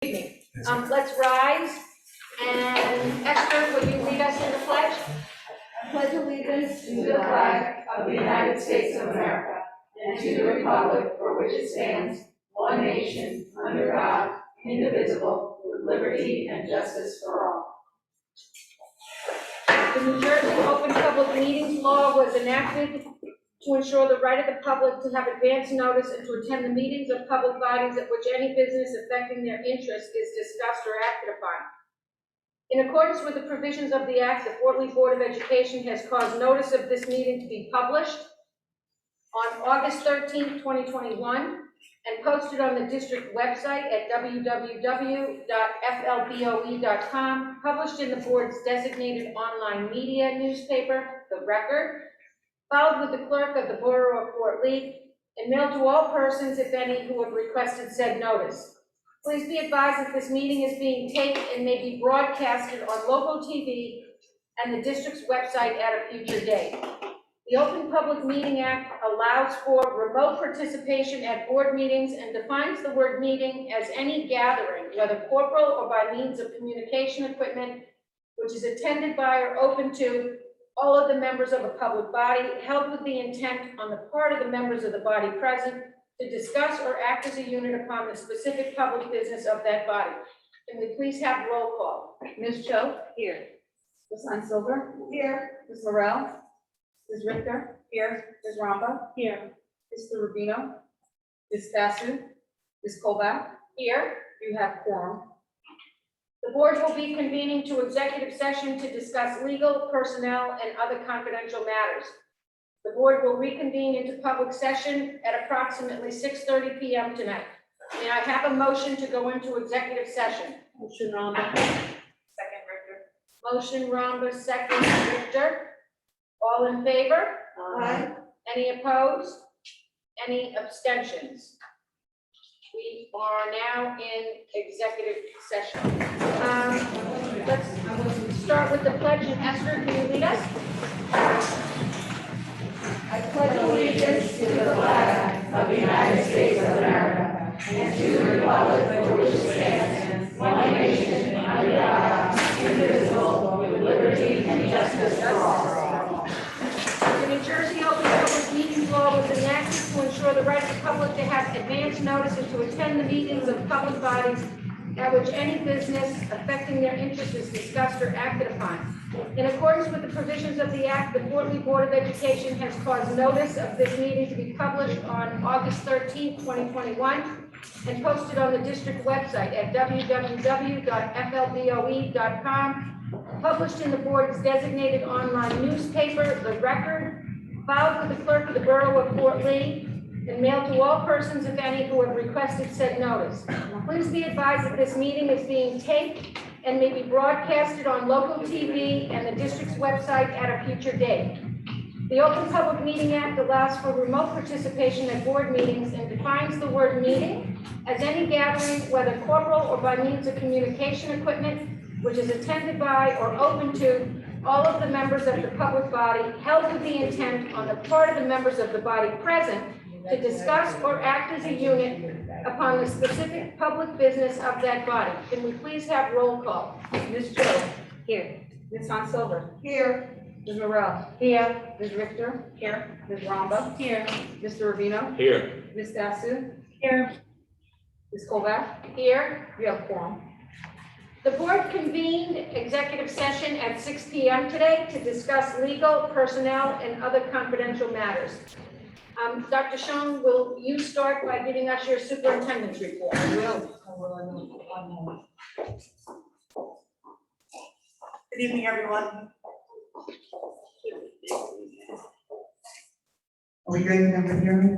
Evening. Let's rise, and Esther, will you lead us in the pledge? I pledge allegiance to the flag of the United States of America and to the republic for which it stands, one nation, under God, indivisible, with liberty and justice for all. The New Jersey Open Public Meetings Law was enacted to ensure the right of the public to have advance notice and to attend the meetings of public bodies at which any business affecting their interest is discussed or acted upon. In accordance with the provisions of the Act, the Fort Lee Board of Education has caused notice of this meeting to be published on August 13th, 2021, and posted on the district website at www.flboe.com, published in the board's designated online media newspaper, The Record, filed with the clerk of the Borough of Fort Lee, and mailed to all persons, if any, who have requested said notice. Please be advised that this meeting is being taped and may be broadcasted on local TV and the district's website at a future date. The Open Public Meeting Act allows for remote participation at board meetings and defines the word meeting as any gathering, whether corporal or by means of communication equipment, which is attended by or open to all of the members of a public body, held with the intent on the part of the members of the body present to discuss or act as a unit upon the specific public business of that body. Can we please have roll call? Ms. Cho? Here. Ms. Silver? Here. Ms. Morel? Ms. Richter? Here. Ms. Rampa? Here. Mr. Rubino? Ms. Stasu? Ms. Colback? Here. You have quorum. The board will be convening to executive session to discuss legal, personnel, and other confidential matters. The board will reconvene into public session at approximately 6:30 p.m. tonight. May I have a motion to go into executive session? Motion Rampa. Second Richter. Motion Rhonda, second Richter. All in favor? Aye. Any opposed? Any abstentions? We are now in executive session. Let's start with the pledge, and Esther, can you lead us? I pledge allegiance to the flag of the United States of America and to the republic for which it stands, one nation, under God, indivisible, with liberty and justice for all. The New Jersey Open Public Meetings Law was enacted to ensure the right of the public to have advance notice and to attend the meetings of public bodies at which any business affecting their interest is discussed or acted upon. In accordance with the provisions of the Act, the Fort Lee Board of Education has caused notice of this meeting to be published on August 13th, 2021, and posted on the district website at www.flboe.com, published in the board's designated online newspaper, The Record, filed with the clerk of the Borough of Fort Lee, and mailed to all persons, if any, who have requested said notice. Please be advised that this meeting is being taped and may be broadcasted on local TV and the district's website at a future date. The Open Public Meeting Act allows for remote participation at board meetings and defines the word meeting as any gathering, whether corporal or by means of communication equipment, which is attended by or open to all of the members of the public body, held with the intent on the part of the members of the body present to discuss or act as a unit upon the specific public business of that body. Can we please have roll call? Ms. Cho? Here. Ms. Silver? Here. Ms. Morel? Here. Ms. Richter? Here. Ms. Rampa? Here. Mr. Rubino? Here. Ms. Stasu? Here. Ms. Colback? Here. You have quorum. The board convened executive session at 6 p.m. today to discuss legal, personnel, and other confidential matters. Dr. Schoen, will you start by giving us your superintendent's report? I will. Good evening, everyone. Are we good? Can you hear me?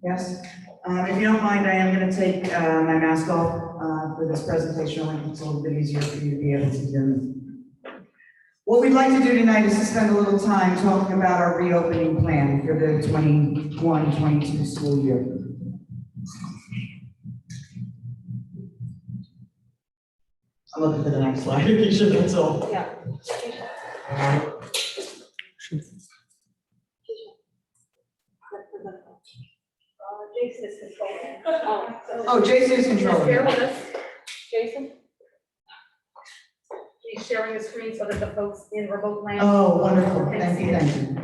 Yes? If you don't mind, I am going to take my mask off for this presentation. I think it's a little bit easier for you to be able to hear me. What we'd like to do tonight is to spend a little time talking about our reopening plan for the 21-22 school year. I'm looking for the next slide. You should, that's all. Yeah. Jason is controlling. Oh, Jason is controlling. Bear with us. Jason? He's sharing the screen so that the folks in remote land. Oh, wonderful. Thank you, thank you.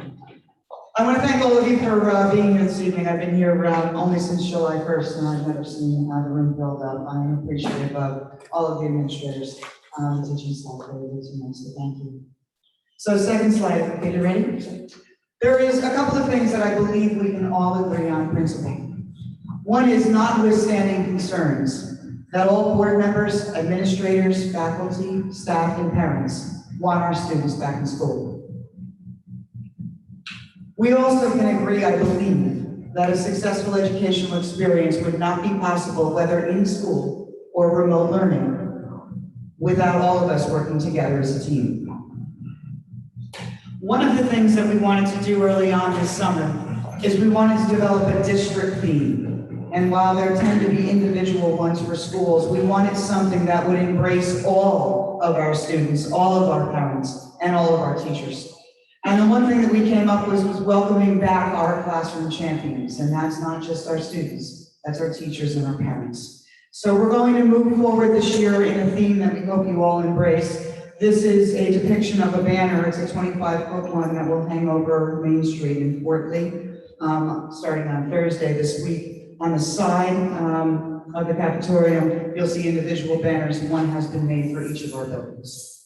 I want to thank all of you for being here this evening. I've been here only since July 1st, and I've never seen the room filled up. I'm appreciative of all of the administrators, teaching staff, very tonight, so thank you. So second slide, okay, you ready? There is a couple of things that I believe we can all agree on principle. One is notwithstanding concerns that all board members, administrators, faculty, staff, and parents want our students back in school. We also can agree, I believe, that a successful educational experience would not be possible whether in school or remote learning without all of us working together as a team. One of the things that we wanted to do early on this summer is we wanted to develop a district theme. And while there tend to be individual ones for schools, we wanted something that would embrace all of our students, all of our parents, and all of our teachers. And the one thing that we came up with was welcoming back our classroom champions, and that's not just our students, that's our teachers and our parents. So we're going to move forward this year in a theme that we hope you all embrace. This is a depiction of a banner. It's a 25-foot one that will hang over Main Street in Fort Lee, starting on Thursday this week. On the side of the cafeteria, you'll see individual banners. One has been made for each of our buildings.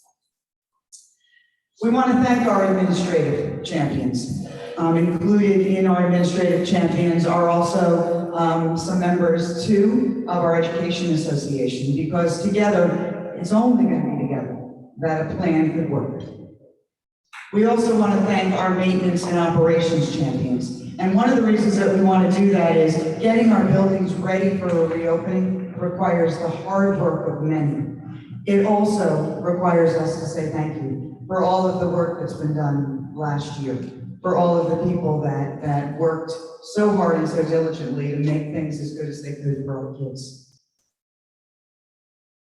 We want to thank our administrative champions. Included in our administrative champions are also some members, too, of our Education Association, because together, it's only going to be together that a plan could work. We also want to thank our maintenance and operations champions. And one of the reasons that we want to do that is getting our buildings ready for a reopening requires the hard work of many. It also requires us to say thank you for all of the work that's been done last year, for all of the people that worked so hard and so diligently to make things as good as they could for our kids.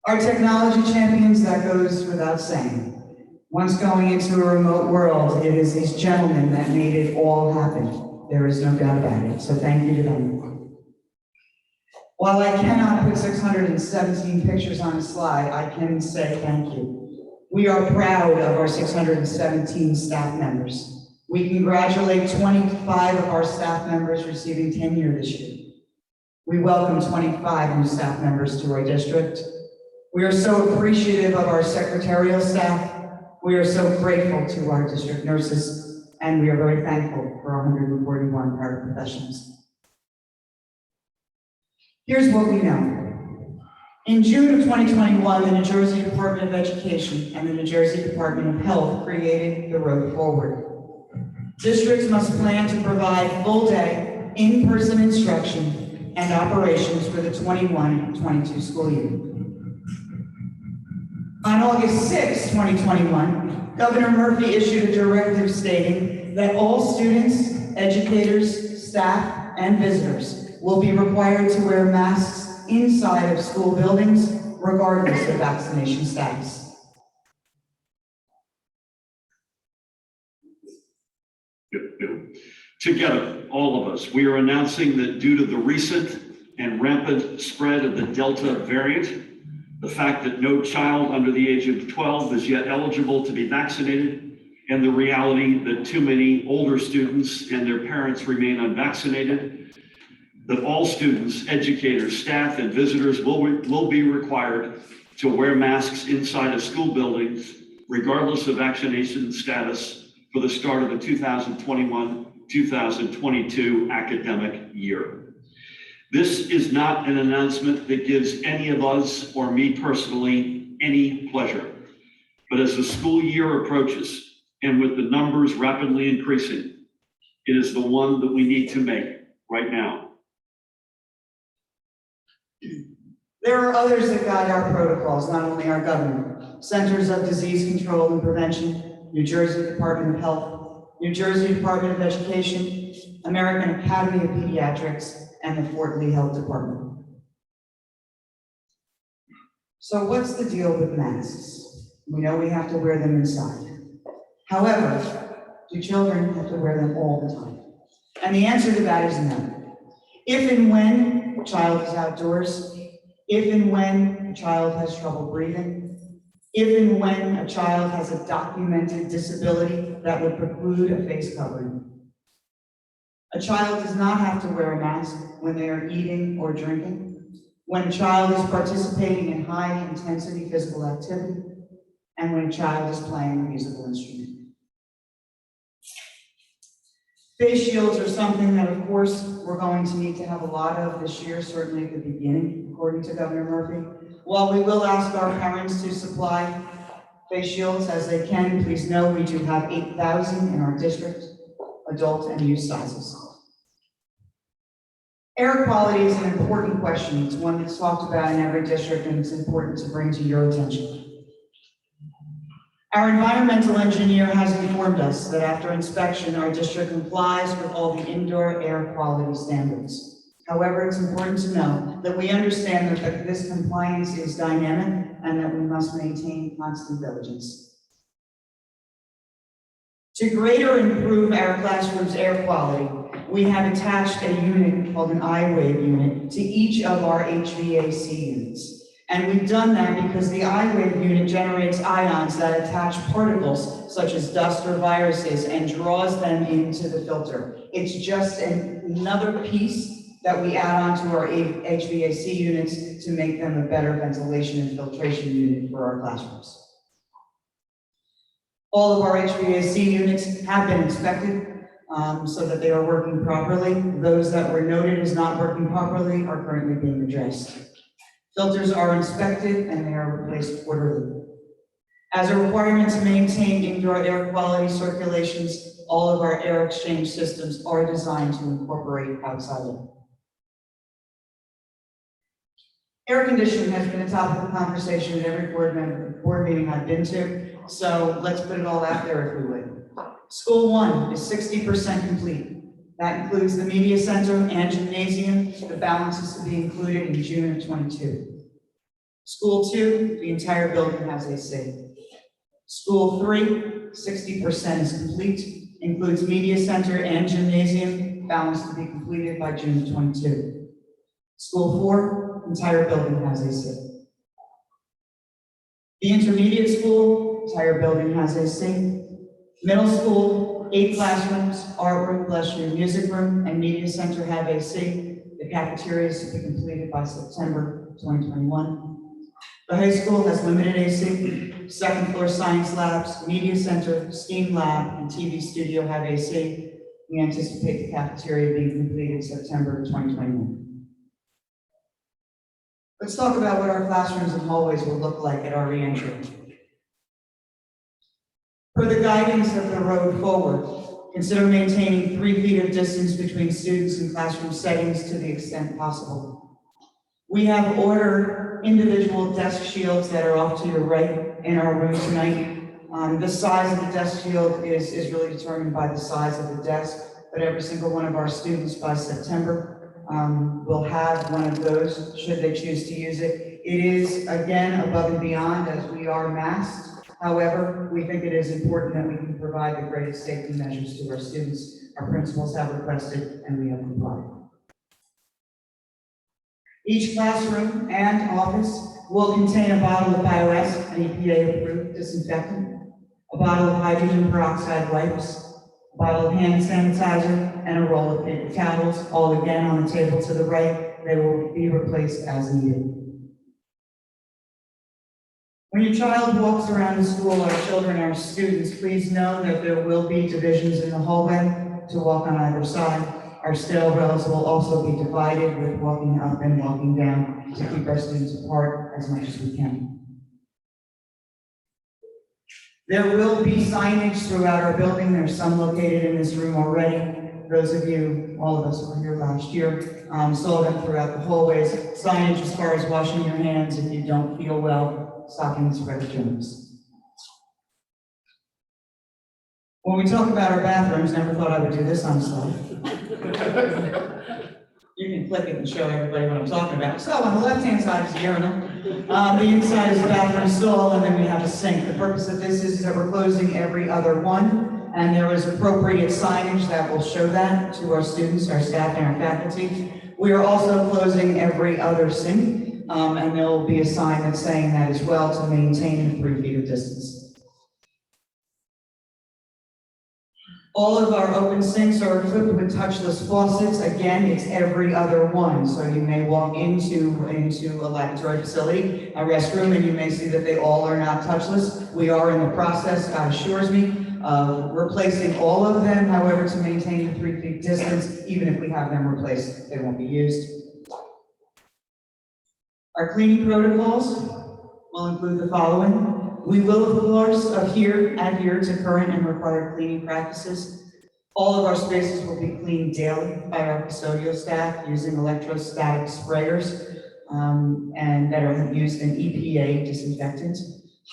Our technology champions, that goes without saying. Once going into a remote world, it is these gentlemen that made it all happen. There is no doubt about it, so thank you to them. While I cannot put 617 pictures on a slide, I can say thank you. We are proud of our 617 staff members. We congratulate 25 of our staff members receiving tenure this year. We welcome 25 new staff members to our district. We are so appreciative of our secretarial staff. We are so grateful to our district nurses, and we are very thankful for our 141 paraprofessionals. Here's what we know. In June of 2021, the New Jersey Department of Education and the New Jersey Department of Health created the Road Forward. Districts must plan to provide full-day, in-person instruction and operations for the 21-22 school year. On August 6, 2021, Governor Murphy issued a directive stating that all students, educators, staff, and visitors will be required to wear masks inside of school buildings, regardless of vaccination status. Together, all of us, we are announcing that due to the recent and rampant spread of the Delta variant, the fact that no child under the age of 12 is yet eligible to be vaccinated, and the reality that too many older students and their parents remain unvaccinated, that all students, educators, staff, and visitors will be required to wear masks inside of school buildings, regardless of vaccination status, for the start of the 2021-2022 academic year. This is not an announcement that gives any of us, or me personally, any pleasure. But as the school year approaches, and with the numbers rapidly increasing, it is the one that we need to make right now. There are others that guide our protocols, not only our governor. Centers of Disease Control and Prevention, New Jersey Department of Health, New Jersey Department of Education, American Academy of Pediatrics, and the Fort Lee Health Department. So what's the deal with masks? We know we have to wear them inside. However, do children have to wear them all the time? And the answer to that is no. If and when a child is outdoors, If and when a child has trouble breathing, if and when a child has a documented disability that would preclude a face covering. A child does not have to wear a mask when they are eating or drinking, when a child is participating in high-intensity physical activity, and when a child is playing a musical instrument. Face shields are something that, of course, we're going to need to have a lot of this year, certainly at the beginning, according to Governor Murphy. While we will ask our parents to supply face shields as they can, please know we do have 8,000 in our district, adult and youth sizes. Air quality is an important question. It's one that's talked about in every district, and it's important to bring to your attention. Our environmental engineer has informed us that after inspection, our district complies with all the indoor air quality standards. However, it's important to know that we understand that this compliance is dynamic and that we must maintain constant diligence. To greater improve our classroom's air quality, we have attached a unit called an I-Wave unit to each of our HVAC units. And we've done that because the I-Wave unit generates ions that attach particles such as dust or viruses and draws them into the filter. It's just another piece that we add on to our HVAC units to make them a better ventilation and filtration unit for our classrooms. All of our HVAC units have been inspected so that they are working properly. Those that were noted as not working properly are currently being addressed. Filters are inspected and they are replaced quarterly. As a requirement to maintain indoor air quality circulations, all of our air exchange systems are designed to incorporate outside air. Air conditioning has been a topic of conversation at every board meeting I've been to, so let's put it all out there if we would. School 1 is 60% complete. That includes the media center and gymnasium. The balance is to be included in June of 22. School 2, the entire building has AC. School 3, 60% is complete, includes media center and gymnasium, balance to be completed by June of 22. School 4, entire building has AC. The intermediate school, entire building has AC. Middle school, 8 classrooms, art room, music room, and media center have AC. The cafeteria is to be completed by September 2021. The high school has limited AC. Second floor science labs, media center, STEAM lab, and TV studio have AC. We anticipate the cafeteria being completed September 2021. Let's talk about what our classrooms and hallways will look like at our reentry. Per the guidance of the road forward, consider maintaining 3 feet of distance between students and classroom settings to the extent possible. We have ordered individual desk shields that are off to your right in our room tonight. The size of the desk shield is really determined by the size of the desk, but every single one of our students by September will have one of those should they choose to use it. It is, again, above and beyond as we are masked. However, we think it is important that we can provide the greatest safety measures to our students. Our principals have requested and we have complied. Each classroom and office will contain a bottle of Bio-S, an EPA-approved disinfectant, a bottle of hydrogen peroxide wipes, a bottle of hand sanitizer, and a roll of paper towels, all again on the table to the right. They will be replaced as needed. When your child walks around the school, our children, our students, please know that there will be divisions in the hallway to walk on either side. Our stair rails will also be divided with walking up and walking down to keep our students apart as much as we can. There will be signage throughout our building. There's some located in this room already. Those of you, all of us who were here last year, saw them throughout the hallways. Signage as far as washing your hands if you don't feel well, stopping the spread of germs. When we talk about our bathrooms, never thought I would do this on slide. You can click it and show everybody what I'm talking about. So on the left-hand side is the urinal. The inside is the bathroom stall, and then we have a sink. The purpose of this is that we're closing every other one, and there is appropriate signage that will show that to our students, our staff, and our faculty. We are also closing every other sink. and there'll be a sign that's saying that as well to maintain 3 feet of distance. All of our open sinks are equipped with touchless faucets. Again, it's every other one. So you may walk into a laboratory facility, a restroom, and you may see that they all are not touchless. We are in the process, God assures me, of replacing all of them. However, to maintain the 3 feet distance, even if we have them replaced, they won't be used. Our cleaning protocols will include the following. We will, of course, adhere to current and required cleaning practices. All of our spaces will be cleaned daily by our custodial staff using electrostatic sprayers and that are used in EPA disinfectant.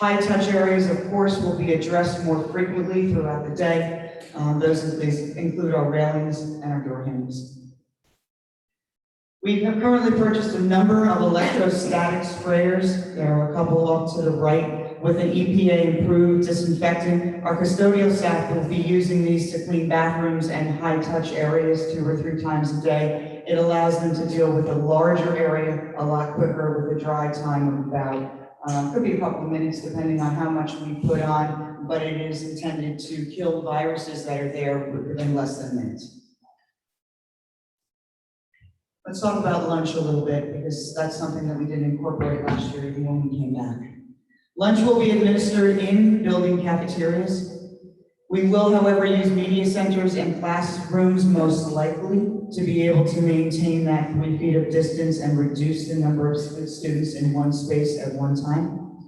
High-touch areas, of course, will be addressed more frequently throughout the day. Those include our railings and our door handles. We have currently purchased a number of electrostatic sprayers. There are a couple off to the right with an EPA-approved disinfectant. Our custodial staff will be using these to clean bathrooms and high-touch areas 2 or 3 times a day. It allows them to deal with a larger area a lot quicker with a dry time of about, could be a couple of minutes depending on how much we put on, but it is intended to kill viruses that are there within less than minutes. Let's talk about lunch a little bit, because that's something that we didn't incorporate last year even when we came back. Lunch will be administered in building cafeterias. We will, however, use media centers and classrooms most likely to be able to maintain that 3 feet of distance and reduce the number of students in one space at one time.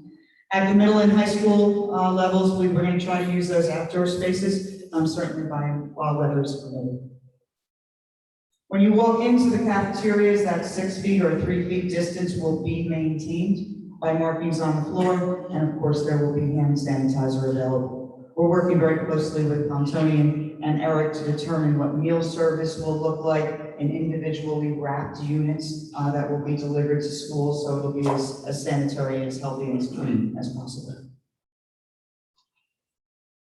At the middle and high school levels, we're going to try to use those outdoor spaces, certainly while weather is permitted. When you walk into the cafeterias, that 6 feet or 3 feet distance will be maintained by markings on the floor, and of course there will be hand sanitizer available. We're working very closely with Pontonian and Eric to determine what meal service will look like in individually wrapped units that will be delivered to schools, so it'll be as sanitary, as healthy, and as clean as possible.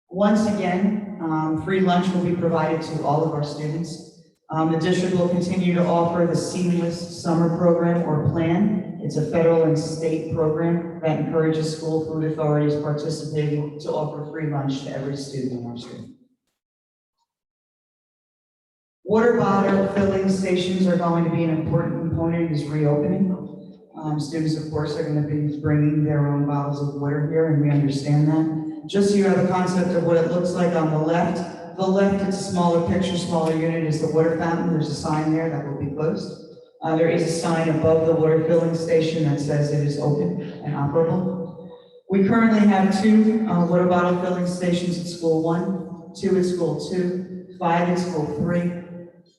Once again, free lunch will be provided to all of our students. The district will continue to offer the Seamless Summer Program or Plan. It's a federal and state program that encourages school food authorities participating to offer free lunch to every student in our school. Water bottle filling stations are going to be an important component as reopening. Students, of course, are going to be bringing their own bottles of water here, and we understand that. Just so you have a concept of what it looks like on the left, it's a smaller picture, smaller unit is the water fountain. There's a sign there that will be closed. There is a sign above the water filling station that says it is open and operable. We currently have 2 water bottle filling stations at School 1, 2 at School 2, 5 at School 3.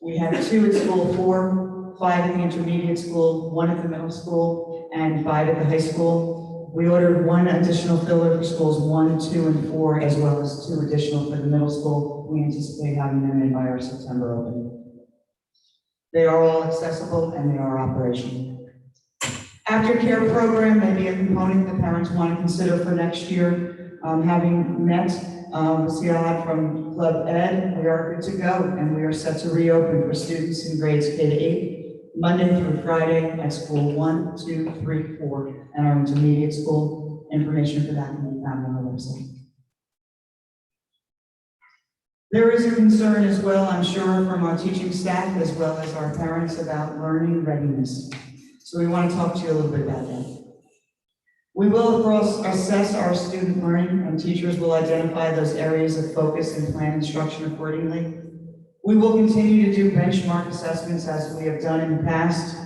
We have 2 at School 4, 5 at the intermediate school, 1 at the middle school, and 5 at the high school. We ordered 1 additional filler for schools 1, 2, and 4, as well as 2 additional for the middle school. We anticipate having them in by our September opening. They are all accessible and they are operational. Aftercare program may be a component that parents want to consider for next year. Having met Siad from Club Ed, we are good to go, and we are set to reopen for students in grades K to 8, Monday through Friday at School 1, 2, 3, 4, and our intermediate school. Information for that can be found on our website. There is a concern as well, I'm sure, from our teaching staff as well as our parents about learning readiness. So we want to talk to you a little bit about that. We will, of course, assess our student learning, and teachers will identify those areas of focus and plan instruction accordingly. We will continue to do benchmark assessments as we have done in the past.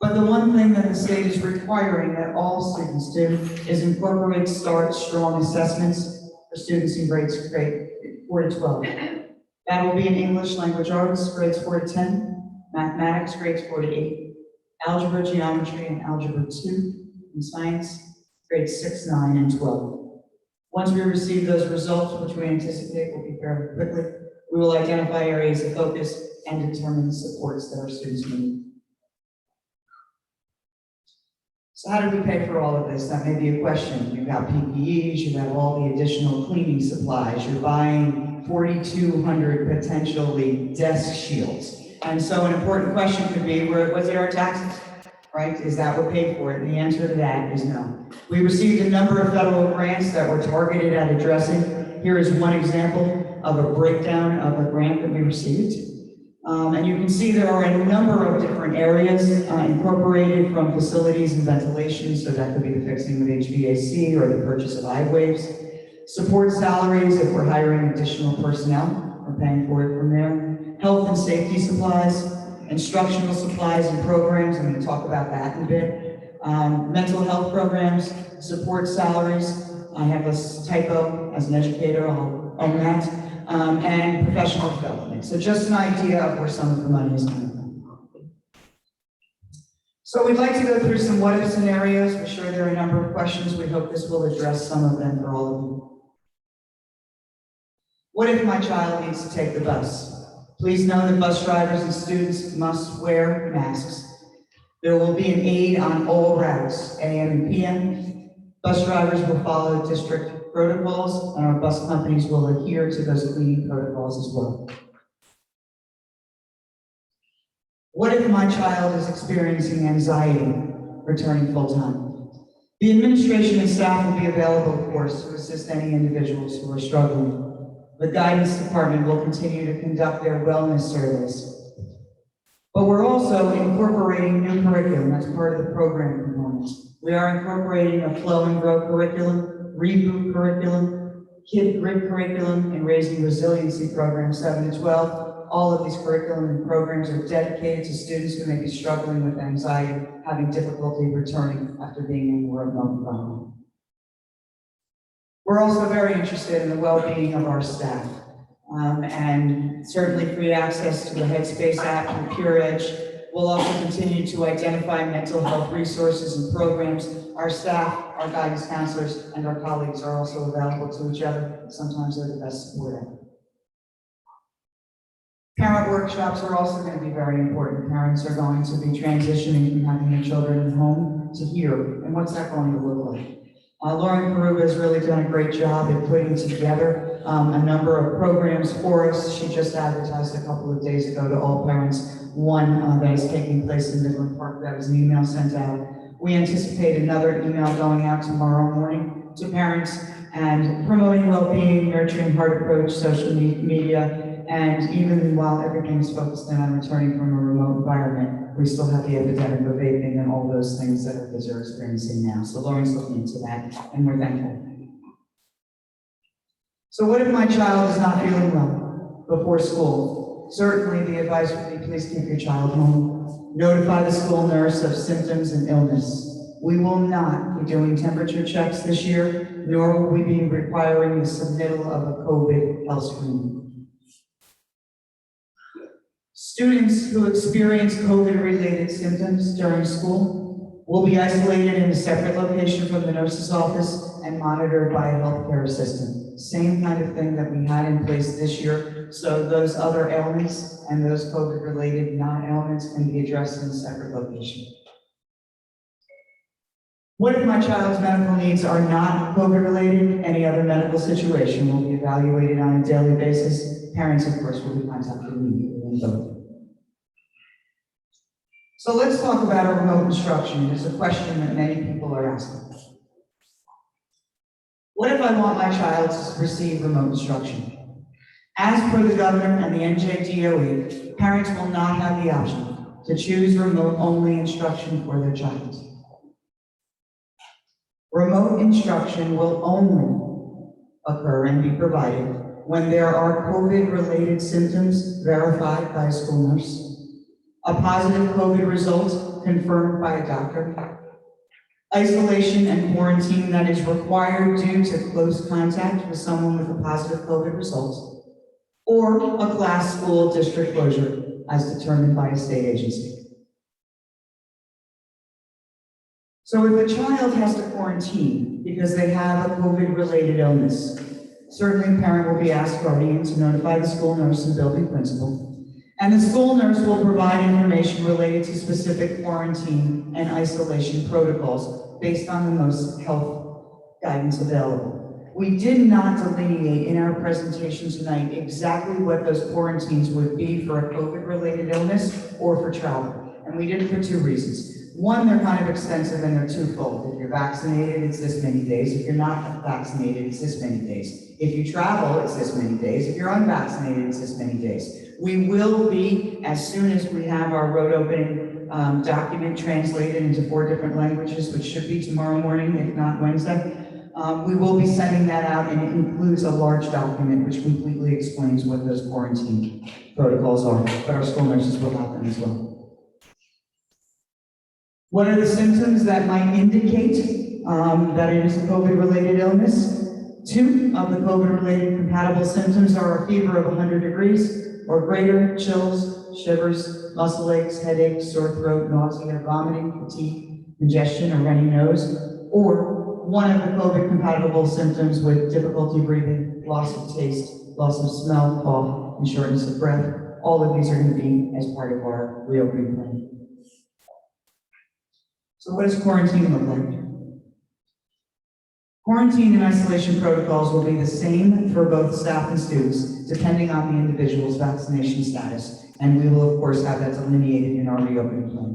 But the one thing that the state is requiring that all students do is incorporate START strong assessments for students in grades 4 to 12. That will be in English Language Arts, grades 4 to 10, Mathematics, grades 4 to 8, Algebra, Geometry, and Algebra 2, and Science, grades 6, 9, and 12. Once we receive those results, which we anticipate will be fairly quickly, we will identify areas of focus and determine the supports that our students need. So how do we pay for all of this? That may be a question. You've got PPEs, you have all the additional cleaning supplies, you're buying 4,200 potentially desk shields. And so an important question could be, was it our taxes? right? Is that what paid for it? And the answer to that is no. We received a number of federal grants that were targeted at addressing. Here is one example of a breakdown of a grant that we received. And you can see there are a number of different areas incorporated, from facilities and ventilation, so that could be the fixing of HVAC or the purchase of I-waves. Support salaries if we're hiring additional personnel, we're paying for it from there. Health and safety supplies, instructional supplies and programs, I'm going to talk about that in a bit. Mental health programs, support salaries, I have a typo as an educator, I'll own that, and professional development. So just an idea of where some of the money is coming from. So we'd like to go through some what-if scenarios. We're sure there are a number of questions. We hope this will address some of them for all of you. What if my child needs to take the bus? Please know that bus drivers and students must wear masks. There will be an aid on all routes, AM and PM. Bus drivers will follow district protocols, and our bus companies will adhere to those cleaning protocols as well. What if my child is experiencing anxiety returning full-time? The administration and staff will be available, of course, to assist any individuals who are struggling. The guidance department will continue to conduct their wellness surveys. But we're also incorporating new curriculum. That's part of the program component. We are incorporating a flow and grow curriculum, reboot curriculum, kid grid curriculum, and raising resiliency programs 7 to 12. All of these curriculum and programs are dedicated to students who may be struggling with anxiety, having difficulty returning after being in a remote environment. We're also very interested in the well-being of our staff, and certainly free access to the Headspace app and Pure Edge. We'll also continue to identify mental health resources and programs. Our staff, our guidance counselors, and our colleagues are also available to each other. Sometimes they're the best support ever. Parent workshops are also going to be very important. Parents are going to be transitioning from having their children at home to here, and what's that going to look like? Lauren Karuba has really done a great job at putting together a number of programs for us. She just advertised a couple of days ago to all parents, one that is taking place in Midland Park. That was an email sent out. We anticipate another email going out tomorrow morning to parents and promoting well-being, nurturing heart approach, social media, and even while everything is focused in on returning from a remote environment, we still have the epidemic of vaping and all those things that our kids are experiencing now. So Lauren's looking into that, and we're thankful. So what if my child is not feeling well before school? Certainly the advice would be, please keep your child home. Notify the school nurse of symptoms and illness. We will not be doing temperature checks this year, nor will we be requiring the submittal of a COVID health screening. Students who experience COVID-related symptoms during school will be isolated in a separate location from the nurse's office and monitored by a healthcare assistant. Same kind of thing that we had in place this year, so those other ailments and those COVID-related non-ailments can be addressed in a separate location. What if my child's medical needs are not COVID-related? Any other medical situation will be evaluated on a daily basis. Parents, of course, will be contacted immediately. So let's talk about a remote instruction. It's a question that many people are asking. What if I want my child to receive remote instruction? As per the governor and the NJDOE, parents will not have the option to choose remote-only instruction for their child. Remote instruction will only occur and be provided when there are COVID-related symptoms verified by a school nurse, a positive COVID result confirmed by a doctor, isolation and quarantine that is required due to close contact with someone with a positive COVID result, or a class, school, district closure as determined by a state agency. So if a child has to quarantine because they have a COVID-related illness, certainly a parent will be asked guardian to notify the school nurse and building principal, and the school nurse will provide information related to specific quarantine and isolation protocols based on the most health guidance available. We did not delineate in our presentation tonight exactly what those quarantines would be for a COVID-related illness or for travel, and we did it for two reasons. One, they're kind of extensive and they're twofold. If you're vaccinated, it's this many days. If you're not vaccinated, it's this many days. If you travel, it's this many days. If you're unvaccinated, it's this many days. We will be, as soon as we have our road opening document translated into 4 different languages, which should be tomorrow morning, if not Wednesday, we will be sending that out, and it includes a large document which completely explains what those quarantine protocols are, but our school nurses will have them as well. What are the symptoms that might indicate that it is a COVID-related illness? 2 of the COVID-related compatible symptoms are a fever of 100 degrees or greater, chills, shivers, muscle aches, headaches, sore throat, nausea, vomiting, fatigue, congestion, or runny nose, or one of the COVID-compatible symptoms with difficulty breathing, loss of taste, loss of smell, cough, and shortness of breath. All of these are going to be as part of our reopening plan. So what does quarantine look like? Quarantine and isolation protocols will be the same for both staff and students, depending on the individual's vaccination status, and we will, of course, have that delineated in our reopening plan.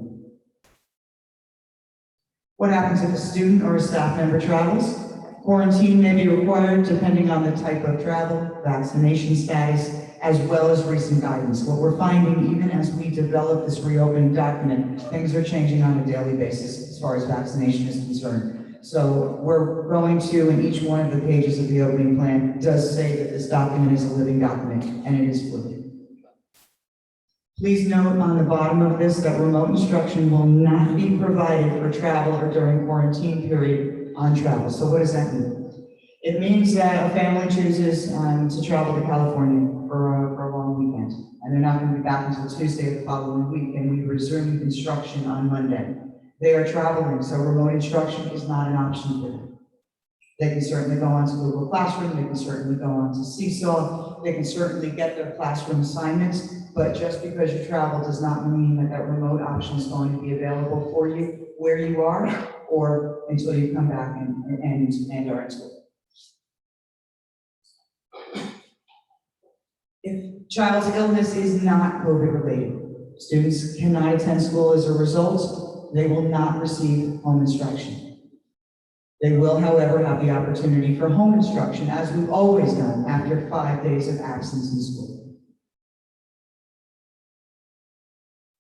What happens if a student or a staff member travels? Quarantine may be required depending on the type of travel, vaccination status, as well as recent guidance. What we're finding, even as we develop this reopening document, things are changing on a daily basis as far as vaccination is concerned. So we're going to, in each one of the pages of the opening plan, does say that this document is a living document, and it is fluid. Please note on the bottom of this that remote instruction will not be provided for travel or during quarantine period on travel. So what does that mean? It means that a family chooses to travel to California for a long weekend, and they're not going to be back until Tuesday of the following week, and we resume instruction on Monday. They are traveling, so remote instruction is not an option for them. They can certainly go on to Google Classroom, they can certainly go on to Seesaw, they can certainly get their classroom assignments, but just because you travel does not mean that that remote option is going to be available for you where you are or until you come back and are in school. If child's illness is not COVID-related, students cannot attend school as a result. They will not receive home instruction. They will, however, have the opportunity for home instruction, as we've always done after 5 days of absence in school.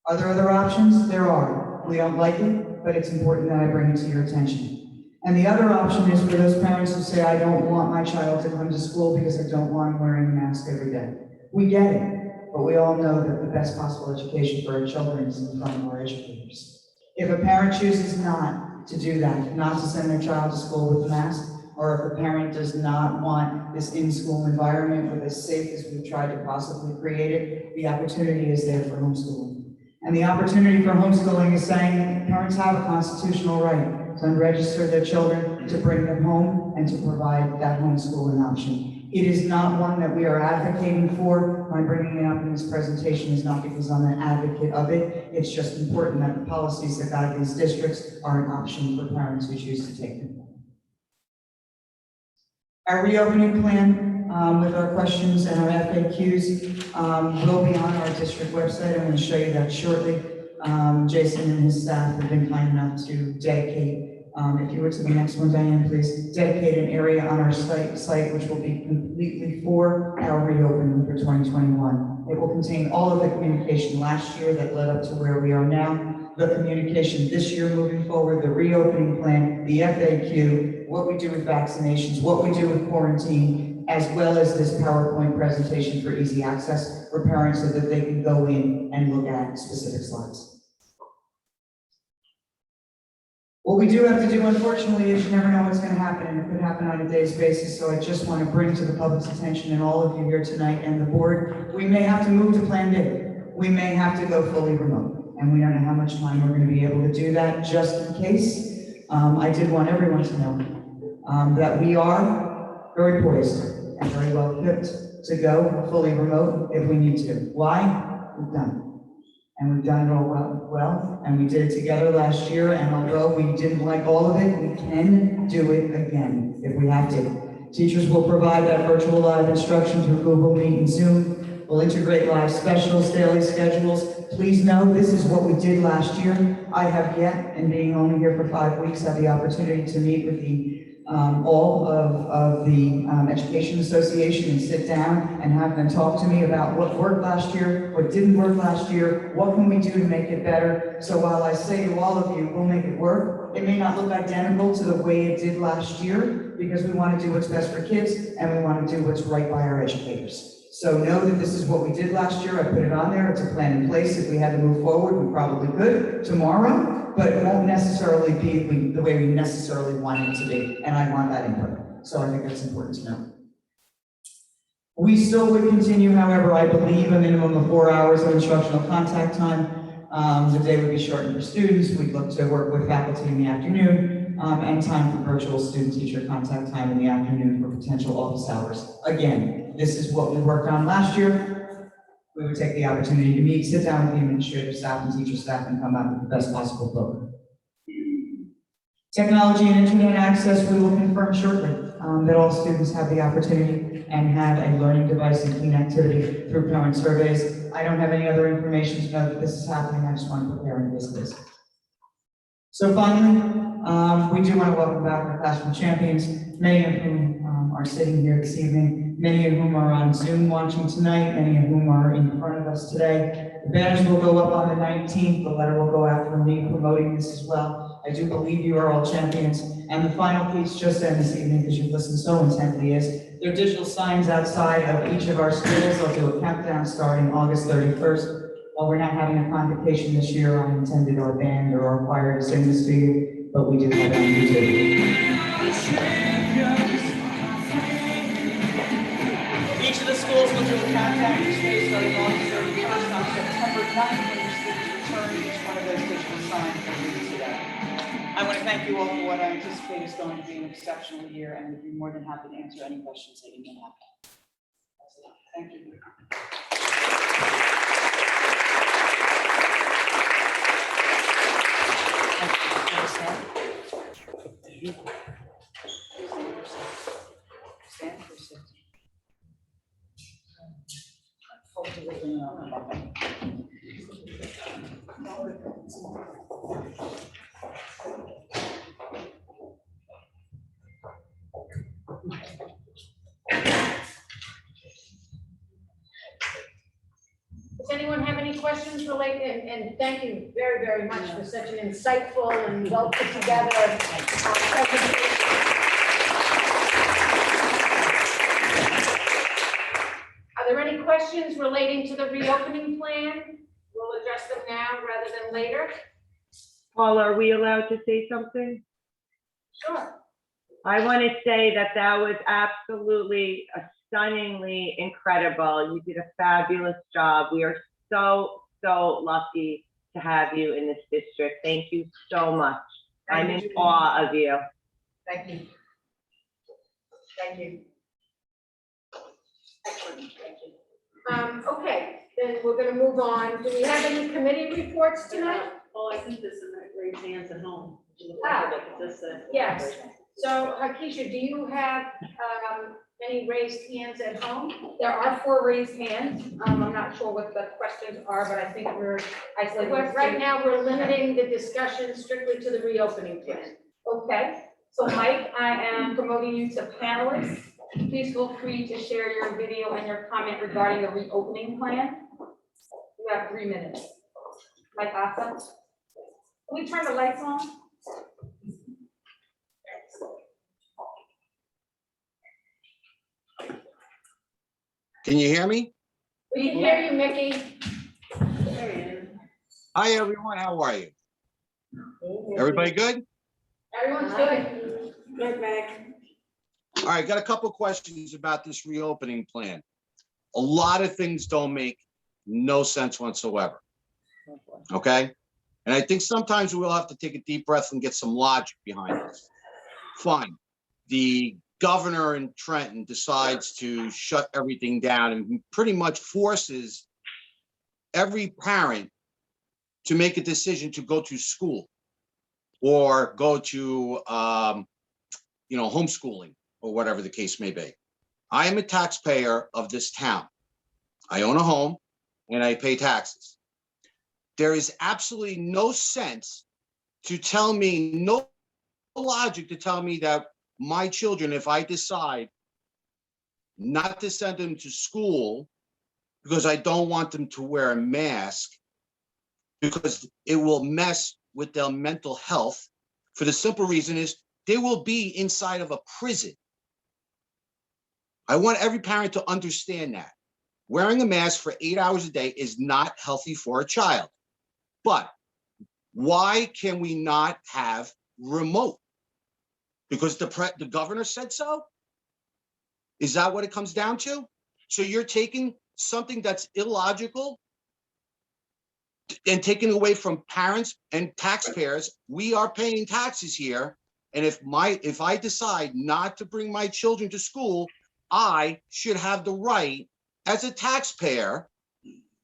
Are there other options? There are. We don't like it, but it's important that I bring it to your attention. And the other option is for those parents who say, I don't want my child to come to school because I don't want him wearing a mask every day. We get it, but we all know that the best possible education for our children is in front of our educators. If a parent chooses not to do that, not to send their child to school with a mask, or if a parent does not want this in-school environment with as safe as we've tried to possibly create it, the opportunity is there for homeschooling. And the opportunity for homeschooling is saying parents have a constitutional right to unregister their children, to bring them home, and to provide that homeschooling option. It is not one that we are advocating for. My bringing it up in this presentation is not because I'm an advocate of it. It's just important that the policies that guide these districts are an option for parents who choose to take them. Our reopening plan with our questions and our FAQs will be on our district website. I'm going to show you that shortly. Jason and his staff have been kind enough to dedicate, if you were to the next one, Diane, please, dedicate an area on our site which will be completely for our reopening for 2021. It will contain all of the communication last year that led up to where we are now, the communication this year moving forward, the reopening plan, the FAQ, what we do with vaccinations, what we do with quarantine, as well as this PowerPoint presentation for easy access for parents so that they can go in and look at specific slides. What we do have to do, unfortunately, is you never know what's going to happen, and it could happen on a day's basis, so I just want to bring to the public's attention and all of you here tonight and the board, we may have to move to Plan B. We may have to go fully remote, and we don't know how much time we're going to be able to do that. Just in case, I did want everyone to know that we are very poised and very well equipped to go fully remote if we need to. Why? We've done it. And we've done it all well, and we did it together last year, and although we didn't like all of it, we can do it again if we have to. Teachers will provide that virtual live instruction through Google Meet and Zoom. We'll integrate live specials, daily schedules. Please know this is what we did last year. I have yet, and being only here for 5 weeks, had the opportunity to meet with the all of the Education Association and sit down and have them talk to me about what worked last year, what didn't work last year, what can we do to make it better. So while I say to all of you, we'll make it work, it may not look identical to the way it did last year, because we want to do what's best for kids and we want to do what's right by our educators. So know that this is what we did last year. I put it on there. It's a plan in place. If we had to move forward, we probably could tomorrow, but it won't necessarily be the way we necessarily want it to be. And I want that input. So I think that's important to know. We still would continue, however, I believe a minimum of 4 hours of instructional contact time. The day would be shortened for students. We'd look to work with faculty in the afternoon, and time for virtual student-teacher contact time in the afternoon for potential office hours. Again, this is what we worked on last year. We would take the opportunity to meet, sit down with the administrative staff and teacher staff and come up with the best possible program. Technology and internet access, we will confirm shortly that all students have the opportunity and have a learning device and connectivity through parent surveys. I don't have any other information to know that this is happening. I just want to prepare in this list. So finally, we do want to welcome back our classroom champions, many of whom are sitting here this evening, many of whom are on Zoom watching tonight, many of whom are in front of us today. The banners will go up on the 19th. The letter will go out from me promoting this as well. I do believe you are all champions. And the final piece just end this evening, because you've listened so intently, is there are digital signs outside of each of our schools. I'll do a countdown starting August 31st. While we're not having a convocation this year, I intended our band or our choir to sing this to you, but we do have it on YouTube. Each of the schools will do a countdown each day starting August 31st on September 9th, when your students return. Each one of those digital signs will lead to that. I want to thank you all for what I anticipate is going to be an exceptional year, and we'd be more than happy to answer any questions that you may have. Thank you. Stand for a second. Does anyone have any questions related? And thank you very, very much for such an insightful and well put together presentation. Are there any questions relating to the reopening plan? We'll address them now rather than later. Paula, are we allowed to say something? Sure. I want to say that that was absolutely stunningly incredible. You did a fabulous job. We are so, so lucky to have you in this district. Thank you so much. I'm in awe of you. Thank you. Thank you. Excellent. Thank you. Okay, then we're going to move on. Do we have any committee reports tonight? Oh, I think this is raise hands at home. Yes. So, Hakisha, do you have any raised hands at home? There are 4 raised hands. I'm not sure what the questions are, but I think we're isolating. Right now, we're limiting the discussion strictly to the reopening plan. Okay, so Mike, I am promoting you to panelist. Please feel free to share your video and your comment regarding the reopening plan. You have 3 minutes. Mike Asa, can we turn the lights on? Can you hear me? We can hear you, Mickey. Hi, everyone. How are you? Everybody good? Everyone's good. Good, Meg. All right, got a couple questions about this reopening plan. A lot of things don't make no sense whatsoever. Okay? And I think sometimes we'll have to take a deep breath and get some logic behind this. Fine. The governor in Trenton decides to shut everything down and pretty much forces every parent to make a decision to go to school or go to, homeschooling or whatever the case may be. I am a taxpayer of this town. I own a home and I pay taxes. There is absolutely no sense to tell me, no logic to tell me that my children, if I decide not to send them to school because I don't want them to wear a mask, because it will mess with their mental health, for the simple reason is they will be inside of a prison. I want every parent to understand that. Wearing a mask for 8 hours a day is not healthy for a child. But why can we not have remote? Because the governor said so? Is that what it comes down to? So you're taking something that's illogical and taking away from parents and taxpayers. We are paying taxes here. And if I decide not to bring my children to school, I should have the right as a taxpayer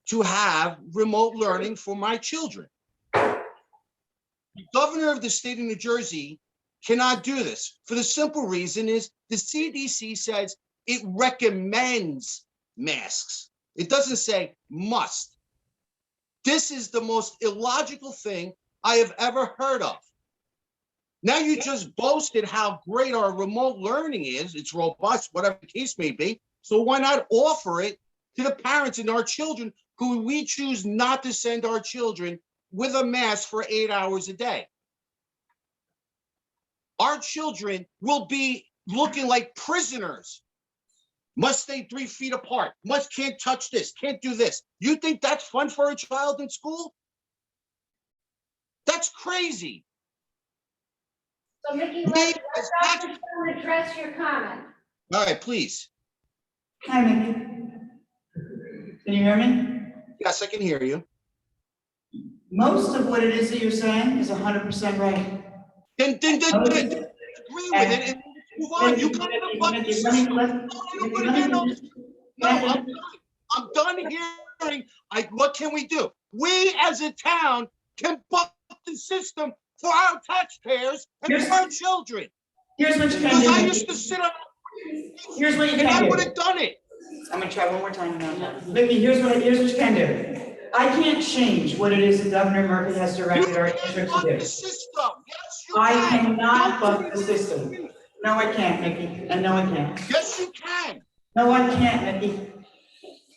to have remote learning for my children. The governor of the state of New Jersey cannot do this for the simple reason is the CDC says it recommends masks. It doesn't say must. This is the most illogical thing I have ever heard of. Now you just boasted how great our remote learning is. It's robust, whatever the case may be. So why not offer it to the parents and our children who we choose not to send our children with a mask for 8 hours a day? Our children will be looking like prisoners. Must stay 3 feet apart. Can't touch this, can't do this. You think that's fun for a child in school? That's crazy. So Mickey, let Dr. Stone address your comment. All right, please. Hi, Mickey. Can you hear me? Yes, I can hear you. Most of what it is that you're saying is 100% right. Then agree with it and move on. You come to fuck the system. No, I'm done hearing. What can we do? We as a town can buck the system for our taxpayers and for our children. Here's what you can Because do. I used to sit on. Here's what you And I can would do. have done it. I'm gonna try one more time now. Mickey, here's what you can do. I can't change what it is that Governor Murphy has directed our district to Buck the do. system. Yes, you I can. cannot buck the system. No, I can't, Mickey, and no, I can't. Yes, you can. No, I can't, Mickey.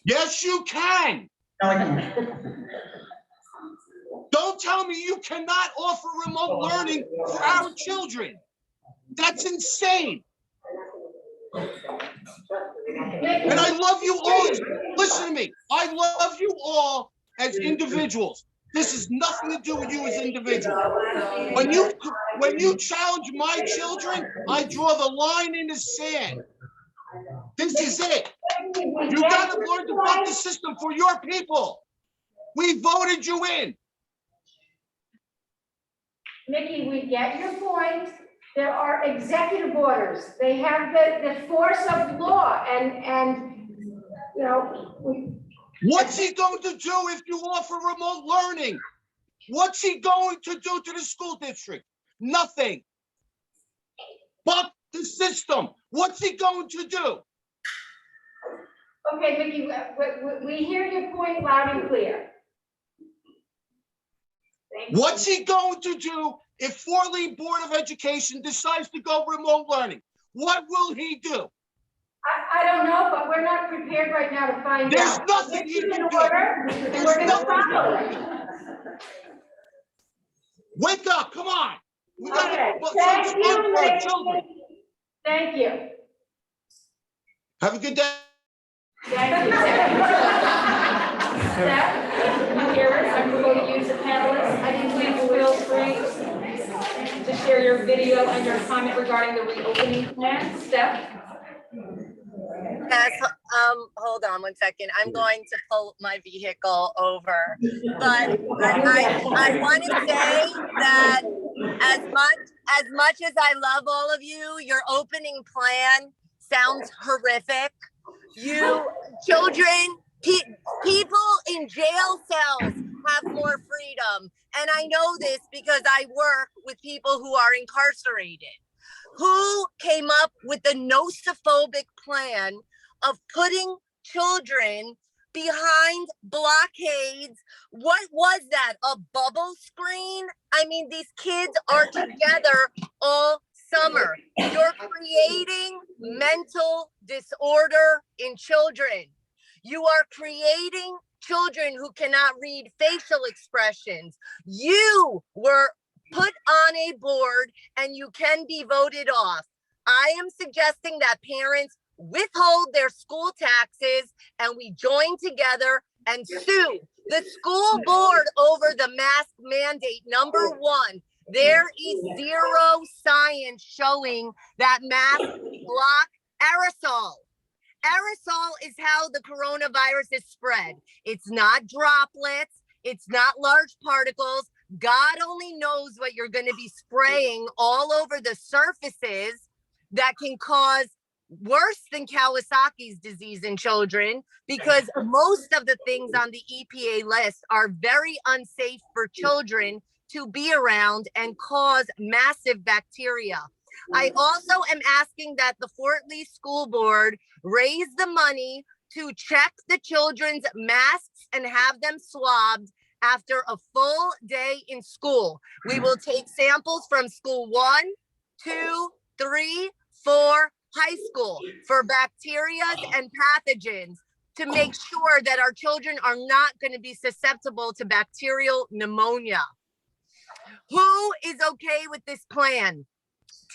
Yes, you can. No, I can't. Don't tell me you cannot offer remote learning for our children. That's insane. And I love you all. Listen to me. I love you all as individuals. This has nothing to do with you as individuals. When you challenge my children, I draw the line in the sand. This is it. You got to learn to buck the system for your people. We voted you in. Mickey, we get your point. There are executive orders. They have the force of law and you know, What's he going to do if you offer remote learning? What's he going to do to the school district? Nothing. Buck the system. What's he going to do? okay, Mickey, we hear your point loud and clear. Thank you. What's he going to do if Fort Lee Board of Education decides to go remote learning? What will he do? I don't know, but we're not prepared right now to find There's out. nothing This you is can an do. order, and There's we're gonna nothing you follow can it. do. Wake up, come on. We got Okay, to thank you, for our children. Mickey. Thank you. Have a good day. Thank you, Steph, Harris, I'm promoting you to panelists. I think please feel free to share your video and your comment regarding the reopening plan. Steph? Yes, hold on one second. I'm going to pull my vehicle over. But I want to say that as much as I love all of you, your opening plan sounds horrific. You children, people in jail cells have more freedom. And I know this because I work with people who are incarcerated. Who came up with the nociphobic plan of putting children behind blockades. What was that? A bubble screen? I mean, these kids are together all summer. You're creating mental disorder in children. You are creating children who cannot read facial expressions. You were put on a board and you can be voted off. I am suggesting that parents withhold their school taxes and we join together and sue the school board over the mask mandate. Number one, there is zero science showing that masks block aerosol. Aerosol is how the coronavirus is spread. It's not droplets. It's not large particles. God only knows what you're going to be spraying all over the surfaces that can cause worse than Kawasaki's disease in children, because most of the things on the EPA list are very unsafe for children to be around and cause massive bacteria. I also am asking that the Fort Lee School Board raise the money to check the children's masks and have them swabbed after a full day in school. We will take samples from school 1, 2, 3, 4, high school for bacteria and pathogens to make sure that our children are not going to be susceptible to bacterial pneumonia. Who is okay with this plan?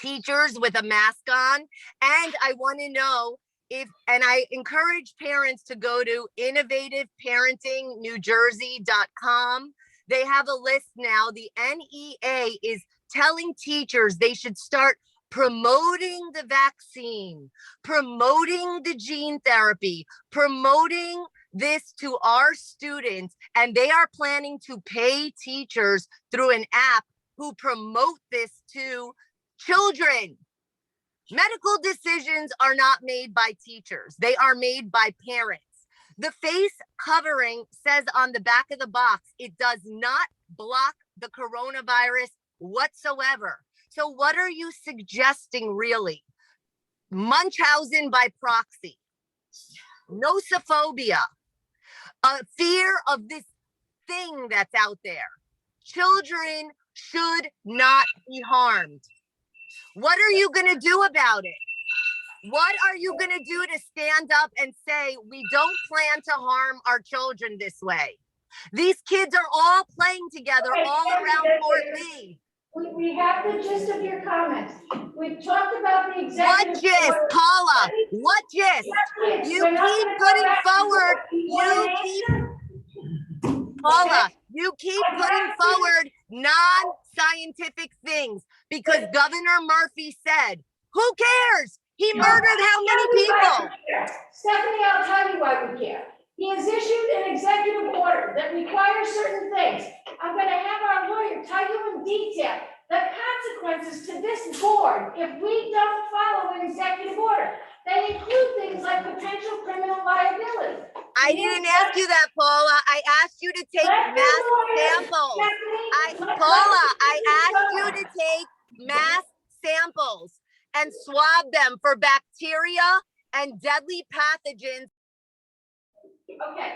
Teachers with a mask on. And I want to know if, and I encourage parents to go to innovativeparentingnewjersey.com. They have a list now. The NEA is telling teachers they should start promoting the vaccine, promoting the gene therapy, promoting this to our students. And they are planning to pay teachers through an app who promote this to children. Medical decisions are not made by teachers. They are made by parents. The face covering says on the back of the box, it does not block the coronavirus whatsoever. So what are you suggesting really? Munchausen by proxy, nosophobia, a fear of this thing that's out there. Children should not be harmed. What are you going to do about it? What are you going to do to stand up and say, we don't plan to harm our children this way? These kids are all playing together all around Fort Lee. We have the gist of your comments. We've talked about the executive. What gist, Paula? What gist? You keep putting forward, Paula, you keep putting forward non-scientific things because Governor Murphy said, who cares? He murdered how many people? Stephanie, I'll tell you why we care. He has issued an executive order that requires certain things. I'm going to have our lawyer tell you in detail the consequences to this board if we don't follow an executive order. They include things like potential criminal liability. I didn't ask you that, Paula. I asked you to take mass samples. Paula, I asked you to take mass samples and swab them for bacteria and deadly pathogens. Okay,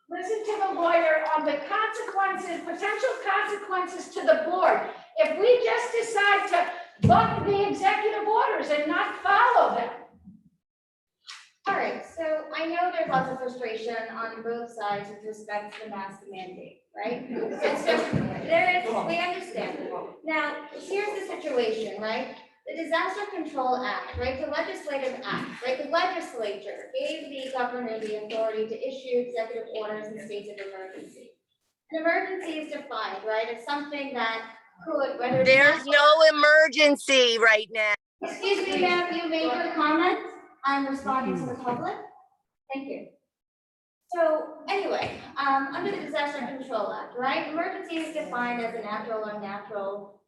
listen to the lawyer on the consequences, potential consequences to the board. If we just decide to buck the executive orders and not follow them. All right, so I know there's lots of frustration on both sides with respect to the mask mandate, right? So there is, we understand. Now, here's the situation, right? The Disaster Control Act, right? The legislative act, right? The legislature gave the governor the authority to issue executive orders in states of emergency. An emergency is defined, right? It's something that could, whether there's no emergency right now. Excuse me, ma'am, you made your comment. I'm responding to the public. Thank you. So anyway, under the Disaster Control Act, right? Emergency is defined as a natural or unnatural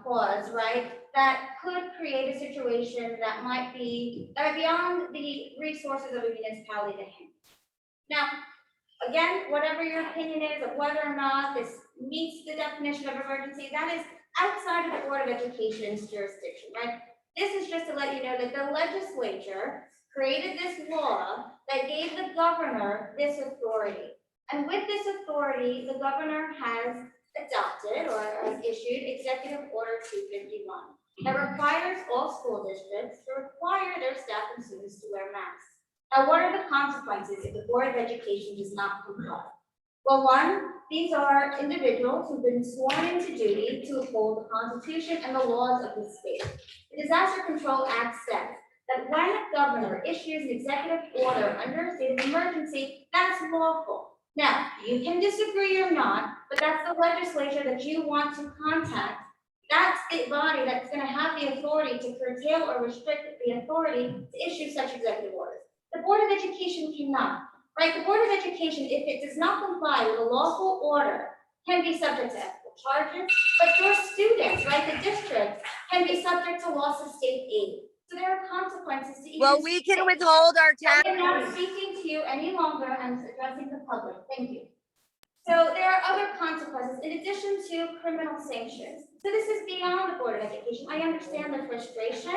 cause, right? That could create a situation that might be beyond the resources of a municipality to handle. Now, again, whatever your opinion is of whether or not this meets the definition of emergency, that is outside of the Board of Education's jurisdiction, right? This is just to let you know that the legislature created this law that gave the governor this authority. And with this authority, the governor has adopted or has issued Executive Order 251 that requires all school districts to require their staff and students to wear masks. Now, what are the consequences if the Board of Education does not comply? Well, one, these are individuals who've been sworn into duty to uphold the Constitution and the laws of the state. The Disaster Control Act says that when a governor issues an executive order under a state of emergency, that's lawful. Now, you can disagree or not, but that's the legislature that you want to contact. That state body that's going to have the authority to curtail or restrict the authority to issue such executive orders. The Board of Education cannot, right? The Board of Education, if it does not comply with a lawful order, can be subject to ethical charges, but your students, right, the district, can be subject to loss of state aid. So there are consequences to even. Well, we can withhold our tax. I am not speaking to you any longer, I'm addressing the public, thank you. So there are other consequences in addition to criminal sanctions. So this is beyond the Board of Education. I understand the frustration,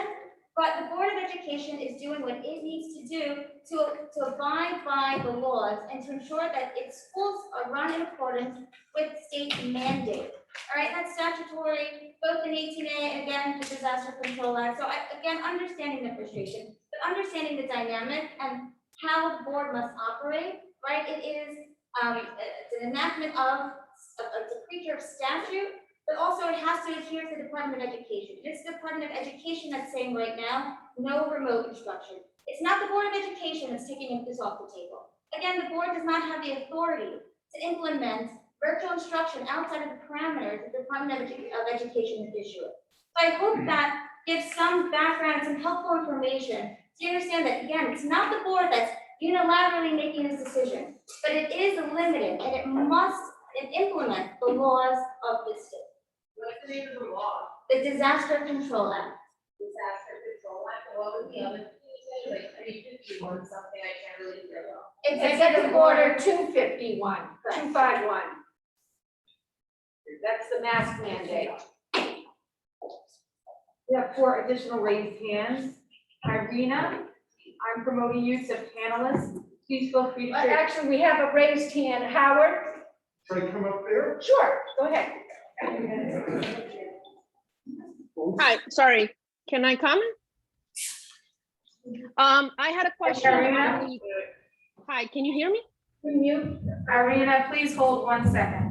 but the Board of Education is doing what it needs to do to abide by the laws and to ensure that its schools are run in accordance with state mandate. All right, that's statutory, both in 18A and again, the Disaster Control Act. So again, understanding the frustration, but understanding the dynamic and how the board must operate, right? It is it's an enactment of a creature of statute, but also it has to adhere to the Department of Education. It's the Department of Education that's saying right now, no remote instruction. It's not the Board of Education that's taking this off the table. Again, the board does not have the authority to implement virtual instruction outside of the parameters that the Department of Education has issued. So I hope that gives some background, some helpful information so you understand that, again, it's not the board that's unilaterally making this decision, but it is limited and it must implement the laws of the state. What's the name of the law? The Disaster Control Act. Disaster Control Act, what was the other? Like, I mean, 51, something I can't really hear well. Executive Order 251, 251. That's the mask mandate. We have 4 additional raised hands. Irina, I'm promoting you to panelists. Please feel free to. Actually, we have a raised hand. Howard? Should I come up there? Sure, go ahead. Hi, sorry, can I comment? I had a question. Irina? Hi, can you hear me? Can you, Irina, please hold 1 second.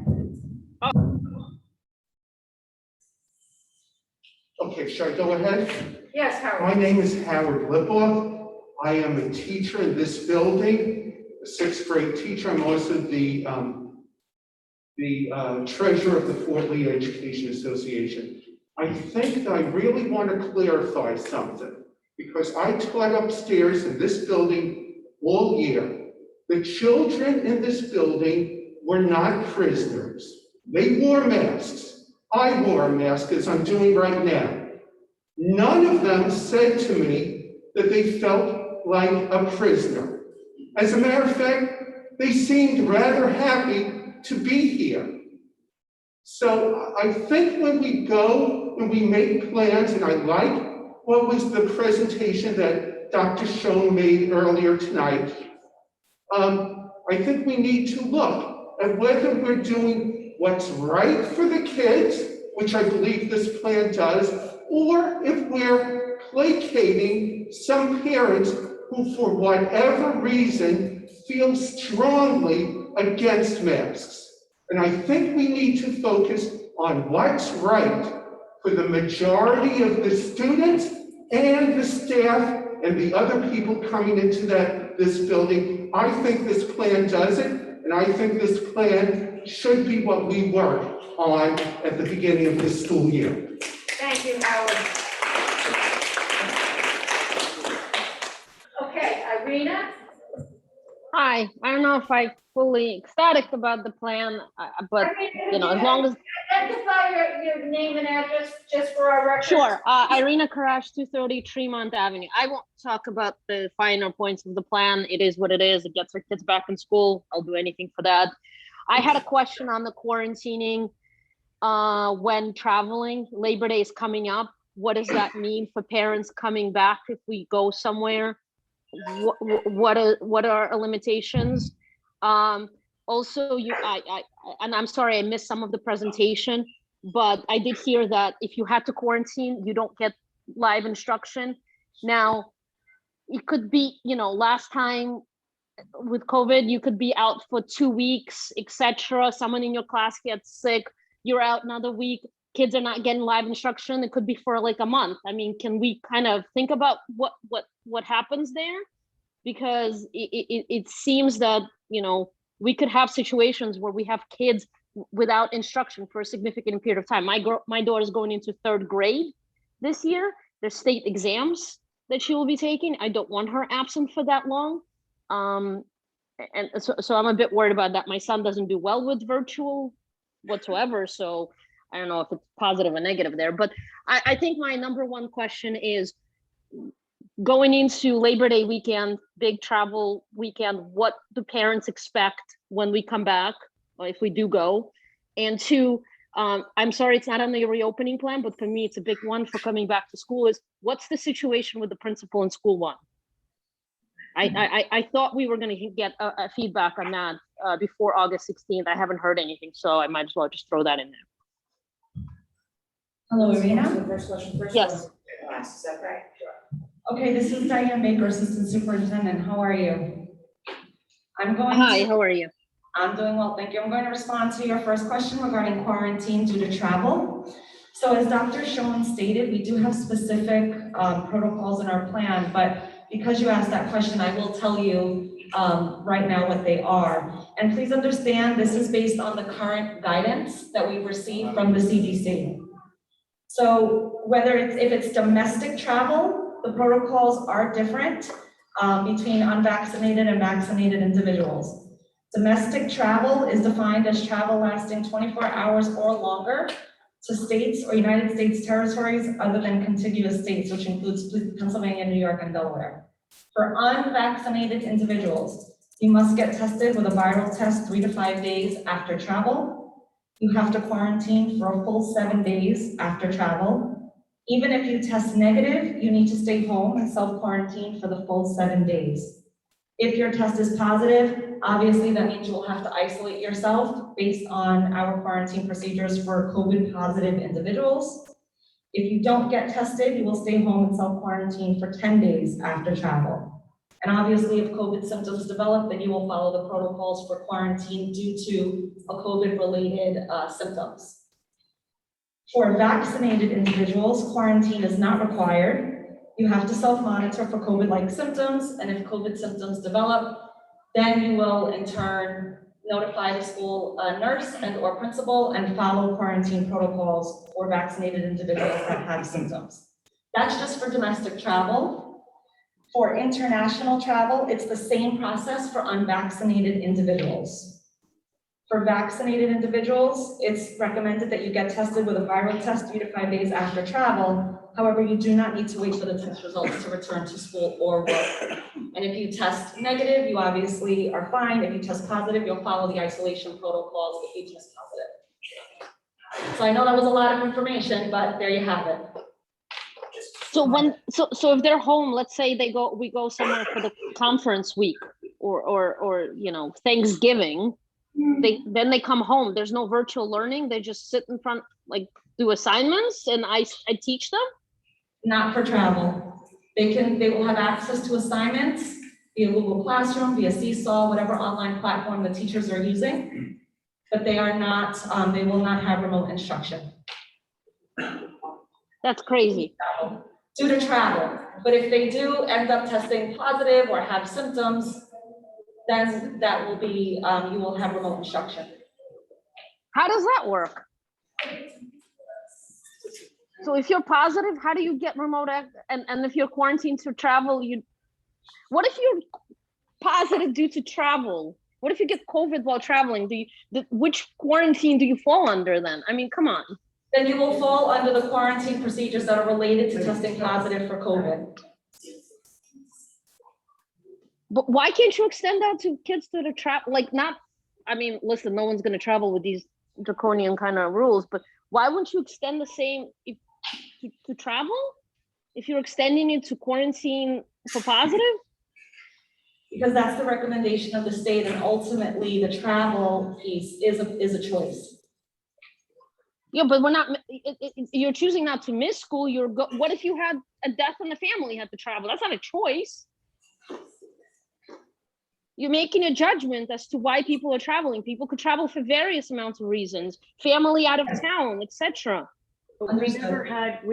Okay, should I go ahead? Yes, Howard. My name is Howard Lipoff. I am a teacher in this building, a 6th grade teacher. I'm also the treasurer of the Fort Lee Education Association. I think that I really want to clarify something because I taught upstairs in this building all year. The children in this building were not prisoners. They wore masks. I wore a mask as I'm doing right now. None of them said to me that they felt like a prisoner. As a matter of fact, they seemed rather happy to be here. So I think when we go and we make plans, and I like what was the presentation that Dr. Schoen made earlier tonight, I think we need to look at whether we're doing what's right for the kids, which I believe this plan does, or if we're placating some parents who, for whatever reason, feel strongly against masks. And I think we need to focus on what's right for the majority of the students and the staff and the other people coming into this building. I think this plan does it, and I think this plan should be what we work on at the beginning of this school year. Thank you, Howard. Okay, Irina? Hi, I don't know if I fully ecstatic about the plan, but you know, as long as. Identify your name and address just for our records. Sure, Irina Karash, 230 Tremont Avenue. I won't talk about the finer points of the plan. It is what it is. It gets our kids back in school. I'll do anything for that. I had a question on the quarantining when traveling. Labor Day is coming up. What does that mean for parents coming back if we go somewhere? what are our limitations? Also, and I'm sorry I missed some of the presentation, but I did hear that if you had to quarantine, you don't get live instruction. Now, it could be, last time with COVID, you could be out for 2 weeks, etc. Someone in your class gets sick, you're out another week. Kids are not getting live instruction. It could be for like a month. I mean, can we kind of think about what happens there? Because it seems that, we could have situations where we have kids without instruction for a significant period of time. My daughter is going into 3rd grade this year. There's state exams that she will be taking. I don't want her absent for that long. And so I'm a bit worried about that. My son doesn't do well with virtual whatsoever. So I don't know if it's positive or negative there, but I think my number one question is, going into Labor Day weekend, big travel weekend, what do parents expect when we come back, or if we do go? And 2, I'm sorry, it's not on the reopening plan, but for me, it's a big one for coming back to school, is what's the situation with the principal in school 1? I thought we were going to get a feedback on that before August 16th. I haven't heard anything, so I might as well just throw that in there. Hello, Irina. The first question first. Yes. Is that right? Sure. Okay, this is Diane Baker, Assistant Superintendent. How are you? Hi, how are you? I'm doing well, thank you. I'm going to respond to your first question regarding quarantine due to travel. So as Dr. Schoen stated, we do have specific protocols in our plan, but because you asked that question, I will tell you right now what they are. And please understand, this is based on the current guidance that we've received from the CDC. So if it's domestic travel, the protocols are different between unvaccinated and vaccinated individuals. Domestic travel is defined as travel lasting 24 hours or longer to states or United States territories other than contiguous states, which includes Pennsylvania, New York, and Delaware. For unvaccinated individuals, you must get tested with a viral test 3 to 5 days after travel. You have to quarantine for a full 7 days after travel. Even if you test negative, you need to stay home and self-quarantine for the full 7 days. If your test is positive, obviously that means you will have to isolate yourself based on our quarantine procedures for COVID positive individuals. If you don't get tested, you will stay home and self-quarantine for 10 days after travel. And obviously if COVID symptoms develop, then you will follow the protocols for quarantine due to a COVID-related symptoms. For vaccinated individuals, quarantine is not required. You have to self-monitor for COVID-like symptoms, and if COVID symptoms develop, then you will in turn notify the school nurse and or principal and follow quarantine protocols for vaccinated individuals that have symptoms. That's just for domestic travel. For international travel, it's the same process for unvaccinated individuals. For vaccinated individuals, it's recommended that you get tested with a viral test 3 to 5 days after travel. However, you do not need to wait for the test results to return to school or work. And if you test negative, you obviously are fine. If you test positive, you'll follow the isolation protocols if you test positive. So I know that was a lot of information, but there you have it. So if they're home, let's say we go somewhere for the conference week or Thanksgiving, then they come home. There's no virtual learning. They just sit in front, do assignments, and I teach them. Not for travel. They will have access to assignments via Google Classroom, via Seesaw, whatever online platform the teachers are using, but they are not. They will not have remote instruction. That's crazy. Due to travel. But if they do end up testing positive or have symptoms, then that will be, you will have remote instruction. How does that work? So if you're positive, how do you get remote and if you're quarantined to travel, what if you're positive due to travel? What if you get COVID while traveling? Which quarantine do you fall under then? I mean, come on. Then you will fall under the quarantine procedures that are related to testing positive for COVID. But why can't you extend that to kids that are travel? Listen, no one's going to travel with these draconian kind of rules, but why wouldn't you extend the same to travel? If you're extending it to quarantine for positive? Because that's the recommendation of the state, and ultimately the travel piece is a choice. Yeah, but we're not, you're choosing not to miss school. What if you had a death in the family, you had to travel? That's not a choice. You're making a judgment as to why people are traveling. People could travel for various amounts of reasons, family out of town, etc. But we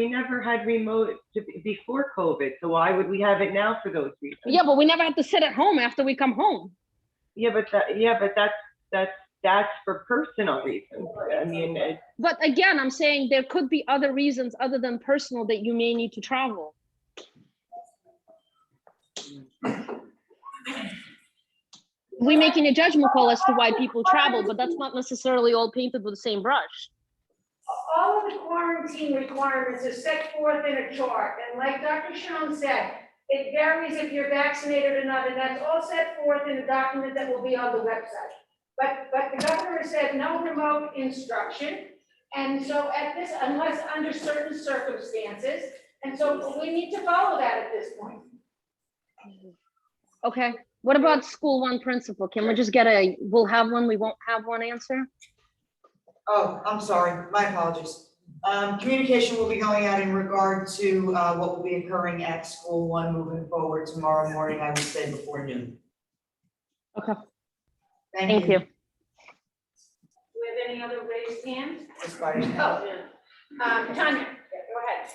never had remote before COVID, so why would we have it now for those reasons? Yeah, but we never have to sit at home after we come home. Yeah, but that's for personal reasons. I mean, But again, I'm saying there could be other reasons other than personal that you may need to travel. We're making a judgment call as to why people travel, but that's not necessarily all painted with the same brush. All of the quarantine requirements are set forth in a chart, and like Dr. Schoen said, it varies if you're vaccinated or not, and that's all set forth in a document that will be on the website. But the governor has said no remote instruction, and so at this, unless under certain circumstances, and so we need to follow that at this point. Okay, what about school one principal? Can we just get we'll have one, we won't have one answer? Oh, I'm sorry, my apologies. Communication will be going out in regard to what will be occurring at school one moving forward tomorrow morning, I would say before noon. Okay, Thank you. Do we have any other raised hands? Ms. Byers. Oh, Tanya, go ahead.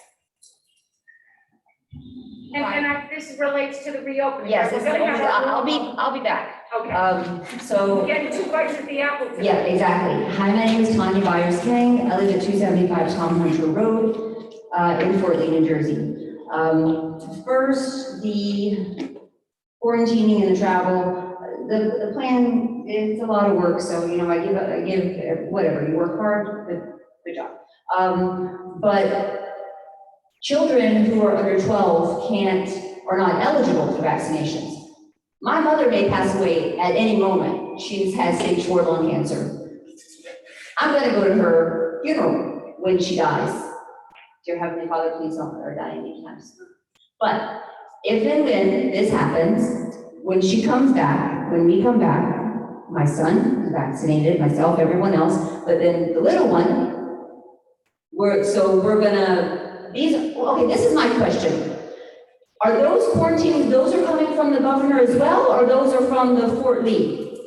And this relates to the reopening. Yes, We're gonna have our- I'll be back. Okay. So, Getting two bites at the apple today. yeah, exactly. Hi, my name is Tanya Byers King. I live at 275 Tom Hunter Road, in Fort Lee, New Jersey. First, the quarantining and the travel, the plan is a lot of work, so, you know, I give whatever, you work hard, good job. But children who are under 12 are not eligible for vaccinations. My mother may pass away at any moment. She's had stage 4 lung cancer. I'm gonna go to her funeral when she dies. Dear Heavenly Father, please don't let her die anytime soon. But if and when this happens, when she comes back, when we come back, my son is vaccinated, myself, everyone else, but then the little one, this is my question. Are those quarantines, those are coming from the governor as well, or those are from the Fort Lee?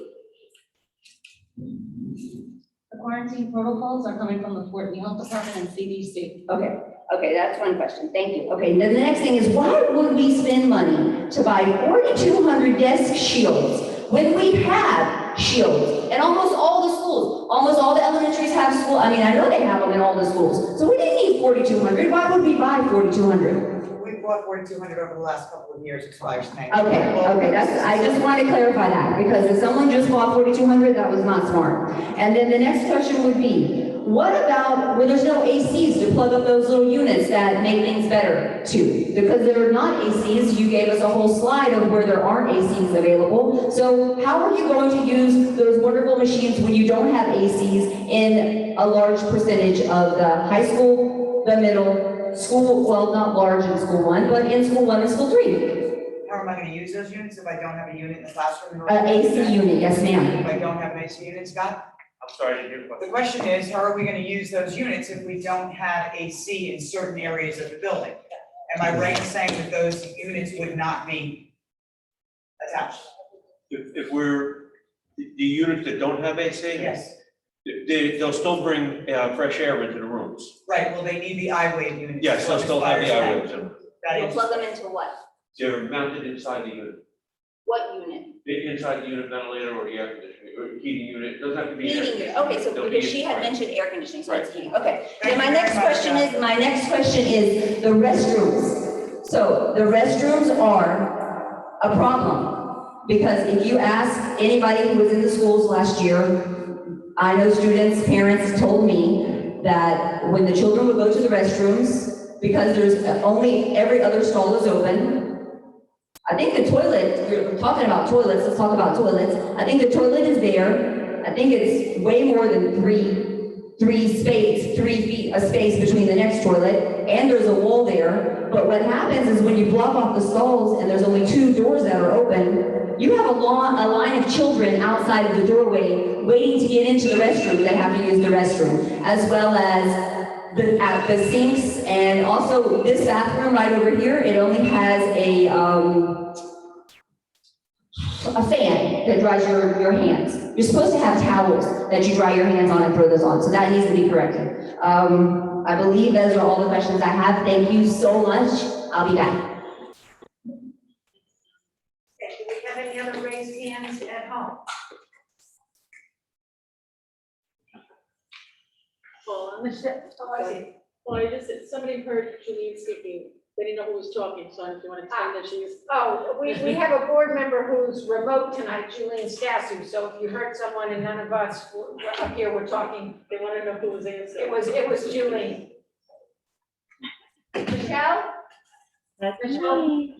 The quarantine protocols are coming from the Fort Lee Health Department and CDC. Okay, that's one question, thank you. Okay, then the next thing is, why would we spend money to buy 4,200 desk shields when we have shields in almost all the schools? Almost all the elementaries have school, I mean, I know they have them in all the schools. So we didn't need 4,200, why would we buy 4,200? We bought 4,200 over the last couple of years, expires saying. Okay, I just want to clarify that, because if someone just bought 4,200, that was not smart. And then the next question would be, what about where there's no ACs to plug up those little units that make things better too? Because there are not ACs, you gave us a whole slide of where there aren't ACs available. So how are you going to use those wonderful machines when you don't have ACs in a large percentage of the high school, the middle school, well, not large in school 1, but in school 1 and school 3? How am I gonna use those units if I don't have a unit in the classroom? AC unit, yes ma'am. If I don't have an AC unit, Scott? I'm sorry to hear what. The question is, how are we gonna use those units if we don't have AC in certain areas of the building? Am I right in saying that those units would not be attached? If we're, the units that don't have AC? Yes. They'll still bring fresh air into the rooms. Right, well, they need the I-Wave units. Yes, they'll still have the I waves in them. That You'll is, plug them into what? They're mounted inside the unit. What unit? Inside the unit ventilator or the air conditioning, or heating unit, it doesn't have to be. air Heating unit, conditioning. okay, so They'll because be she had inside. mentioned air conditioning, so it's Right. heating, okay. Thank Then my you very next much, question is the restrooms. So the restrooms are a problem, because if you ask anybody who was in the schools last year, I know students, parents told me that when the children would go to the restrooms, because there's only every other stall is open. I think the toilet, you're talking about toilets, let's talk about toilets. I think the toilet is there. I think it's way more than 3 feet of space between the next toilet, and there's a wall there. But what happens is when you block off the stalls and there's only 2 doors that are open, You have a line of children outside of the doorway waiting to get into the restroom that have to use the restroom, as well as the sinks, and also this bathroom right over here, it only has a fan that dries your hands. You're supposed to have towels that you dry your hands on and throw those on, so that needs to be corrected. I believe those are all the questions I have. Thank you so much. I'll be back. Okay, do we have any other raised hands at home? Well, Michelle, oh, I see. I just, somebody heard Julian speaking, they didn't know who was talking, so if you want to tell that she's. Oh, we have a board member who's remote tonight, Julian Stasu, so if you heard someone and none of us were up here were talking, They want to know who was answering. it was Julian. Michelle? That's Michelle? me.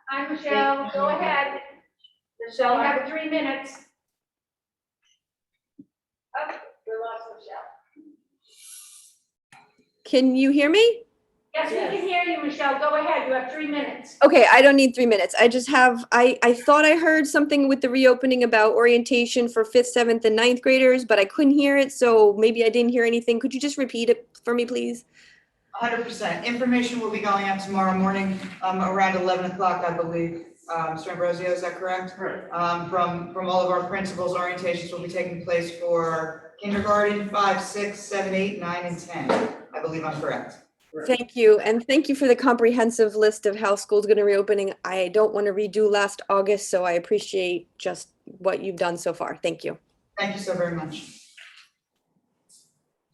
Hi, Michelle, go ahead. Michelle, you have 3 minutes. Okay, we lost Michelle. Can you hear me? Yes, we can hear you, Michelle, go ahead, you have 3 minutes. Okay, I don't need 3 minutes. I just have, I thought I heard something with the reopening about orientation for 5th, 7th, and 9th graders, but I couldn't hear it, so maybe I didn't hear anything. Could you just repeat it for me, please? 100%. Information will be going out tomorrow morning, around 11 o'clock, I believe. Mr. Ambrosio, is that correct? Correct. From all of our principals, orientations will be taking place for kindergarten, 5, 6, 7, 8, 9, and 10. I believe I'm correct. Thank you, and thank you for the comprehensive list of how school's going to reopening. I don't want to redo last August, so I appreciate just what you've done so far. Thank you. Thank you so very much.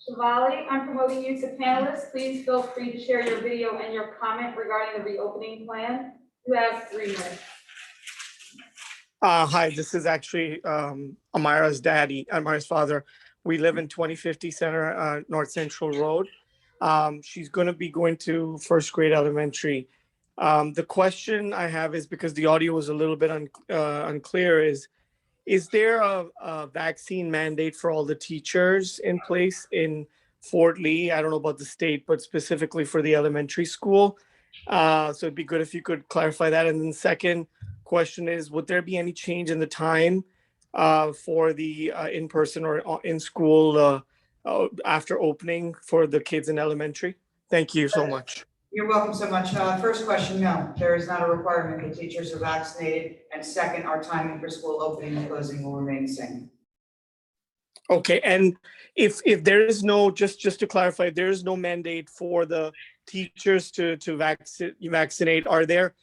Shivali, I'm promoting you to panelists. Please feel free to share your video and your comment regarding the reopening plan. You have 3 minutes. Hi, this is actually Amara's daddy, Amara's father. We live in 2050 Center, North Central Road. She's going to be going to first grade elementary. The question I have is, because the audio was a little bit unclear, is there a vaccine mandate for all the teachers in place in Fort Lee? I don't know about the state, but specifically for the elementary school. So it'd be good if you could clarify that. And then second question is, would there be any change in the time for the in-person or in-school after opening for the kids in elementary? Thank you so much. You're welcome so much. First question, no, there is not a requirement that teachers are vaccinated. And second, our timing for school opening and closing will remain the same. Okay, and if there is no, just to clarify, there is no mandate for the teachers to vaccinate, are there,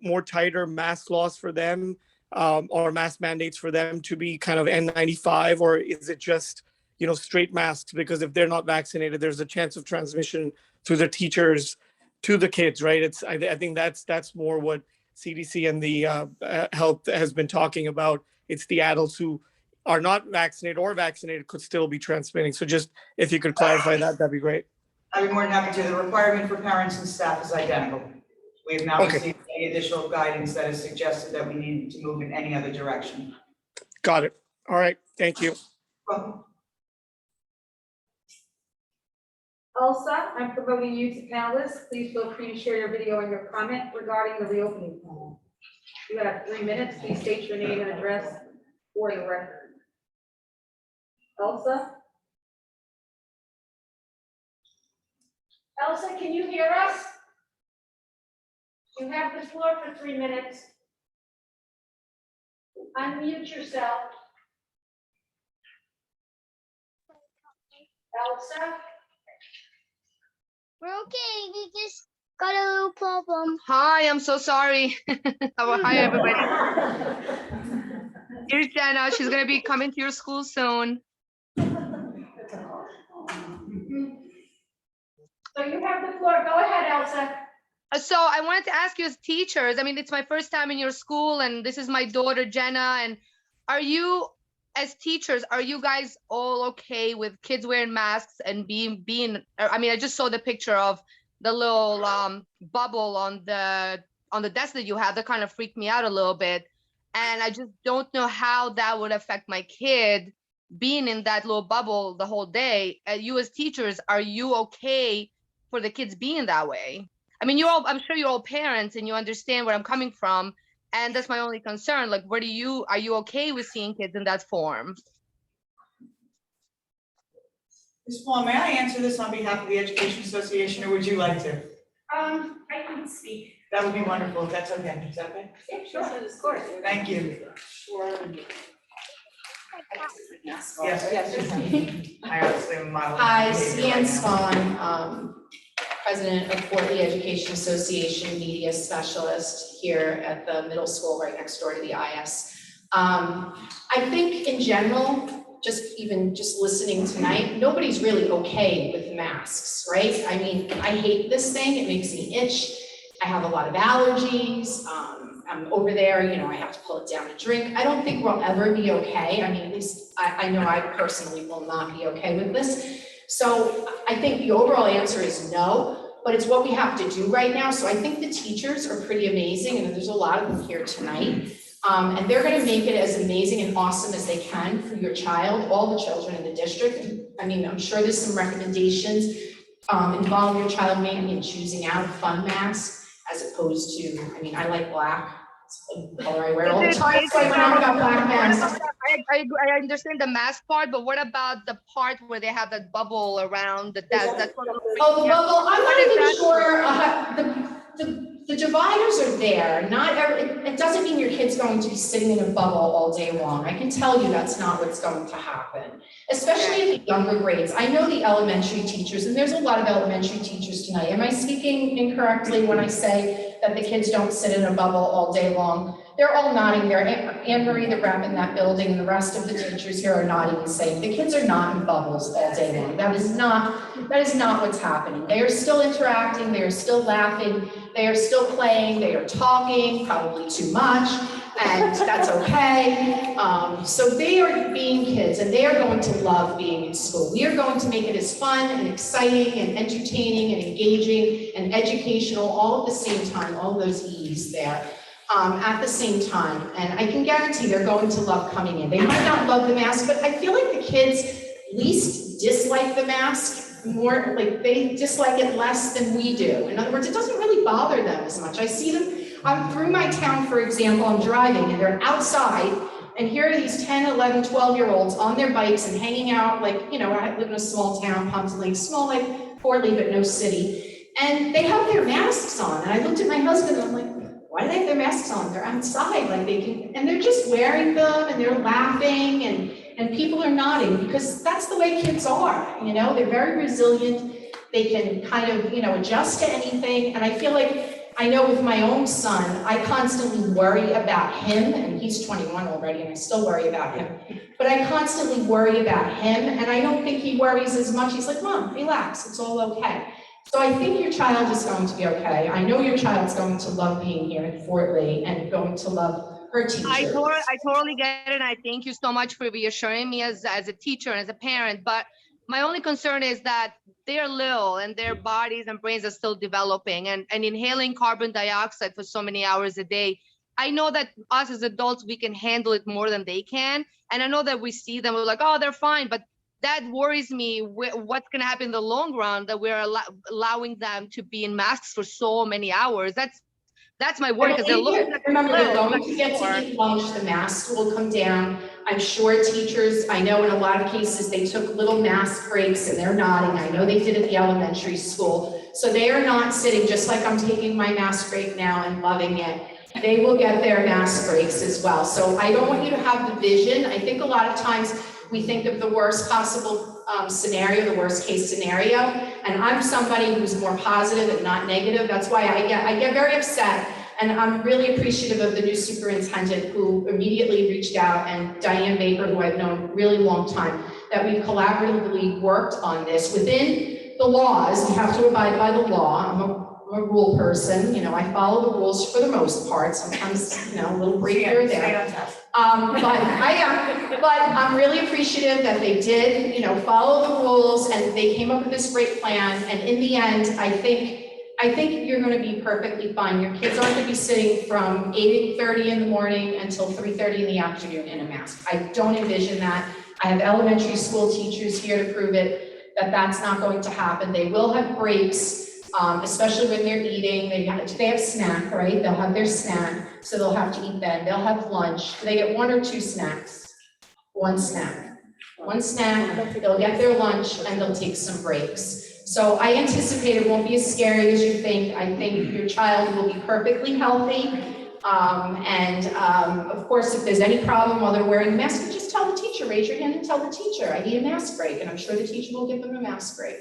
more tighter mask laws for them, or mask mandates for them to be kind of N95, or is it just, straight masks? Because if they're not vaccinated, there's a chance of transmission through the teachers to the kids, right? I think that's more what CDC and the health has been talking about. It's the adults who are not vaccinated or vaccinated could still be transmitting. So just if you could clarify that, that'd be great. I'd be more than happy to. The requirement for parents and staff is identical. We have not received any additional guidance that has suggested that we need to move in any other direction. Got it. All right. Thank you. Welcome. Elsa, I'm promoting you to panelists. Please feel free to share your video and your comment regarding the reopening plan. You have 3 minutes. Please state your name and address for the record. Elsa? Elsa, can you hear us? You have the floor for 3 minutes. Unmute yourself. Elsa? We're okay. We just got a little problem. Hi, I'm so sorry. Hi, everybody. Here's Jenna. She's going to be coming to your school soon. So you have the floor. Go ahead, Elsa. So I wanted to ask you as teachers, I mean, it's my first time in your school and this is my daughter, Jenna. And are you, as teachers, are you guys all okay with kids wearing masks and being, I mean, I just saw the picture of the little bubble on the desk that you had. That kind of freaked me out a little bit. And I just don't know how that would affect my kid being in that little bubble the whole day. You as teachers, are you okay for the kids being that way? I mean, I'm sure you're all parents and you understand where I'm coming from. And that's my only concern. Like, are you okay with seeing kids in that form? Ms. Wall, may I answer this on behalf of the Education Association, or would you like to? I can speak. That would be wonderful, if that's okay. Is that okay? Yeah, sure, of course. Thank you. Yes, yes, you can. I obviously am modeling. Hi, behavior right Cian now. Spahn, President of Fort Lee Education Association, Media Specialist here at the middle school right next door to the IS. I think in general, just listening tonight, nobody's really okay with masks, right? I mean, I hate this thing, it makes me itch. I have a lot of allergies. I'm over there, you know, I have to pull it down to drink. I don't think we'll ever be okay. I mean, at least I know I personally will not be okay with this. So I think the overall answer is no, but it's what we have to do right now. So I think the teachers are pretty amazing, and there's a lot of them here tonight. And they're gonna make it as amazing and awesome as they can for your child, all the children in the district. I mean, I'm sure there's some recommendations involving your child maybe in choosing out a fun mask as opposed to, I mean, I like black, it's the color I wear all the time, so I went out and got black masks. I understand the mask part, but what about the part where they have that bubble around the desk? That's what Oh, the bubble, I'm not even sure, the dividers are there, it doesn't mean your kid's going to be sitting in a bubble all day long. I can tell you that's not what's going to happen, especially in the younger grades. I know the elementary teachers, and there's a lot of elementary teachers tonight. Am I speaking incorrectly when I say that the kids don't sit in a bubble all day long? They're all nodding there. Anne Marie, the rep in that building, and the rest of the teachers here are nodding and saying the kids are not in bubbles all day long. That is not what's happening. They are still interacting, they are still laughing, they are still playing, they are talking, probably too much, and that's okay. So they are being kids, and they are going to love being in school. We are going to make it as fun and exciting and entertaining and engaging and educational all at the same time, all those E's there. At the same time, and I can guarantee they're going to love coming in. They might not love the mask, but I feel like the kids least dislike the mask more, like they dislike it less than we do. In other words, it doesn't really bother them as much. I see them, I'm through my town, for example, I'm driving and they're outside, and here are these 10, 11, 12-year-olds on their bikes and hanging out, like, you know, I live in a small town, Ponce Lake, small like Fort Lee, but no city, and they have their masks on. And I looked at my husband and I'm like, why do they have their masks on? They're outside, like they can, and they're just wearing them and they're laughing and people are nodding because that's the way kids are, you know, they're very resilient. They can kind of, you know, adjust to anything. And I feel like, I know with my own son, I constantly worry about him, and he's 21 already and I still worry about him, but I constantly worry about him and I don't think he worries as much. He's like, Mom, relax, it's all okay. So I think your child is going to be okay. I know your child's going to love being here in Fort Lee and going to love her teachers. I totally get it, and I thank you so much for reassuring me as a teacher and as a parent, but my only concern is that they're little and their bodies and brains are still developing, and inhaling carbon dioxide for so many hours a day. I know that us as adults, we can handle it more than they can, and I know that we see them, we're like, oh, they're fine, but that worries me. What's going to happen in the long run, that we're allowing them to be in masks for so many hours. That's my worry, because they're looking at, remember, they're going to get to eat lunch, the masks will come down. I'm sure teachers, I know in a lot of cases, they took little mask breaks and they're nodding. I know they did at the elementary school. So they are not sitting just like I'm taking my mask break now and loving it. They will get their mask breaks as well. So I don't want you to have the vision. I think a lot of times we think of the worst possible scenario, the worst case scenario, and I'm somebody who's more positive and not negative. That's why I get very upset, and I'm really appreciative of the new superintendent who immediately reached out, and Diane Baker, who I've known a really long time, that we've collaboratively worked on this within the laws. We have to abide by the law. I'm a rule person, you know, I follow the rules for the most part. Sometimes, you know, a little break here or there. But I'm really appreciative that they did, you know, follow the rules, and they came up with this great plan. And in the end, I think you're going to be perfectly fine. Your kids aren't going to be sitting from 8:30 in the morning until 3:30 in the afternoon in a mask. I don't envision that. I have elementary school teachers here to prove it, that that's not going to happen. They will have breaks. especially when they're eating. They have snack, right? They'll have their snack, so they'll have to eat then. They'll have lunch. Do they get 1 or 2 snacks? 1 snack. 1 snack, they'll get their lunch, and they'll take some breaks. So I anticipate it won't be as scary as you think. I think your child will be perfectly healthy. Of course, if there's any problem while they're wearing a mask, just tell the teacher, raise your hand and tell the teacher, I need a mask break, and I'm sure the teacher will give them a mask break.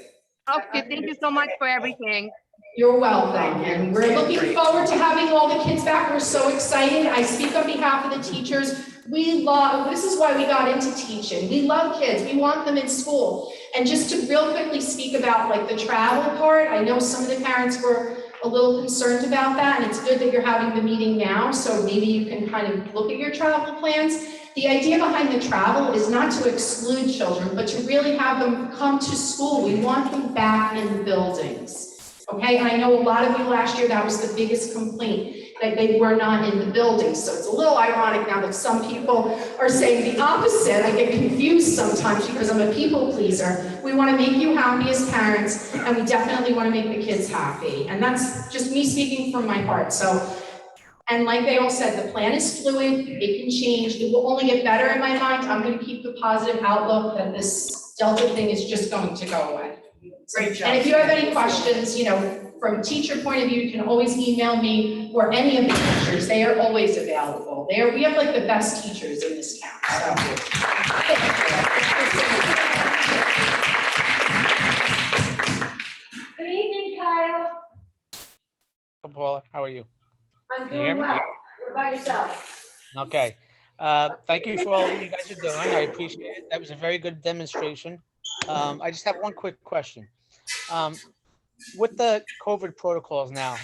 Okay, thank you so much for everything. You're welcome, and we're looking forward to having all the kids back. We're so excited. I speak on behalf of the teachers. This is why we got into teaching. We love kids. We want them in school. And just to real quickly speak about like the travel part, I know some of the parents were a little concerned about that, and it's good that you're having the meeting now, so maybe you can kind of look at your travel plans. The idea behind the travel is not to exclude children, but to really have them come to school. We want them back in the buildings. Okay, and I know a lot of you last year, that was the biggest complaint, that they were not in the building. So it's a little ironic now that some people are saying the opposite. I get confused sometimes because I'm a people pleaser. We want to make you happy as parents, and we definitely want to make the kids happy. And that's just me speaking from my heart. So, and like they all said, the plan is fluid, it can change, it will only get better in my mind. I'm going to keep the positive outlook that this Delta thing is just going to go away. Great job. And if you have any questions, from a teacher point of view, you can always email me or any of the teachers. They are always available. We have like the best teachers in this town. Good evening, Kyle. Paula, how are you? I'm Can you hear doing me? well. What about yourself? Okay. Thank you for all that you guys are doing. I appreciate it. That was a very good demonstration. I just have one quick question. With the COVID protocols now,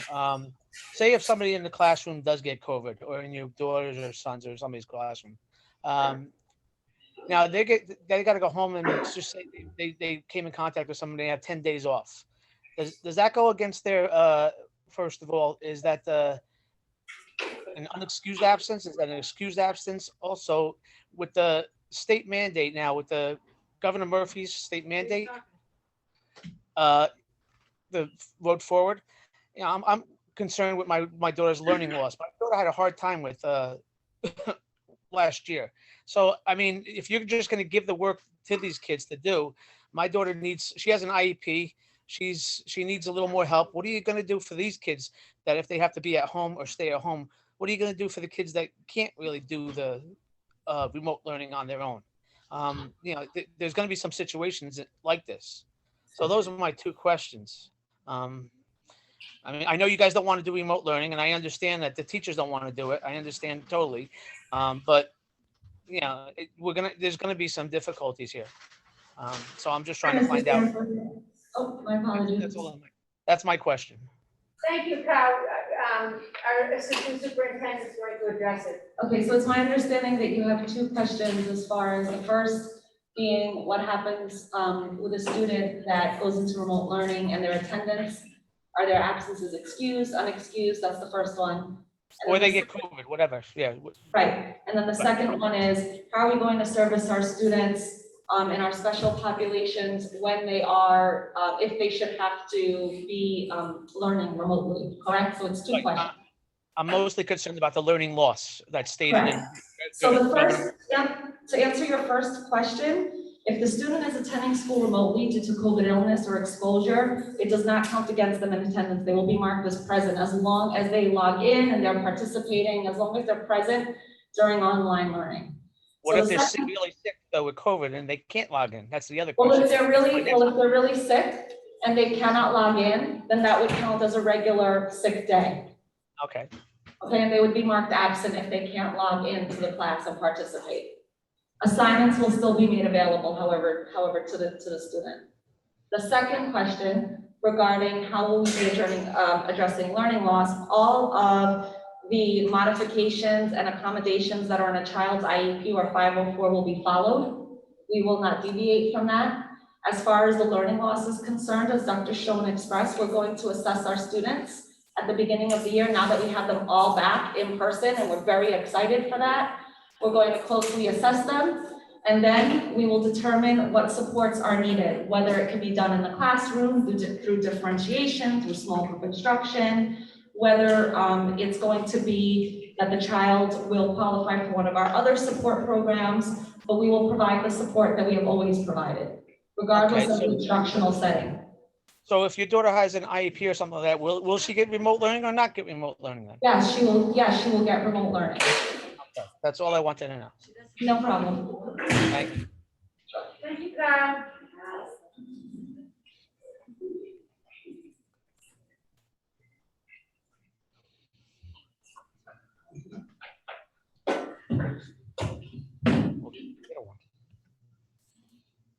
say if somebody in the classroom does get COVID, or in your daughters or sons or somebody's classroom, now they got to go home, and let's just say they came in contact with someone, they have 10 days off. Does that go against their, first of all, is that an unexcused absence? Is that an excused absence? Also, with the state mandate now, with the Governor Murphy's state mandate, the road forward, I'm concerned with my daughter's learning loss. My daughter had a hard time with last year. So, I mean, if you're just going to give the work to these kids to do, my daughter she has an IEP. She needs a little more help. What are you going to do for these kids that if they have to be at home or stay at home? What are you going to do for the kids that can't really do the remote learning on their own? There's going to be some situations like this. So those are my 2 questions. I mean, I know you guys don't want to do remote learning, and I understand that the teachers don't want to do it. I understand totally. But there's going to be some difficulties here. So I'm just trying to find out. Oh, my apologies. That's my question. Thank you, Kyle. Our assistant superintendent is going to address it. Okay, so it's my understanding that you have 2 questions, as far as the first being what happens with a student that goes into remote learning and their attendance. Are their absences excused, unexcused? That's the first one. Or they get COVID, whatever. Yeah. Right. And then the second one is, how are we going to service our students in our special populations when they are, if they should have to be learning remotely, correct? So it's 2 questions. I'm mostly concerned about the learning loss that's stated in. So the first, to answer your first question, if the student is attending school remotely due to COVID illness or exposure, it does not count against them in attendance. They will be marked as present as long as they log in and they're participating, as long as they're present during online learning. What if they're really sick though with COVID and they can't log in? That's the other question. Well, if they're really sick and they cannot log in, then that would count as a regular sick day. Okay. Okay, and they would be marked absent if they can't log into the class and participate. Assignments will still be made available, however, to the student. The second question regarding how will we be addressing learning loss, all of the modifications and accommodations that are in a child's IEP or 504 will be followed. We will not deviate from that. As far as the learning loss is concerned, as Dr. Schoen expressed, we're going to assess our students at the beginning of the year, now that we have them all back in person, and we're very excited for that. We're going to closely assess them. And then we will determine what supports are needed, whether it can be done in the classroom through differentiation, through small group instruction, whether it's going to be that the child will qualify for one of our other support programs, but we will provide the support that we have always provided, regardless Okay, of the instructional setting. So if your daughter has an IEP or something like that, will she get remote learning or not get remote learning then? Yes, she will get remote learning. Okay, that's all I wanted to know. No problem. Thank you. Thank you, Kyle.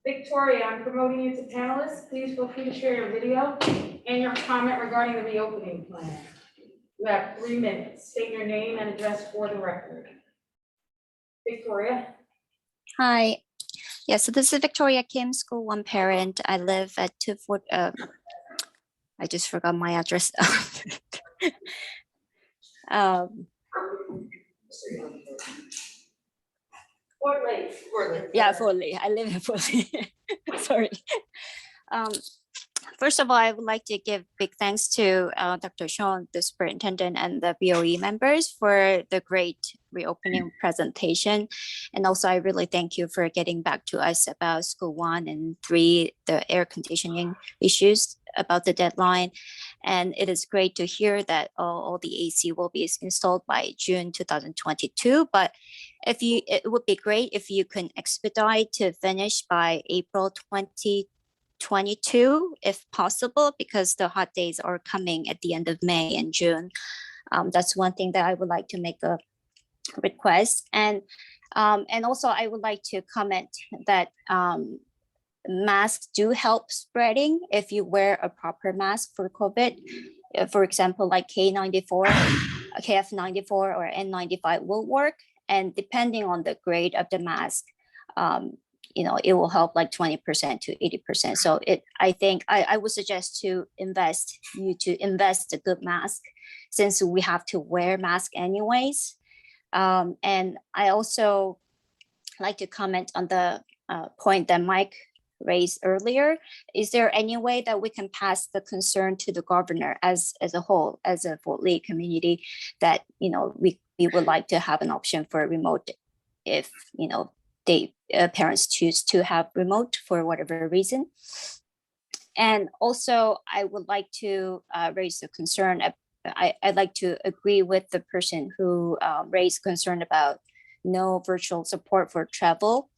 Victoria, I'm promoting you to panelist. Please feel free to share your video and your comment regarding the reopening plan. You have 3 minutes. State your name and address for the record. Victoria. Hi. Yeah, so this is Victoria Kim, school one parent. I live at 240, I just forgot my address. Fort Lake. Yeah, Fort Lee. I live in Fort Lee. Sorry. First of all, I would like to give big thanks to Dr. Sean, the superintendent, and the BOE members for the great reopening presentation. And also, I really thank you for getting back to us about school 1 and 3, the air conditioning issues about the deadline. And it is great to hear that all the AC will be installed by June 2022. But it would be great if you can expedite to finish by April 2022, if possible, because the hot days are coming at the end of May and June. That's one thing that I would like to make a request. And also I would like to comment that masks do help spreading if you wear a proper mask for COVID. For example, like KF94 or N95 will work. And depending on the grade of the mask, it will help like 20% to 80%. So I think I would suggest to invest a good mask, since we have to wear mask anyways. And I also like to comment on the point that Mike raised earlier. Is there any way that we can pass the concern to the governor as a whole, as a Fort Lee community, that we would like to have an option for remote if parents choose to have remote for whatever reason? And also, I would like to raise the concern. I'd like to agree with the person who raised concern about no virtual support for travel,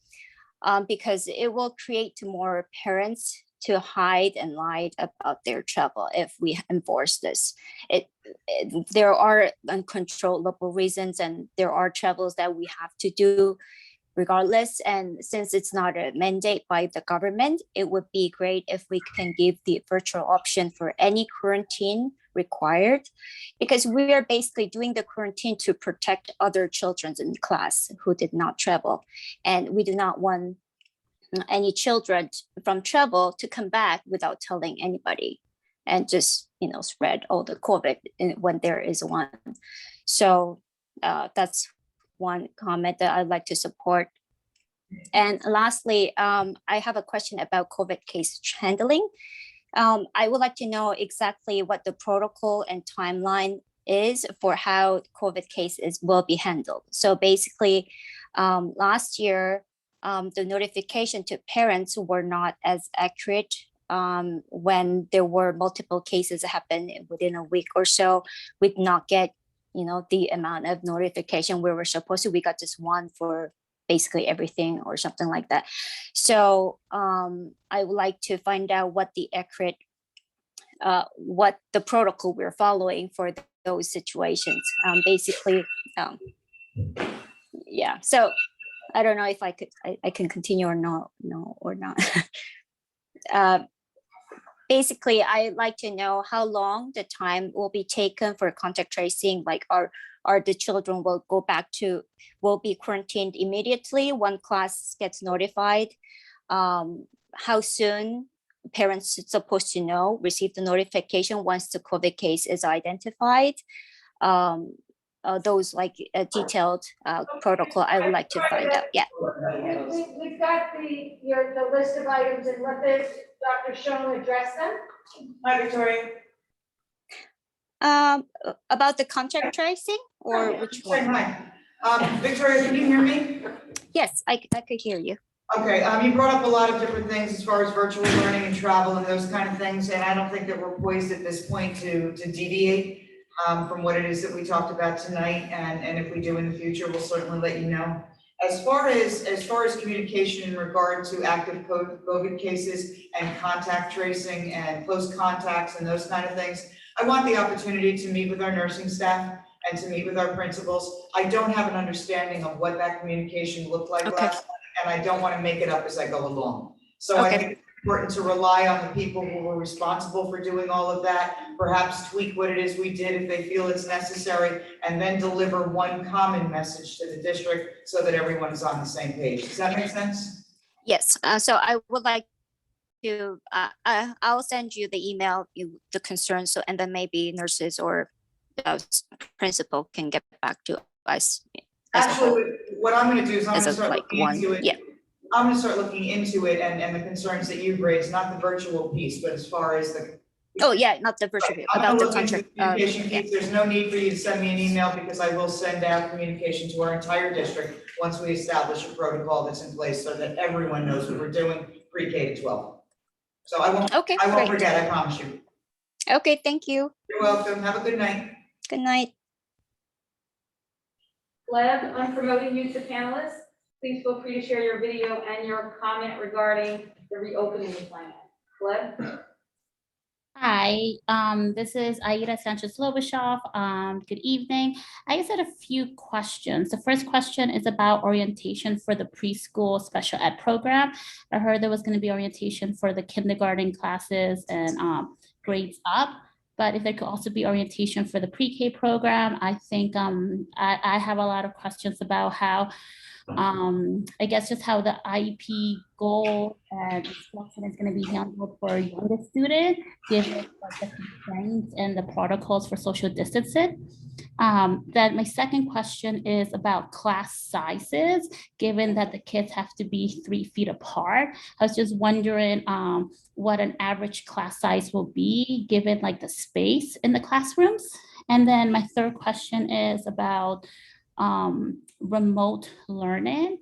because it will create more parents to hide and lie about their travel if we enforce this. There are uncontrollable reasons, and there are travels that we have to do regardless. And since it's not a mandate by the government, it would be great if we can give the virtual option for any quarantine required, because we are basically doing the quarantine to protect other children in class who did not travel. And we do not want any children from travel to come back without telling anybody and just, spread all the COVID when there is one. So that's one comment that I'd like to support. And lastly, I have a question about COVID case handling. I would like to know exactly what the protocol and timeline is for how COVID cases will be handled. So basically, last year, the notification to parents were not as accurate when there were multiple cases that happened within a week or so. We did not get the amount of notification we were supposed to. We got just one for basically everything or something like that. So I would like to find out what the accurate, what the protocol we're following for those situations. Yeah. So I don't know if I can continue or not. Basically, I'd like to know how long the time will be taken for contact tracing. Like, are the children will be quarantined immediately when class gets notified? How soon parents are supposed to receive the notification once the COVID case is identified? those like detailed protocol, I would like to find out. Yeah. We've got the list of items and let Dr. Schoen address them. Hi, Victoria. About the contact tracing or which one? Hi. Victoria, can you hear me? Yes, I could hear you. Okay, you brought up a lot of different things as far as virtual learning and travel and those kind of things, and I don't think that we're poised at this point to deviate from what it is that we talked about tonight, and if we do in the future, we'll certainly let you know. As far as communication in regard to active COVID cases and contact tracing and close contacts and those kind of things, I want the opportunity to meet with our nursing staff and to meet with our principals. I don't have an understanding of what that communication looked like last time, and I don't want to make it up as I go along. So I think it's important to rely on the people who were responsible for doing all of that, perhaps tweak what it is we did if they feel it's necessary, and then deliver one common message to the district so that everyone is on the same page. Does that make sense? Yes, so I would like to, I'll send you the email, the concerns, so, and then maybe nurses or principal can get back to us. Actually, what I'm going to do is I'm going to As a, start like, looking one, into it. yeah. I'm going to start looking into it and the concerns that you've raised, not the virtual piece, but as far as the. Oh, yeah, not the virtual, I'm about the gonna look into contract. communication piece. There's no need for you to send me an email because I will send out communication to our entire district once we establish a protocol that's in place so that everyone knows what we're doing pre-K to 12. So I won't forget, I promise you. Okay, thank you. You're welcome. Have a good night. Good night. Gleb, I'm promoting you to panelist. Please feel free to share your video and your comment regarding the reopening plan. Gleb? Hi, this is Aida Sanchez-Lobashoff. Good evening. I just had a few questions. The first question is about orientation for the preschool special ed program. I heard there was going to be orientation for the kindergarten classes and grades up, but if there could also be orientation for the pre-K program, I think I have a lot of questions about how I guess just how the IEP goal and instruction is going to be handled for younger students, given the constraints and the protocols for social distancing. Then my second question is about class sizes, given that the kids have to be 3 feet apart. I was just wondering what an average class size will be, given like the space in the classrooms. And then my third question is about remote learning.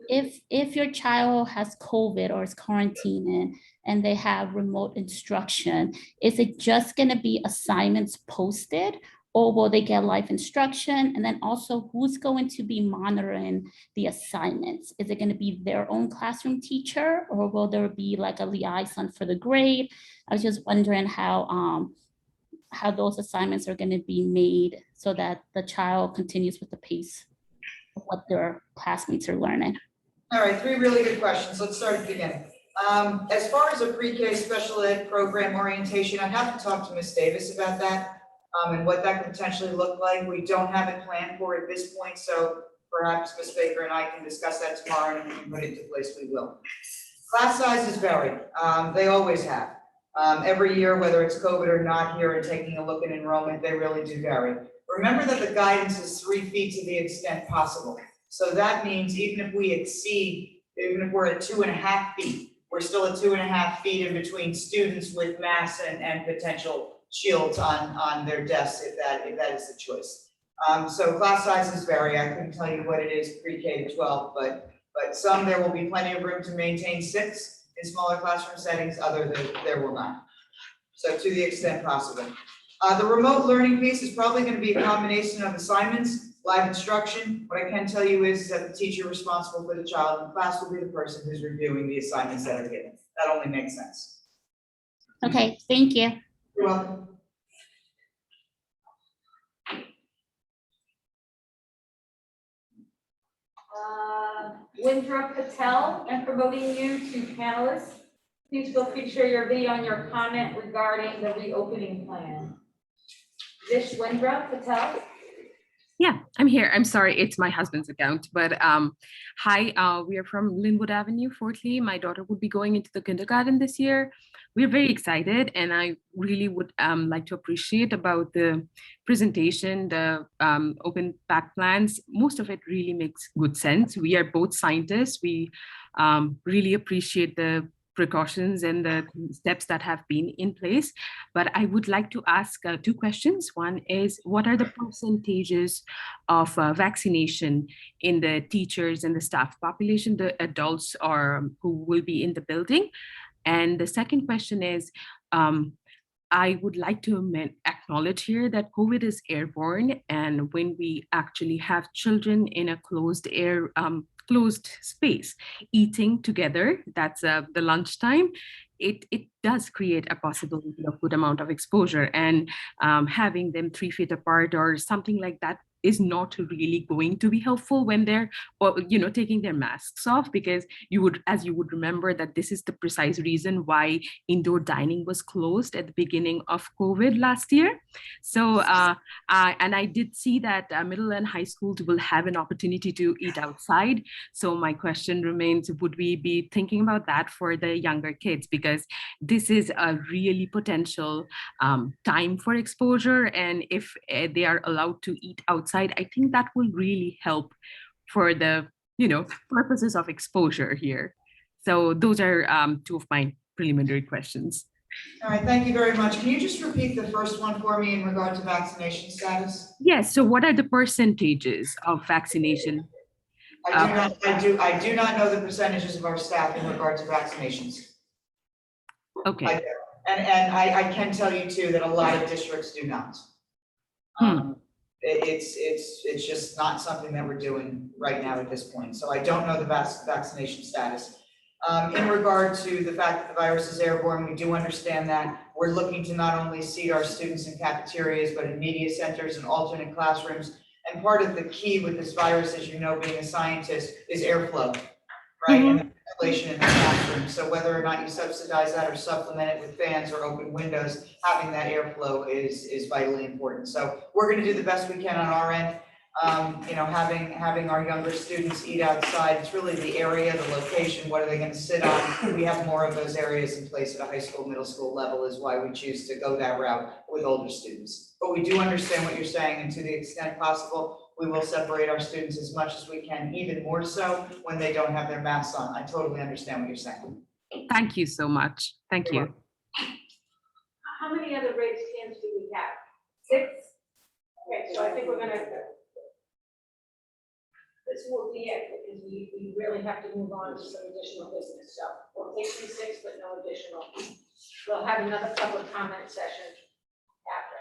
If your child has COVID or is quarantining and they have remote instruction, is it just going to be assignments posted, or will they get live instruction? And then also, who's going to be monitoring the assignments? Is it going to be their own classroom teacher, or will there be like a liaison for the grade? I was just wondering how those assignments are going to be made so that the child continues with the pace of what their classmates are learning. All right, 3 really good questions. Let's start at the beginning. As far as a pre-K special ed program orientation, I'd have to talk to Ms. Davis about that and what that could potentially look like. We don't have it planned for at this point, so perhaps Ms. Baker and I can discuss that tomorrow, and if we can put it into place, we will. Class sizes vary. They always have. Every year, whether it's COVID or not, here and taking a look at enrollment, they really do vary. Remember that the guidance is 3 feet to the extent possible. So that means even if we exceed, even if we're at 2.5 feet, we're still at 2.5 feet in between students with masks and potential shields on their desks if that is the choice. So class sizes vary. I couldn't tell you what it is pre-K to 12, but some there will be plenty of room to maintain 6 in smaller classroom settings, other there will not. So to the extent possible. The remote learning piece is probably going to be a combination of assignments, live instruction. What I can tell you is that the teacher responsible for the child in class will be the person who's reviewing the assignments that are given. That only makes sense. Okay, thank you. You're welcome. Windra Patel, I'm promoting you to panelist. Please feel free to share your video and your comment regarding the reopening plan. Windra Patel. Yeah, I'm here. I'm sorry, it's my husband's account, but hi, we are from Linwood Avenue, Fort Lee. My daughter will be going into the kindergarten this year. we're very excited, and I really would like to appreciate about the presentation, the open back plans. Most of it really makes good sense. We are both scientists. We really appreciate the precautions and the steps that have been in place. But I would like to ask two questions. One is, what are the percentages of vaccination in the teachers and the staff population, the adults or who will be in the building? And the second question is, I would like to acknowledge here that COVID is airborne, and when we actually have children in a closed space eating together, that's the lunchtime, it does create a possibility of good amount of exposure, and having them 3 feet apart or something like that is not really going to be helpful when they're, or taking their masks off, because as you would remember that this is the precise reason why indoor dining was closed at the beginning of COVID last year. So and I did see that middle and high schools will have an opportunity to eat outside. So my question remains, would we be thinking about that for the younger kids? Because this is a really potential time for exposure, and if they are allowed to eat outside, I think that will really help for the purposes of exposure here. So those are two of my preliminary questions. All right, thank you very much. Can you just repeat the first one for me in regard to vaccination status? Yes, so what are the percentages of vaccination? I do not know the percentages of our staff in regard to vaccinations. Okay. And I can tell you too that a lot of districts do not. It's just not something that we're doing right now at this point. So I don't know the vaccination status. In regard to the fact that the virus is airborne, we do understand that. We're looking to not only seat our students in cafeterias, but in media centers and alternate classrooms. And part of the key with this virus, as you know, being a scientist, is airflow, right? And the ventilation in the classroom. So whether or not you subsidize that or supplement it with fans or open windows, having that airflow is vitally important. So we're going to do the best we can on our end. Having our younger students eat outside, it's really the area, the location, what are they going to sit on? We have more of those areas in place at a high school, middle school level is why we choose to go that route with older students. But we do understand what you're saying, and to the extent possible, we will separate our students as much as we can, even more so when they don't have their masks on. I totally understand what you're saying. Thank you so much. Thank you. How many other raised hands do we have? 6? Okay, so I think we're gonna, this will be it, because we really have to move on to some additional business. So we'll take these 6, but no additional. We'll have another public comment session after.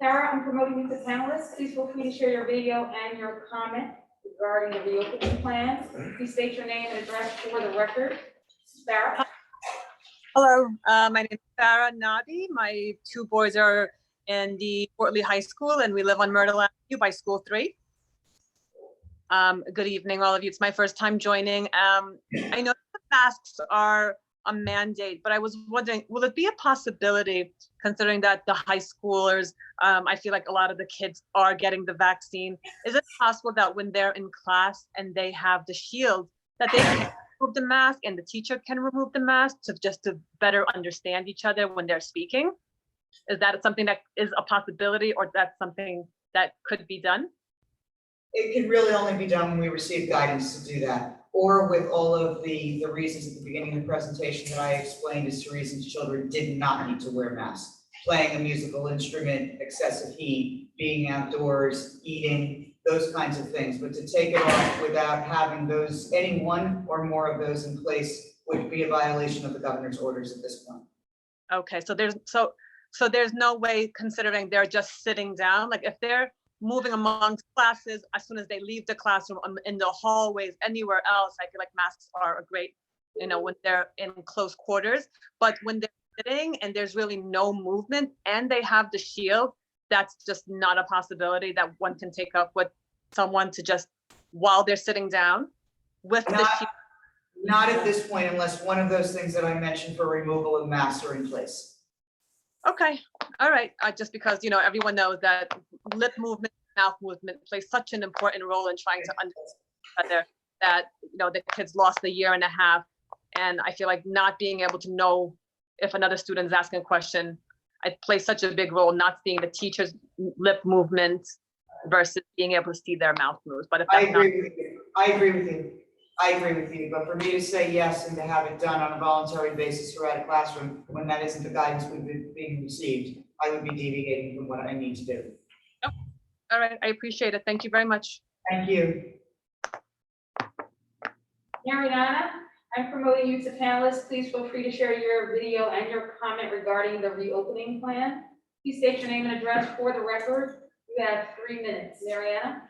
Sarah, I'm promoting you to panelists. Please feel free to share your video and your comment regarding the reopening plan. Please state your name and address for the record. Sarah. Hello, my name is Sarah Nabi. My 2 boys are in the Fort Lee High School, and we live on Myrtle Avenue by School 3. Good evening, all of you. It's my first time joining. I know the masks are a mandate, but I was wondering, will it be a possibility, considering that the high schoolers, I feel like a lot of the kids are getting the vaccine, is it possible that when they're in class and they have the shield, that they can remove the mask and the teacher can remove the mask to better understand each other when they're speaking? Is that something that is a possibility, or that's something that could be done? It can really only be done when we receive guidance to do that, or with all of the reasons at the beginning of the presentation that I explained as to reasons children did not need to wear masks. Playing a musical instrument, excessive heat, being outdoors, eating, those kinds of things. But to take it off without having those, any one or more of those in place would be a violation of the governor's orders at this point. Okay, so there's no way, considering they're just sitting down, like if they're moving amongst classes, as soon as they leave the classroom, in the hallways, anywhere else, I feel like masks are a great, when they're in close quarters. But when they're sitting and there's really no movement and they have the shield, that's just not a possibility that one can take up with someone to just, while they're sitting down with the shield. Not at this point, unless one of those things that I mentioned for removal of masks are in place. Okay, all right. Just because, everyone knows that lip movement, mouth movement plays such an important role in trying to understand whether that, the kids lost a year and a half And I feel like not being able to know if another student is asking a question, it plays such a big role, not seeing the teacher's lip movement versus being able to see their mouth moves. But if I that's not, agree with you. I agree with you. I agree with you. But for me to say yes and to have it done on a voluntary basis throughout a classroom, when that isn't the guidance we've been being received, I would be deviating from what I need to do. all right, I appreciate it. Thank you very much. Thank you. Mariana, I'm promoting you to panelist. Please feel free to share your video and your comment regarding the reopening plan. Please state your name and address for the record. You have 3 minutes. Mariana?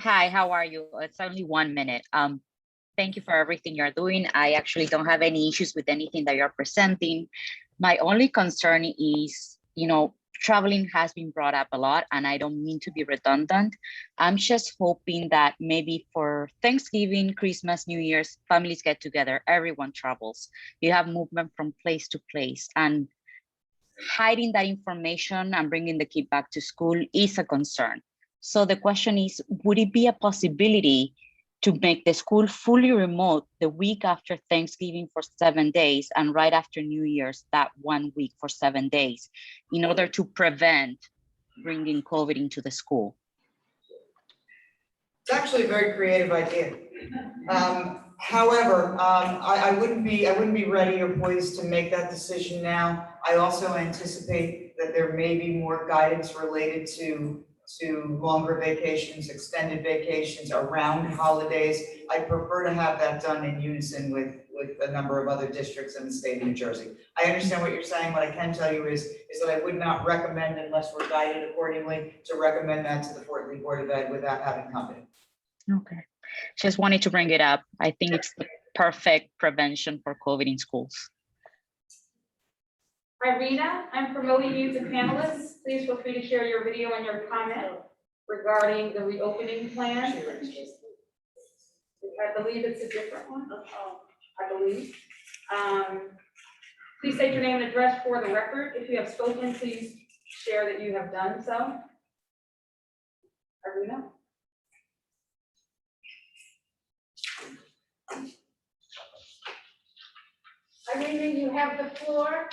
Hi, how are you? It's only 1 minute. Thank you for everything you're doing. I actually don't have any issues with anything that you're presenting. My only concern is, traveling has been brought up a lot, and I don't mean to be redundant. I'm just hoping that maybe for Thanksgiving, Christmas, New Year's, families get together, everyone travels. You have movement from place to place, and hiding that information and bringing the kid back to school is a concern. So the question is, would it be a possibility to make the school fully remote the week after Thanksgiving for 7 days and right after New Year's that 1 week for 7 days in order to prevent bringing COVID into the school? It's actually a very creative idea. However, I wouldn't be ready or poised to make that decision now. I also anticipate that there may be more guidance related to longer vacations, extended vacations around holidays. I prefer to have that done in unison with a number of other districts in the state of New Jersey. I understand what you're saying. What I can tell you is that I would not recommend, unless we're guided accordingly, to recommend that to the Fort Lee Board of Ed without having company. Okay, just wanted to bring it up. I think it's the perfect prevention for COVID in schools. Irina, I'm promoting you to panelists. Please feel free to share your video and your comment regarding the reopening plan. I believe it's a different one. I believe. Please state your name and address for the record. If you have spoken, please share that you have done so. Irina? Irina, you have the floor.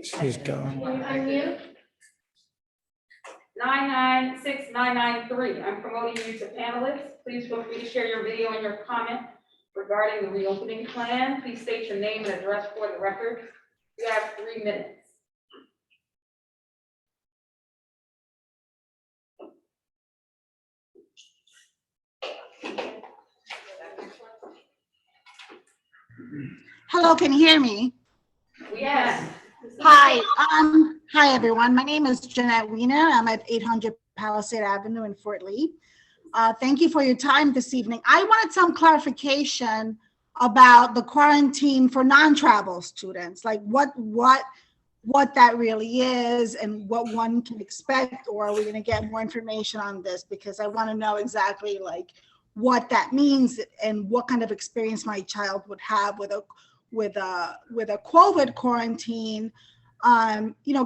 She's gone. Can you unmute? 996993. I'm promoting you to panelists. Please feel free to share your video and your comment regarding the reopening plan. Please state your name and address for the record. You have 3 minutes. Hello, can you hear me? Yes. Hi, hi everyone. My name is Jeanette Wiener. I'm at 800 Palisade Avenue in Fort Lee. Thank you for your time this evening. I wanted some clarification about the quarantine for non-travel students, like what that really is and what one can expect, or are we going to get more information on this? Because I want to know exactly like what that means and what kind of experience my child would have with a COVID quarantine.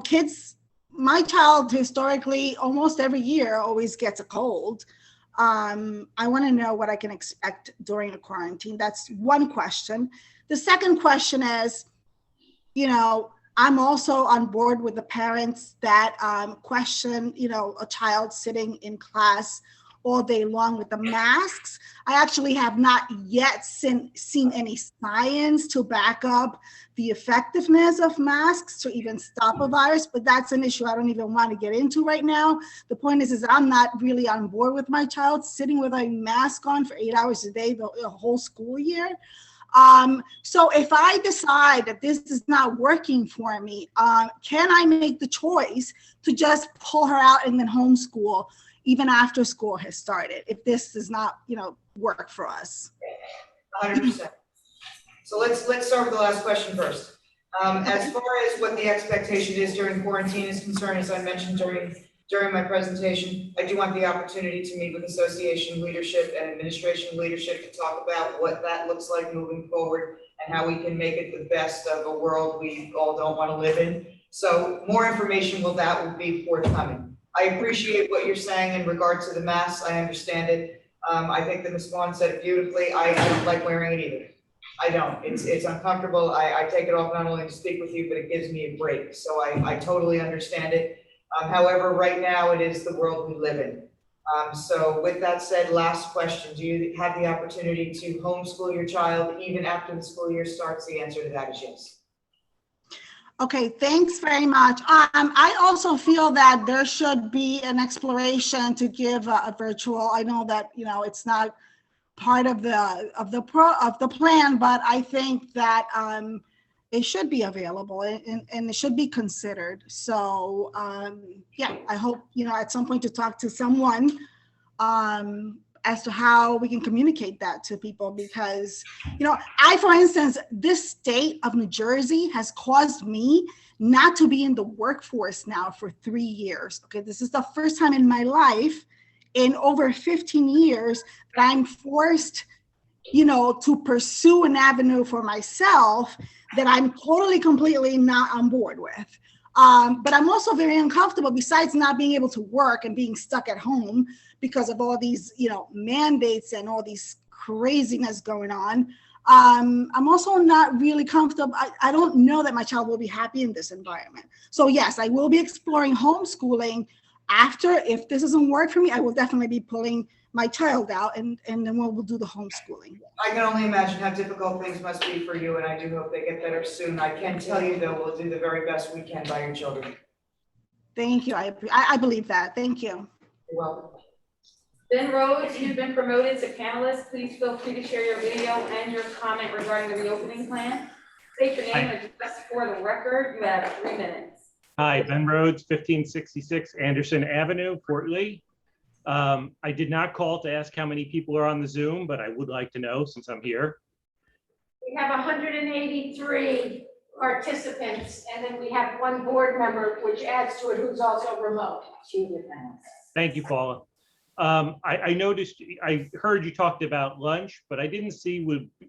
Kids, my child historically almost every year always gets a cold. I want to know what I can expect during a quarantine. That's one question. The second question is, I'm also on board with the parents that question, a child sitting in class all day long with the masks. I actually have not yet seen any science to back up the effectiveness of masks to even stop a virus, but that's an issue I don't even want to get into right now. The point is that I'm not really on board with my child sitting with a mask on for 8 hours a day the whole school year. So if I decide that this is not working for me, can I make the choice to just pull her out and then homeschool even after school has started, if this does not, work for us? 100%. So let's start with the last question first. As far as what the expectation is during quarantine is concerned, as I mentioned during my presentation, I do want the opportunity to meet with association leadership and administration leadership to talk about what that looks like moving forward and how we can make it the best of a world we all don't want to live in. So more information will be forthcoming. I appreciate what you're saying in regard to the masks. I understand it. I think that Ms. Vaughn said it beautifully. I don't like wearing it either. I don't. It's uncomfortable. I take it off not only to speak with you, but it gives me a break. So I totally understand it. However, right now it is the world we live in. So with that said, last question. Do you have the opportunity to homeschool your child even after the school year starts? The answer to that is yes. Okay, thanks very much. I also feel that there should be an exploration to give a virtual. I know that, you know, it's not part of the plan, but I think that it should be available and it should be considered. So yeah, I hope, you know, at some point to talk to someone as to how we can communicate that to people, because, you know, for instance, this state of New Jersey has caused me not to be in the workforce now for 3 years. Okay, this is the first time in my life in over 15 years that I'm forced, you know, to pursue an avenue for myself that I'm totally, completely not on board with. But I'm also very uncomfortable, besides not being able to work and being stuck at home because of all these, you know, mandates and all these craziness going on. I'm also not really comfortable. I don't know that my child will be happy in this environment. So yes, I will be exploring homeschooling after. If this doesn't work for me, I will definitely be pulling my child out and then we'll do the homeschooling. I can only imagine how difficult things must be for you, and I do hope they get better soon. I can tell you though, we'll do the very best we can by your children. Thank you. I believe that. Thank you. You're welcome. Ben Rhodes, you've been promoted to panelist. Please feel free to share your video and your comment regarding the reopening plan. State your name and address for the record. You have 3 minutes. Hi, Ben Rhodes, 1566 Anderson Avenue, Fort Lee. I did not call to ask how many people are on the Zoom, but I would like to know since I'm here. We have 183 participants, and then we have 1 board member, which adds to it, who's also remote. Thank you, Paula. I noticed, I heard you talked about lunch, but I didn't see,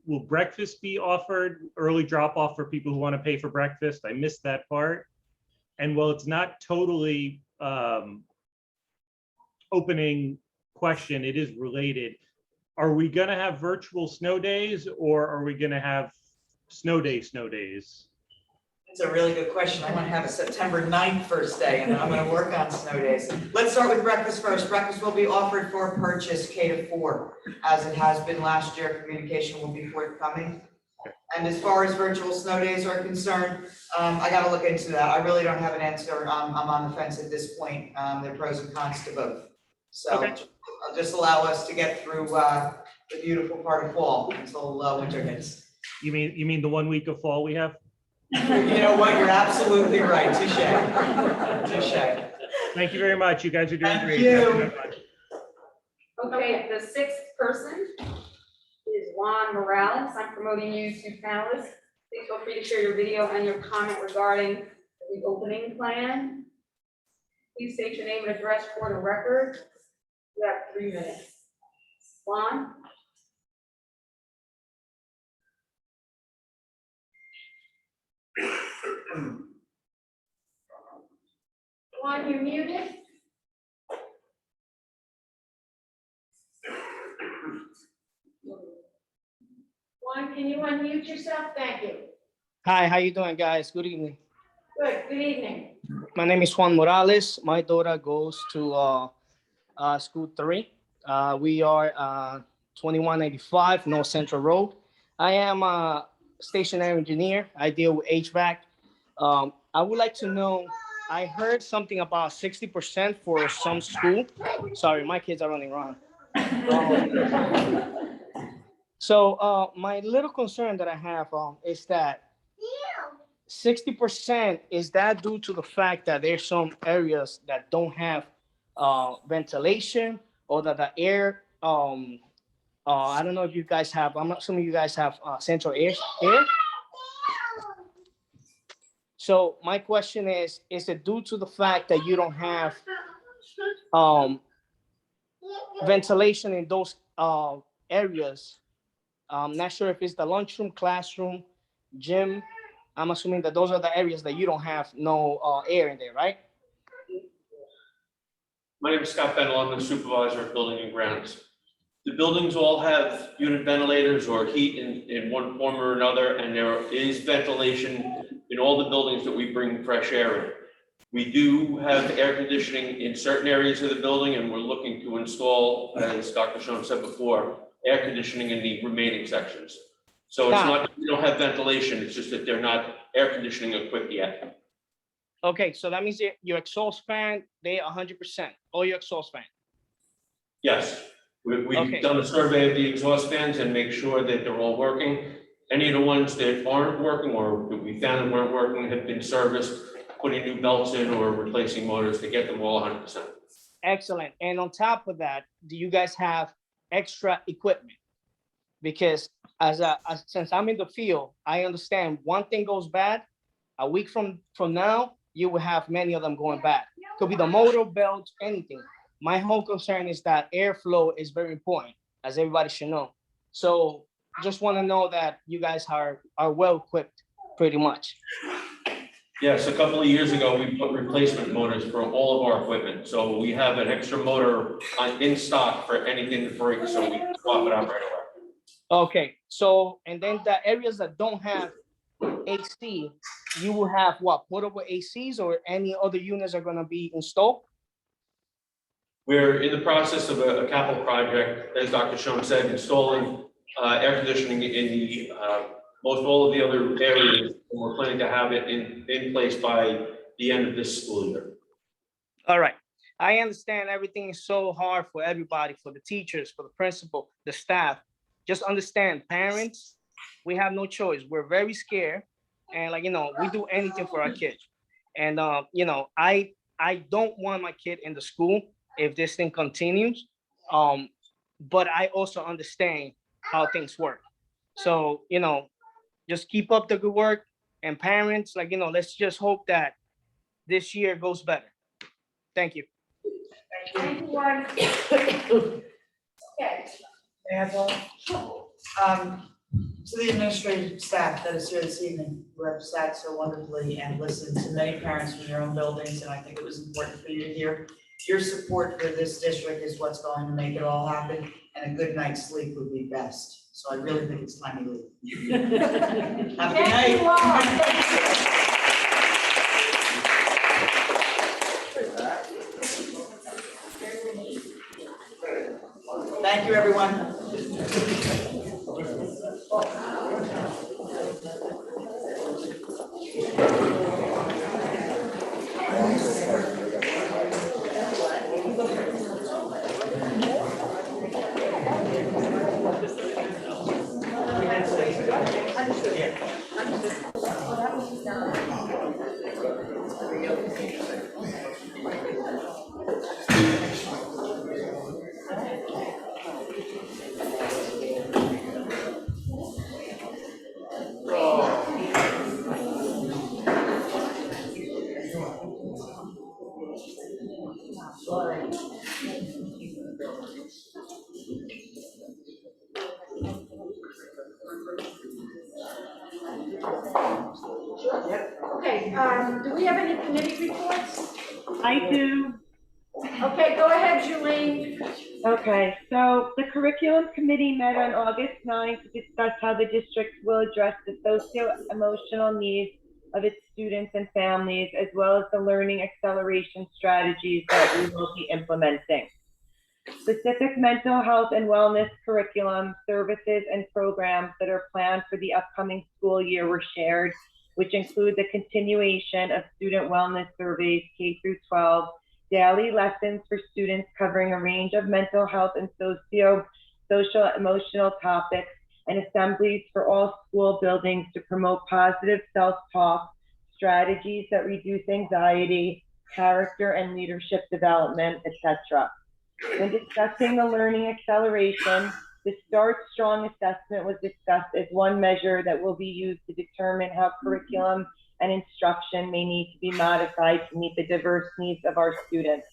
will breakfast be offered, early drop off for people who want to pay for breakfast? I missed that part. And while it's not totally opening question, it is related. Are we going to have virtual snow days, or are we going to have snow days? That's a really good question. I want to have a September 9th first day, and then I'm going to work on snow days. Let's start with breakfast first. Breakfast will be offered for purchase K to 4, as it has been last year. Communication will be forthcoming. And as far as virtual snow days are concerned, I got to look into that. I really don't have an answer. I'm on the fence at this point. There are pros and cons to both. So okay. I'll just allow us to get through the beautiful part of fall until winter hits. You mean the 1 week of fall we have? You know what? You're absolutely right. Touche. Touche. Thank you very much. You guys are doing great. You. Okay, the 6th person is Juan Morales. I'm promoting you to panelist. Please feel free to share your video and your comment regarding the reopening plan. Please state your name and address for the record. You have 3 minutes. Juan? Juan, you're muted. Juan, can you unmute yourself? Thank you. Hi, how you doing, guys? Good evening. Good evening. My name is Juan Morales. My daughter goes to school 3. We are 2185 North Central Road. I am a stationary engineer. I deal with HVAC. I would like to know, I heard something about 60% for some school. Sorry, my kids are running around. So my little concern that I have is that 60%, is that due to the fact that there's some areas that don't have ventilation, or that the air, I don't know if you guys have, I'm assuming you guys have central air. So my question is it due to the fact that you don't have ventilation in those areas? I'm not sure if it's the lunchroom, classroom, gym. I'm assuming that those are the areas that you don't have no air in there, right? My name is Scott Bennell. I'm the supervisor of building and grounds. The buildings all have unit ventilators or heat in one form or another, and there is ventilation in all the buildings that we bring fresh air in. We do have air conditioning in certain areas of the building, and we're looking to install, as Dr. Schoen said before, air conditioning in the remaining sections. So it's not that we don't have ventilation, it's just that they're not air conditioning equipped yet. Okay, so that means your exhaust fan, they 100%, all your exhaust fan. Yes, we've Okay. done a survey of the exhaust fans and make sure that they're all working. Any of the ones that aren't working or that we found that weren't working have been serviced, putting new belts in or replacing motors to get them all 100%. Excellent. And on top of that, do you guys have extra equipment? Because since I'm in the field, I understand one thing goes bad, a week from now, you will have many of them going bad. Could be the motor, belts, anything. My whole concern is that airflow is very important, as everybody should know. So just want to know that you guys are well equipped, pretty much. Yes, a couple of years ago, we put replacement motors for all of our equipment. So we have an extra motor in stock for anything that breaks, so we can swap it out right away. Okay, so, and then the areas that don't have AC, you will have what, portable ACs or any other units are gonna be installed? We're in the process of a capital project, as Dr. Schoen said, installing air conditioning in the most all of the other areas. And we're planning to have it in place by the end of this school year. All right, I understand everything is so hard for everybody, for the teachers, for the principal, the staff. Just understand, parents, we have no choice. We're very scared. And we do anything for our kids. And, I don't want my kid in the school if this thing continues. But I also understand how things work. So, just keep up the good work. And parents, let's just hope that this year goes better. Thank you. Thank you, Warren. Okay. May I go? To the administrative staff that is here this evening, who have sat so wonderfully and listened to many parents from your own buildings, and I think it was important for you to hear. Your support for this district is what's going to make it all happen, and a good night's sleep would be best. So I really think it's time to leave. Have a good night. Thank you all. Thank you, everyone. Okay, do we have any committee reports? I do. Okay, go ahead, Julie. Okay, so the curriculum committee met on August 9th to discuss how the district will address the socio-emotional needs of its students and families, as well as the learning acceleration strategies that we will be implementing. Specific mental health and wellness curriculum, services, and programs that are planned for the upcoming school year were shared, which include the continuation of student wellness surveys K through 12, daily lessons for students covering a range of mental health and social emotional topics, and assemblies for all school buildings to promote positive self-talk, strategies that reduce anxiety, character and leadership development, etc. When discussing the learning acceleration, the START Strong assessment was discussed as one measure that will be used to determine how curriculum and instruction may need to be modified to meet the diverse needs of our students.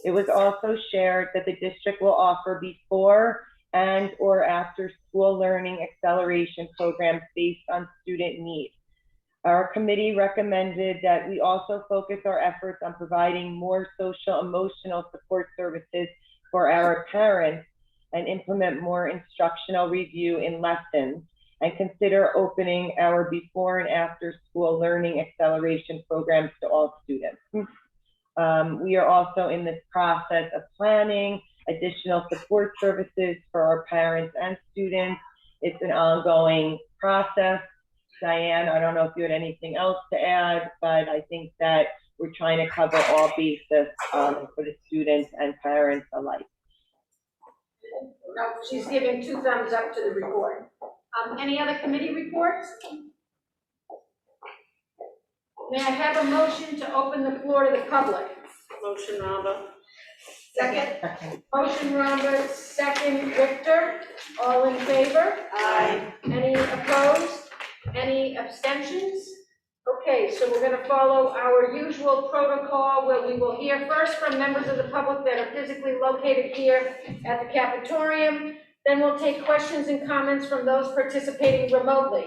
It was also shared that the district will offer before and or after school learning acceleration programs based on student need. Our committee recommended that we also focus our efforts on providing more social emotional support services for our parents, and implement more instructional review in lessons, and consider opening our before and after school learning acceleration programs to all students. We are also in this process of planning additional support services for our parents and students. It's an ongoing process. Diane, I don't know if you had anything else to add, but I think that we're trying to cover all bases for the students and parents alike. No, she's giving 2 thumbs up to the report. Any other committee reports? May I have a motion to open the floor to the public? Motion, Rhonda. Second. Motion, Rhonda, second, Victor. All in favor? Aye. Any opposed? Any abstentions? Okay, so we're going to follow our usual protocol where we will hear first from members of the public that are physically located here at the cafetorium. Then we'll take questions and comments from those participating remotely.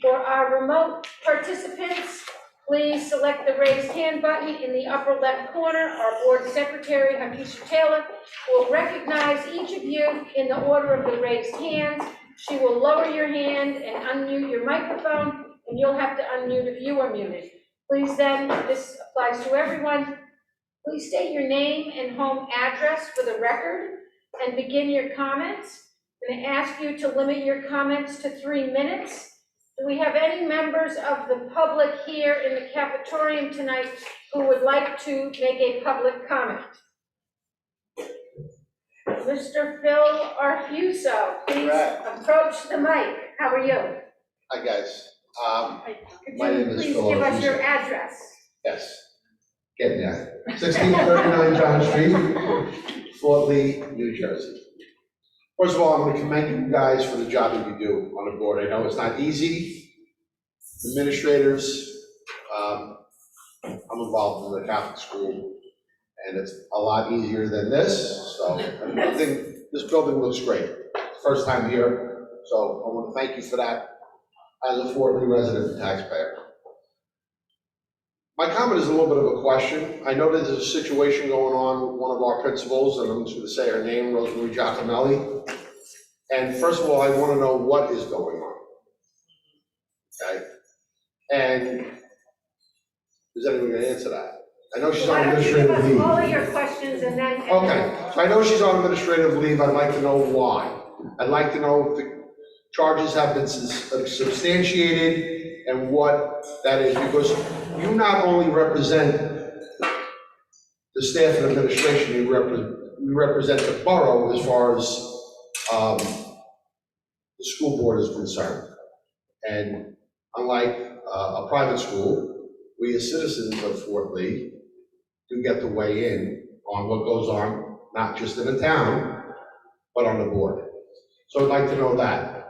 For our remote participants, please select the raised hand button in the upper left corner. Our board secretary, Hakisha Taylor, will recognize each of you in the order of the raised hands. She will lower your hand and unmute your microphone, and you'll have to unmute if you are muted. Please then, this applies to everyone, please state your name and home address for the record and begin your comments. I'm going to ask you to limit your comments to 3 minutes. Do we have any members of the public here in the cafetorium tonight who would like to make a public comment? Mr. Phil Arfuso, please approach the mic. How are you? Hi, guys. Could My name you is please Phil give us Arfuso. your address? Yes, getting there. 1639 John Street, Fort Lee, New Jersey. First of all, I'm going to commend you guys for the job that you do on the board. I know it's not easy. Administrators, I'm involved in the Catholic school, and it's a lot easier than this. So I think this building looks great. First time here, so I want to thank you for that as a Fort Lee resident and taxpayer. My comment is a little bit of a question. I know there's a situation going on with one of our principals, and I'm just going to say her name, Rosemary Giacomelli. And first of all, I want to know what is going on. Okay? And is anyone going to answer that? I know she's on administrative leave. All of your questions and then. Okay, so I know she's on administrative leave. I'd like to know why. I'd like to know if the charges have been substantiated and what that is, because you not only represent the staff and administration, you represent the borough as far as the school board is concerned. And unlike a private school, we as citizens of Fort Lee do get to weigh in on what goes on, not just in the town, but on the board. So I'd like to know that.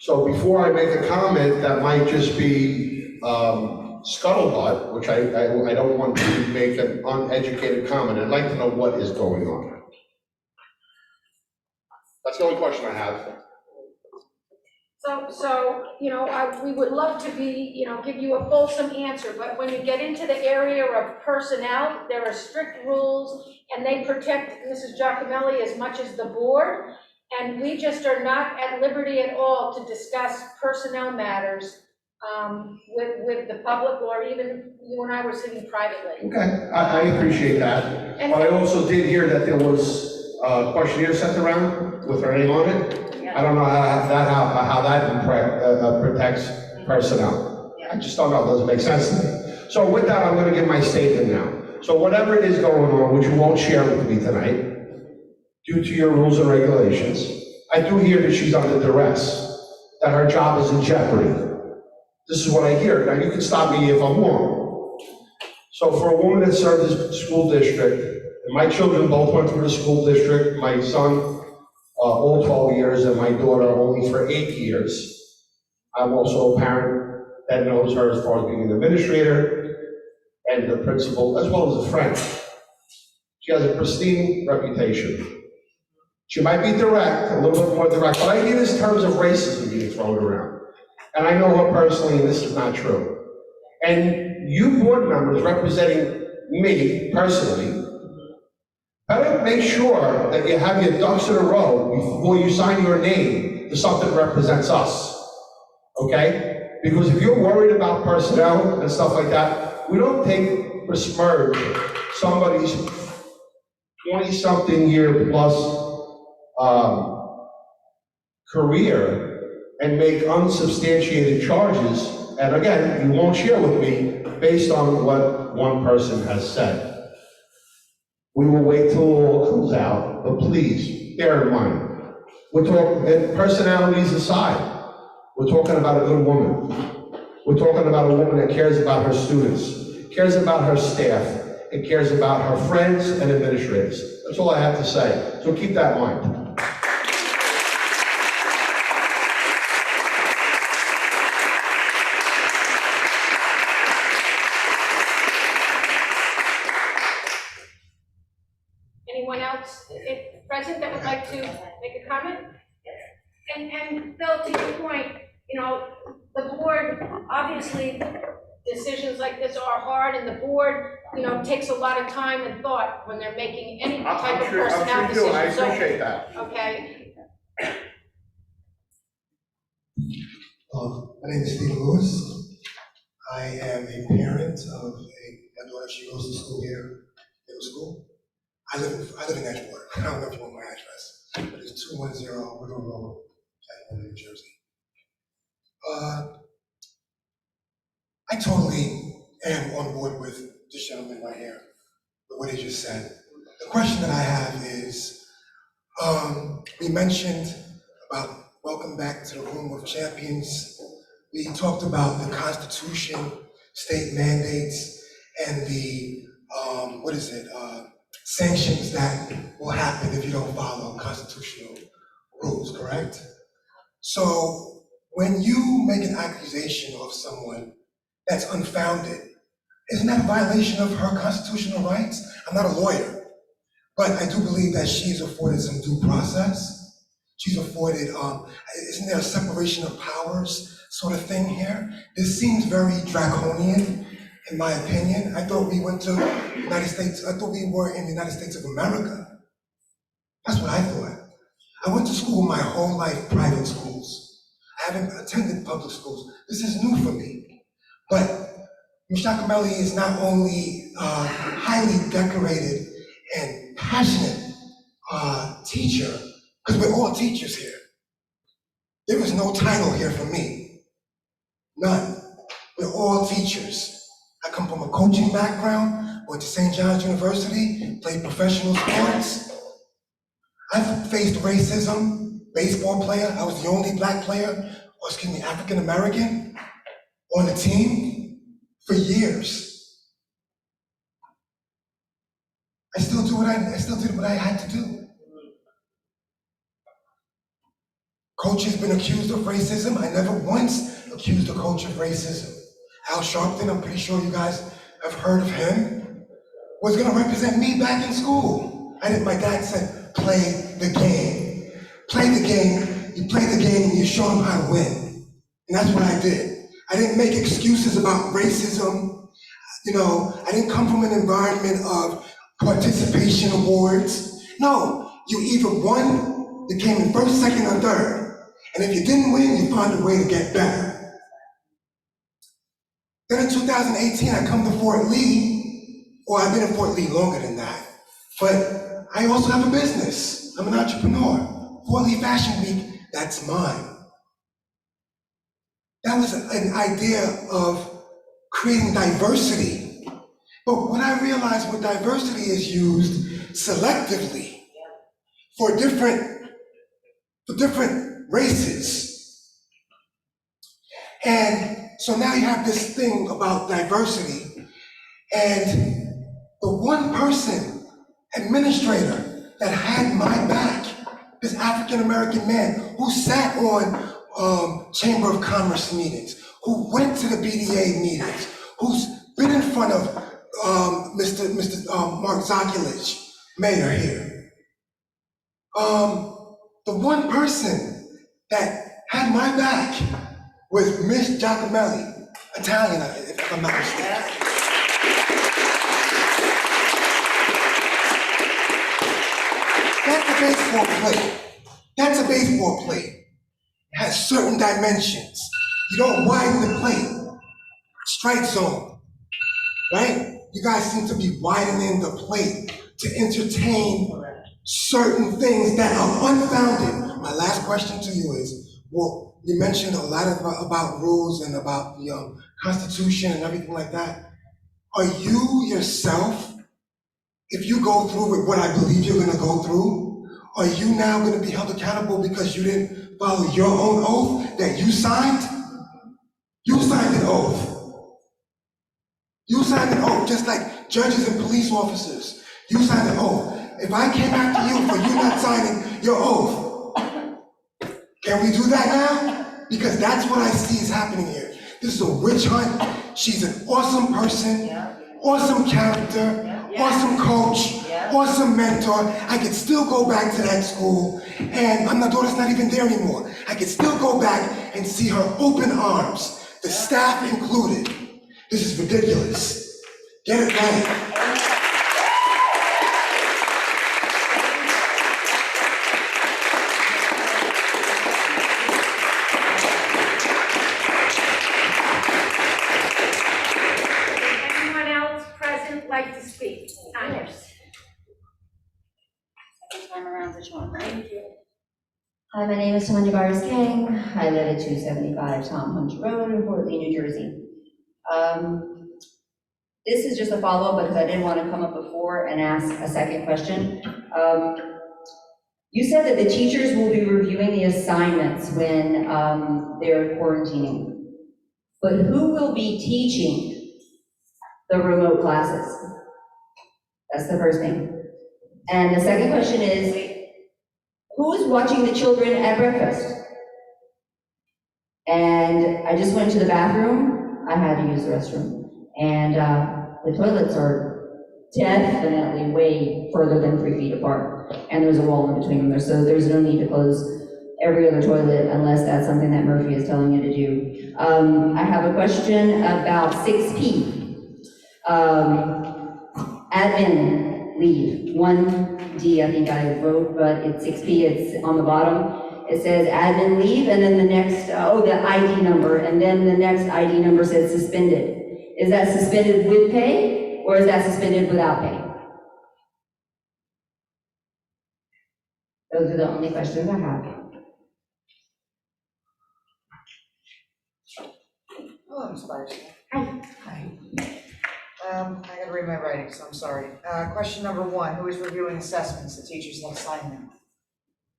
So before I make a comment that might just be scuttlebutt, which I don't want to make an uneducated comment, I'd like to know what is going on. That's the only question I have. So you know, we would love to be, give you a fulsome answer, but when you get into the area of personnel, there are strict rules, and they protect Mrs. Giacomelli as much as the board, and we just are not at liberty at all to discuss personnel matters with the public, or even you and I were sitting privately. Okay, I appreciate that. But I also did hear that there was a questionnaire sent around with her name on it. I don't know how that protects personnel. I just don't know, it doesn't make sense to me. So with that, I'm gonna give my statement now. So whatever it is going on, which you won't share with me tonight, due to your rules and regulations, I do hear that she's under duress, that her job is in jeopardy. This is what I hear. Now you can stop me if I'm wrong. So for a woman that served the school district, and my children both went through the school district, my son all 12 years, and my daughter only for 8 years. I'm also a parent that knows her as far as being an administrator and the principal, as well as a friend. She has a pristine reputation. She might be direct, a little bit more direct, but I hear these terms of racism being thrown around. And I know her personally, and this is not true. And you board members representing me personally better make sure that you have your ducks in a row before you sign your name to something that represents us, okay? Because if you're worried about personnel and stuff like that, we don't take, besmirch somebody's 20-something year plus career and make unsubstantiated charges. And again, you won't share with me based on what one person has said. We will wait till all comes out, but please, bear in mind, we're talking, and personalities aside, we're talking about a good woman. We're talking about a woman that cares about her students, cares about her staff, and cares about her friends and administrators. That's all I have to say, so keep that in mind. Anyone else present that would like to make a comment? And Phil, to your point, you know, the board, obviously, decisions like this are hard, and the board, you know, takes a lot of time and thought when they're making any type of personnel decision. I appreciate that. Okay. My name is Stephen Lewis. I am a parent of my daughter. She goes to school here, middle school. I live in Edgewater. I don't know if you want my address, but it's 210 River Road, Edgewater, New Jersey. I totally am on board with this gentleman right here, with what he just said. The question that I have is, we mentioned about welcome back to the room of champions. We talked about the Constitution, state mandates, and the, sanctions that will happen if you don't follow constitutional rules, correct? So when you make an accusation of someone that's unfounded, isn't that a violation of her constitutional rights? I'm not a lawyer, but I do believe that she's afforded some due process. She's afforded, isn't there a separation of powers sort of thing here? This seems very draconian, in my opinion. I thought we went to the United States, I thought we were in the United States of America. That's what I thought. I went to school my whole life, private schools. I haven't attended public schools. This is new for me. But Ms. Giacomelli is not only a highly decorated and passionate teacher, because we're all teachers here. There is no title here for me. None. We're all teachers. I come from a coaching background, went to St. John's University, played professional sports. I've faced racism, baseball player. I was the only black player, African American on the team for years. I still did what I had to do. Coach has been accused of racism. I never once accused a coach of racism. Al Sharpton, I'm pretty sure you guys have heard of him, was gonna represent me back in school. My dad said, play the game. Play the game, you play the game and you show them how to win. And that's what I did. I didn't make excuses about racism. You know, I didn't come from an environment of participation awards. No, you either won, you came in first, second, or third. And if you didn't win, you found a way to get better. Then in 2018, I come to Fort Lee. Well, I've been in Fort Lee longer than that. But I also have a business. I'm an entrepreneur. Fort Lee Fashion Week, that's mine. That was an idea of creating diversity. But when I realized what diversity is used selectively for different races. And so now you have this thing about diversity, and the one person, administrator, that had my back, this African-American man who sat on Chamber of Commerce meetings, who went to the BDA meetings, who's been in front of Mr. Mark Zokulich, mayor here. The one person that had my back was Miss Giacomelli, Italian, if I'm not mistaken. That's a baseball plate. That's a baseball plate. It has certain dimensions. You don't widen the plate. Strike zone, right? You guys seem to be widening the plate to entertain certain things that are unfounded. My last question to you is, well, you mentioned a lot about rules and about the Constitution and everything like that. Are you yourself, if you go through with what I believe you're gonna go through, are you now gonna be held accountable because you didn't follow your own oath that you signed? You signed an oath. You signed an oath, just like judges and police officers. You signed an oath. If I came after you for you not signing your oath, can we do that now? Because that's what I see is happening here. This is a witch hunt. She's an awesome person, awesome character, awesome coach, awesome mentor. I could still go back to that school, and my daughter's not even there anymore. I could still go back and see her open arms, the staff included. This is ridiculous. Get it right. Anyone else present like to speak? Tanya. Second time around the Sean, right? Hi, my name is Tanya Barnes King. I live at 275 Tom Hunter Road in Fort Lee, New Jersey. This is just a follow-up because I did want to come up before and ask a second question. You said that the teachers will be reviewing the assignments when they're quarantining. But who will be teaching the remote classes? That's the first thing. And the second question is, who's watching the children at breakfast? And I just went to the bathroom. I had to use the restroom. And the toilets are definitely way further than 3 feet apart. And there's a wall in between them. So there's no need to close every other toilet unless that's something that Murphy is telling you to do. I have a question about 6P. Admin leave, 1D I think I wrote, but it's 6P, it's on the bottom. It says admin leave, and then the next, the ID number, and then the next ID number says suspended. Is that suspended with pay, or is that suspended without pay? Those are the only questions I have. Hello, Ms. Firestone. Hi. I gotta read my writing, so I'm sorry. Question number 1, who is reviewing assessments? The teachers will sign them.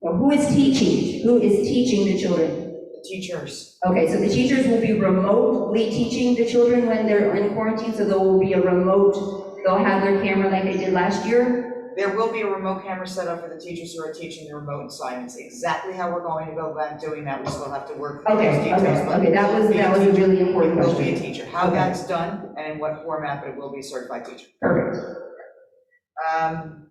Now, who is teaching? Who is teaching the children? The teachers. Okay, so the teachers will be remotely teaching the children when they're in quarantine, so there will be a remote, they'll have their camera like they did last year? There will be a remote camera set up for the teachers who are teaching the remote assignments. Exactly how we're going to go about doing that, we still have to work through those details. Okay, that was a really important question. It will be a teacher. How that's done and in what format, but it will be a certified teacher. Perfect.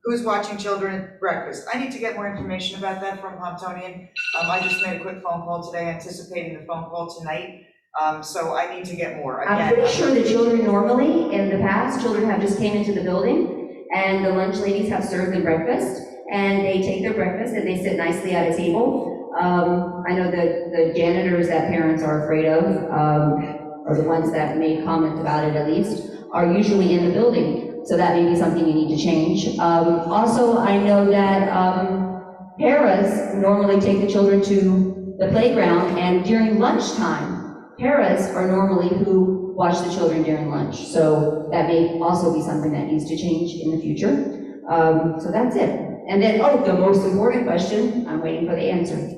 Who's watching children at breakfast? I need to get more information about that from Pontonian. I just made a quick phone call today, anticipating the phone call tonight. So I need to get more. Again, I'm pretty sure the children normally, in the past, children have just came into the building and the lunch ladies have served them breakfast and they take their breakfast and they sit nicely at a table. I know that the janitors that parents are afraid of, or the ones that make comment about it at least, are usually in the building. So that may be something you need to change. Also, I know that paras normally take the children to the playground, and during lunchtime, paras are normally who watch the children during lunch. So that may also be something that needs to change in the future. So that's it. And then, the most important question, I'm waiting for the answer.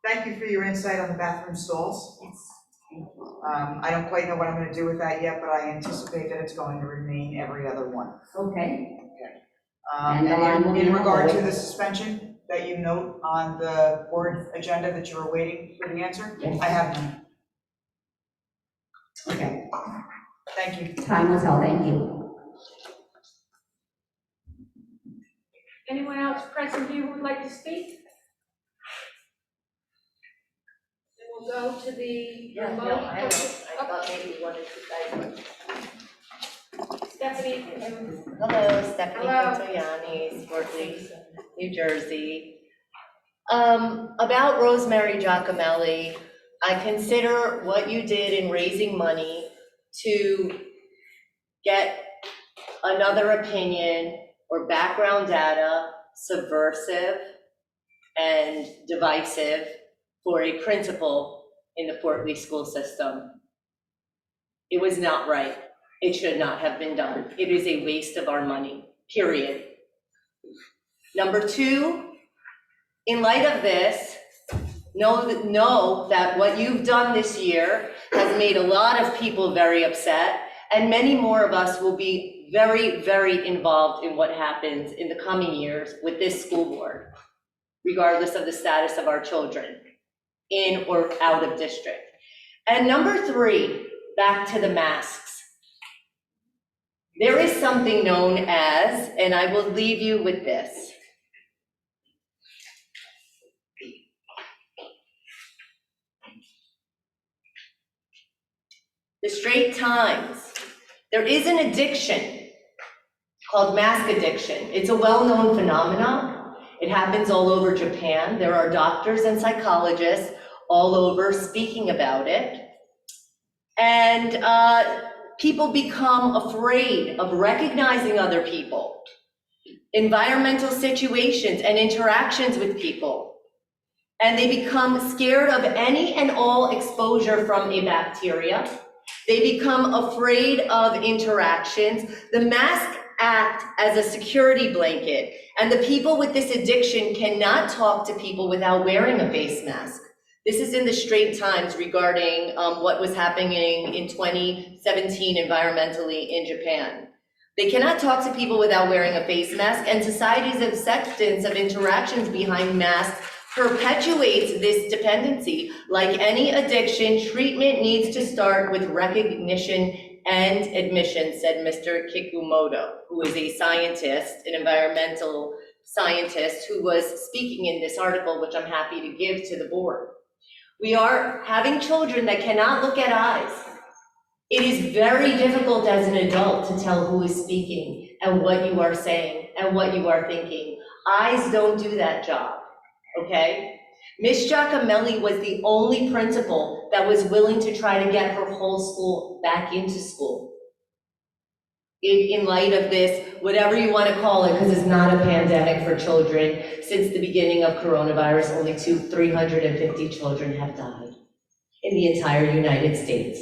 thank you for your insight on the bathroom stalls. I don't quite know what I'm going to do with that yet, but I anticipate that it's going to remain every other one. Okay. And in regard to the suspension that you note on the board agenda that you were waiting for the answer, yes. I have none. Okay. Thank you. Time will tell. Thank you. Anyone else present here who would like to speak? Then we'll go to the remote. I thought maybe you wanted to say Stephanie. Hello, Stephanie Hello. Contoyani, Fort Lee, New Jersey. About Rosemary Giacomelli, I consider what you did in raising money to get another opinion or background data subversive and divisive for a principal in the Fort Lee school system. It was not right. It should not have been done. It is a waste of our money, period. Number two, in light of this, know that what you've done this year has made a lot of people very upset, and many more of us will be very, very involved in what happens in the coming years with this school board, regardless of the status of our children, in or out of district. And number three, back to the masks. There is something known as, and I will leave you with this. The Straits Times. There is an addiction called mask addiction. It's a well-known phenomenon. It happens all over Japan. There are doctors and psychologists all over speaking about it. And people become afraid of recognizing other people, environmental situations and interactions with people. And they become scared of any and all exposure from a bacteria. They become afraid of interactions. The mask act as a security blanket, and the people with this addiction cannot talk to people without wearing a face mask. This is in the Straits Times regarding what was happening in 2017 environmentally in Japan. They cannot talk to people without wearing a face mask, and society's acceptance of interactions behind masks perpetuates this dependency. Like any addiction, treatment needs to start with recognition and admission, said Mr. Kikumoto, who is a scientist, an environmental scientist, who was speaking in this article, which I'm happy to give to the board. We are having children that cannot look at eyes. It is very difficult as an adult to tell who is speaking and what you are saying and what you are thinking. Eyes don't do that job, okay? Miss Giacomelli was the only principal that was willing to try to get her whole school back into school. In light of this, whatever you want to call it, because it's not a pandemic for children, since the beginning of coronavirus, only 350 children have died in the entire United States.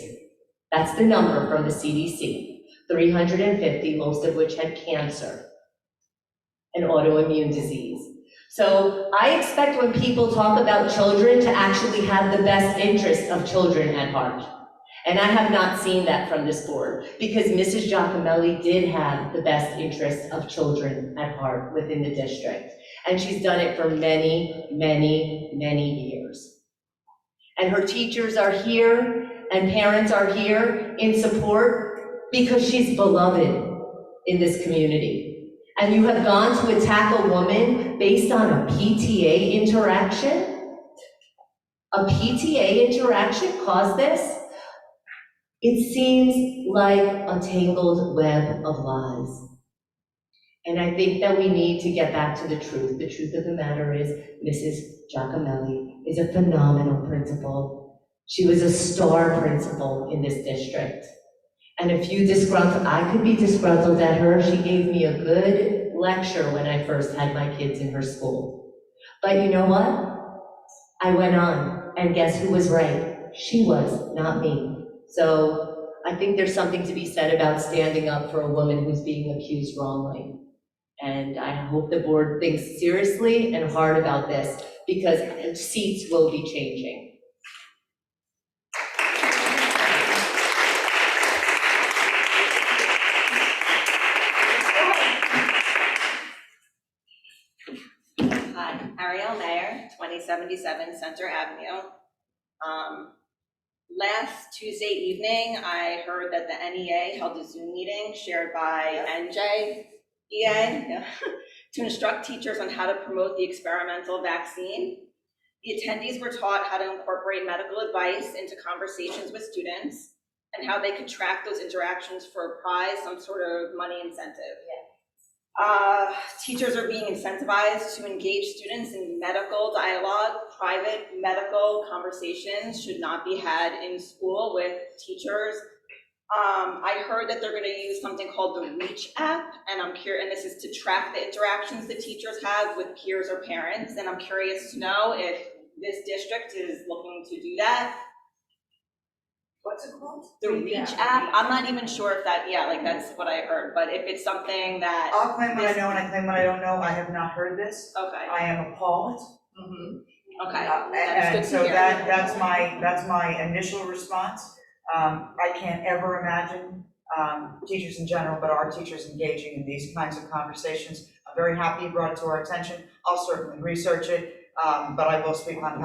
That's the number from the CDC, 350, most of which had cancer and autoimmune disease. So I expect when people talk about children to actually have the best interests of children at heart. And I have not seen that from this board, because Mrs. Giacomelli did have the best interests of children at heart within the district. And she's done it for many, many, many years. And her teachers are here and parents are here in support because she's beloved in this community. And you have gone to attack a woman based on a PTA interaction? A PTA interaction caused this? It seems like a tangled web of lies. And I think that we need to get back to the truth. The truth of the matter is Mrs. Giacomelli is a phenomenal principal. She was a star principal in this district. And if you I could be disgruntled at her. She gave me a good lecture when I first had my kids in her school. But you know what? I went on, and guess who was right? She was, not me. So I think there's something to be said about standing up for a woman who's being accused wrongly. And I hope the board thinks seriously and hard about this, because seats will be changing. Hi, Ariel Mayer, 2077 Center Avenue. Last Tuesday evening, I heard that the NEA held a Zoom meeting shared by NJEA to instruct teachers on how to promote the experimental vaccine. The attendees were taught how to incorporate medical advice into conversations with students and how they could track those interactions for a prize, some sort of money incentive. Teachers are being incentivized to engage students in medical dialogue. Private medical conversations should not be had in school with teachers. I heard that they're going to use something called the Reach app, and I'm curious, and this is to track the interactions that teachers have with peers or parents, and I'm curious to know if this district is looking to do that. What's it called? The Reach app. I'm not even sure if that, like that's what I heard, but if it's something that. I'll claim what I know and I claim what I don't know. I have not heard this. Okay. I am appalled. Okay. And so that's my initial response. I can't ever imagine teachers in general, but our teachers engaging in these kinds of conversations. I'm very happy you brought it to our attention. I'll certainly research it. But I will speak on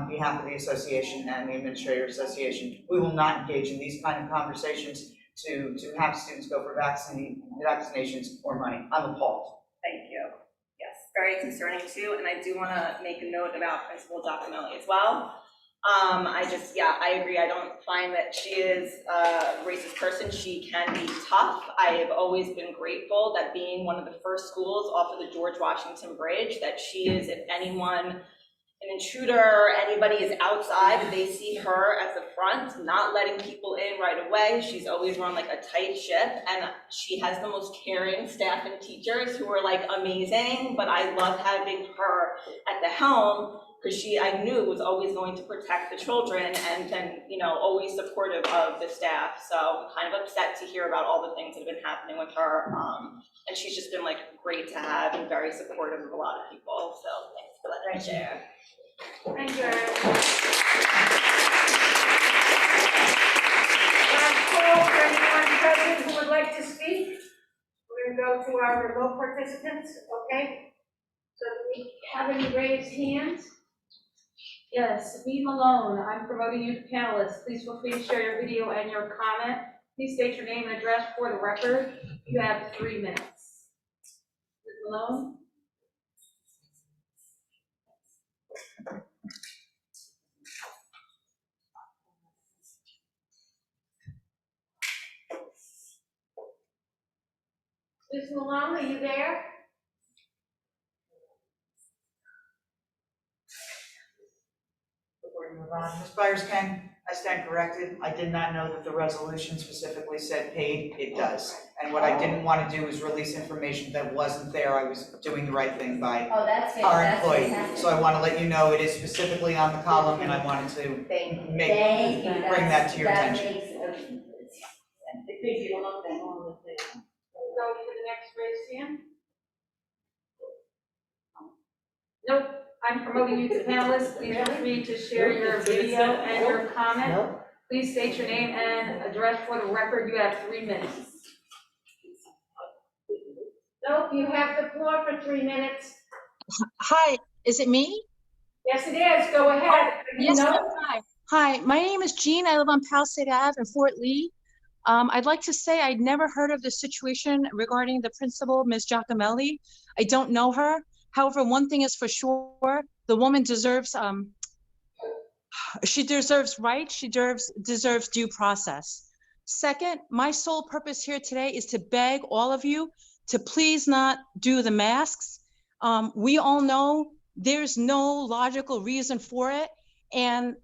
behalf of the association and the Administrator Association. We will not engage in these kind of conversations to have students go for vaccinations or money. I'm appalled. Thank you. Yes, very concerning too. And I do want to make a note about Principal Giacomelli as well. I agree. I don't find that she is a racist person. She can be tough. I have always been grateful that being one of the first schools off of the George Washington Bridge, that she is, if anyone, an intruder, anybody is outside, they see her as the front, not letting people in right away. She's always run like a tight ship, and she has the most caring staff and teachers who are like amazing, but I love having her at the helm, because I knew was always going to protect the children and then, always supportive of the staff. So I'm kind of upset to hear about all the things that have been happening with her. And she's just been like great to have and very supportive of a lot of people. So thanks for letting me share. Thank you. Last call for anyone present who would like to speak. We're going to go to our remote participants, okay? So do we have any raised hands? Yes, Lee Malone, I'm promoting you to panelists. Please feel free to share your video and your comment. Please state your name and address for the record. You have 3 minutes. Ms. Malone? Ms. Malone, are you there? Before we move on, Ms. Byers-Ken, I stand corrected. I did not know that the resolution specifically said paid. It does. And what I didn't want to do is release information that wasn't there. I was doing the right thing by our employee. So I want to let you know it is specifically on the column, and I wanted to bring that to your attention. Go to the next raised hand. Nope, I'm promoting you to panelists. Please feel free to share your video and your comment. Please state your name and address for the record. You have 3 minutes. Nope, you have the floor for 3 minutes. Hi, is it me? Yes, it is. Go ahead. Yes, hi. My name is Jean. I live on Palisade Ave in Fort Lee. I'd like to say I'd never heard of the situation regarding the principal, Ms. Giacomelli. I don't know her. However, one thing is for sure, the woman deserves, she deserves rights, she deserves due process. Second, my sole purpose here today is to beg all of you to please not do the masks. We all know there's no logical reason for it, and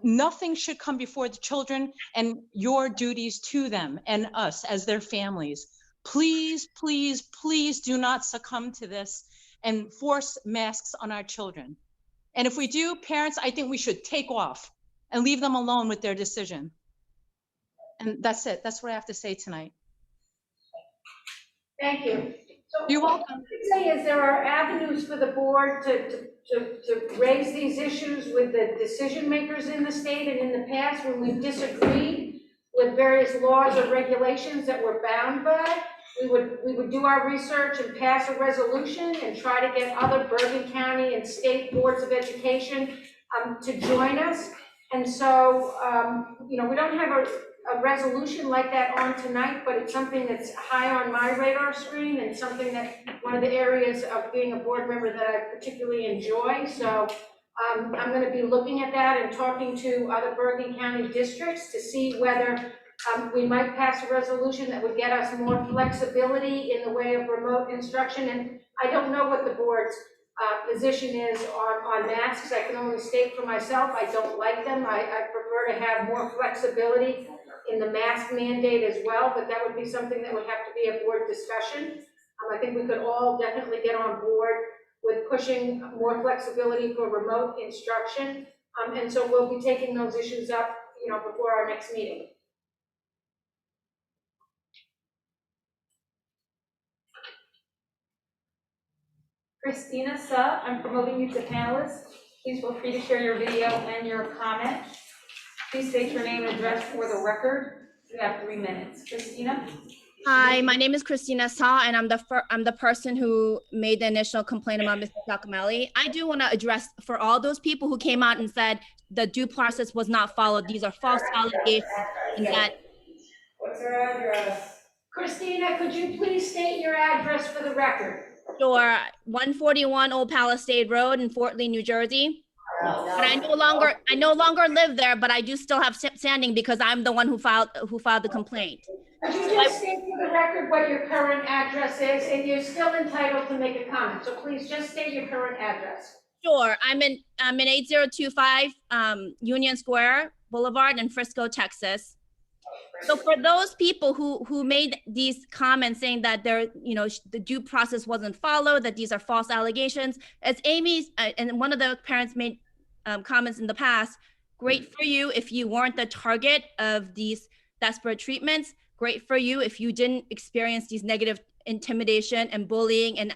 nothing should come before the children and your duties to them and us as their families. Please, please, please do not succumb to this and force masks on our children. And if we do, parents, I think we should take off and leave them alone with their decision. And that's it. That's what I have to say tonight. Thank you. So you're welcome. What I say is there are avenues for the board to raise these issues with the decision makers in the state, and in the past when we've disagreed with various laws or regulations that we're bound by, we would do our research and pass a resolution and try to get other Bergen County and state boards of education to join us. And so, we don't have a resolution like that on tonight, but it's something that's high on my radar screen and something that one of the areas of being a board member that I particularly enjoy. So I'm going to be looking at that and talking to other Bergen County districts to see whether we might pass a resolution that would get us more flexibility in the way of remote instruction. And I don't know what the board's position is on masks. I can only state for myself, I don't like them. I prefer to have more flexibility in the mask mandate as well, but that would be something that would have to be a board discussion. I think we could all definitely get on board with pushing more flexibility for remote instruction. And so we'll be taking those issues up, before our next meeting. Christina Suh, I'm promoting you to panelist. Please feel free to share your video and your comment. Please state your name and address for the record. You have 3 minutes. Christina? Hi, my name is Christina Sa, and I'm the person who made the initial complaint about Mr. Giacomelli. I do want to address for all those people who came out and said the due process was not followed. These are false allegations, and that. What's her address? Christina, could you please state your address for the record? Sure, 141 Old Palisade Road in Fort Lee, New Jersey. But I no longer live there, but I do still have standing because I'm the one who filed the complaint. Could you just state for the record what your current address is, and you're still entitled to make a comment, so please just state your current address. Sure, I'm in 8025 Union Square Boulevard in Frisco, Texas. So for those people who made these comments saying that the due process wasn't followed, that these are false allegations, as Amy's and one of the parents made comments in the past, great for you if you weren't the target of these desperate treatments. Great for you if you didn't experience these negative intimidation and bullying and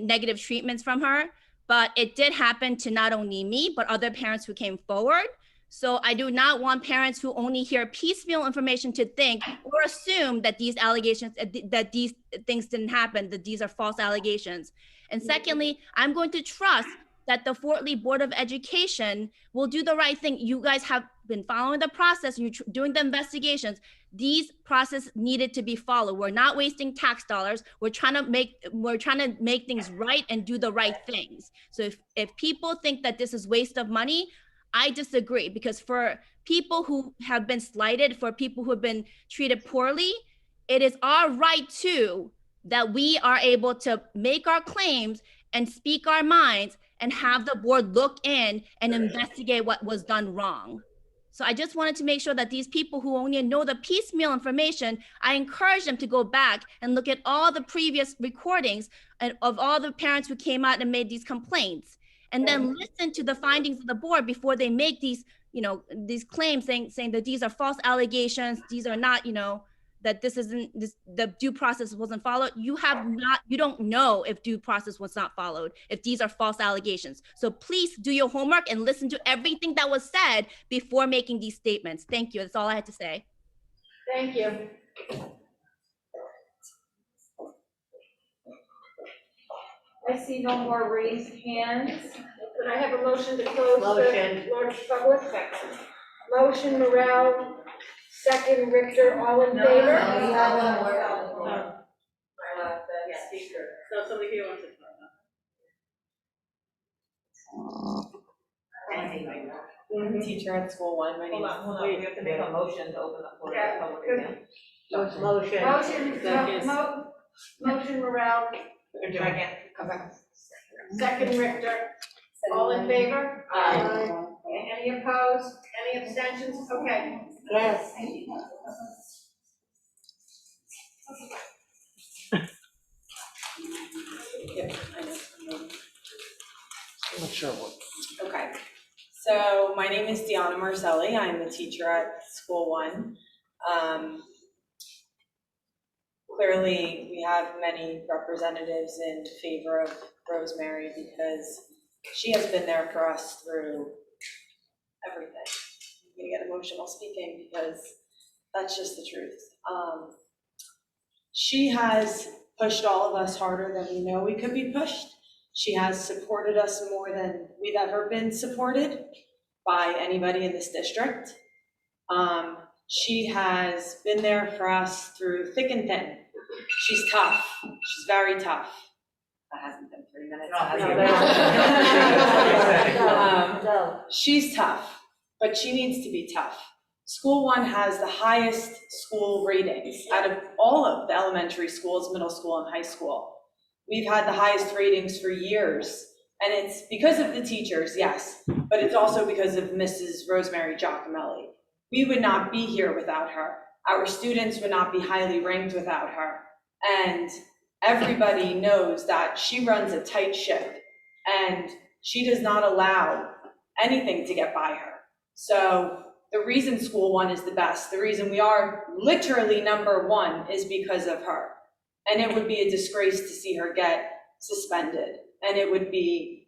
negative treatments from her. But it did happen to not only me, but other parents who came forward. So I do not want parents who only hear piecemeal information to think or assume that these allegations, that these things didn't happen, that these are false allegations. And secondly, I'm going to trust that the Fort Lee Board of Education will do the right thing. You guys have been following the process, you're doing the investigations. These processes needed to be followed. We're not wasting tax dollars. We're trying to make things right and do the right things. So if people think that this is waste of money, I disagree, because for people who have been slighted, for people who have been treated poorly, it is our right too that we are able to make our claims and speak our minds and have the board look in and investigate what was done wrong. So I just wanted to make sure that these people who only know the piecemeal information, I encourage them to go back and look at all the previous recordings of all the parents who came out and made these complaints, and then listen to the findings of the board before they make these claims saying that these are false allegations, these are not, that the due process wasn't followed. You don't know if due process was not followed, if these are false allegations. So please do your homework and listen to everything that was said before making these statements. Thank you, that's all I had to say. Thank you. I see no more raised hands. Could I have a motion to close the large public? Motion, Morel, second, Richter, all in favor? We have one more. The speaker. So somebody here wants to talk. Teacher at school one. My name is. Hold on. We have to make a motion to open up for the public again. Motion, Morel. Second, Richter. All in favor? Aye. Any opposed? Any abstentions? Okay. Yes. I'm not sure what. Okay. So my name is Deanna Marcelli. I'm the teacher at School 1. Clearly, we have many representatives in favor of Rosemary because she has been there for us through everything. I'm gonna get emotional speaking because that's just the truth. She has pushed all of us harder than we know we could be pushed. She has supported us more than we've ever been supported by anybody in this district. She has been there for us through thick and thin. She's tough. She's very tough. That hasn't been 3 minutes. She's tough, but she needs to be tough. School One has the highest school ratings out of all of the elementary schools, middle school and high school. We've had the highest ratings for years, and it's because of the teachers, yes, but it's also because of Mrs. Rosemary Giacomelli. We would not be here without her. Our students would not be highly ranked without her. And everybody knows that she runs a tight ship, and she does not allow anything to get by her. So the reason School One is the best, the reason we are literally #1 is because of her. And it would be a disgrace to see her get suspended. And it would be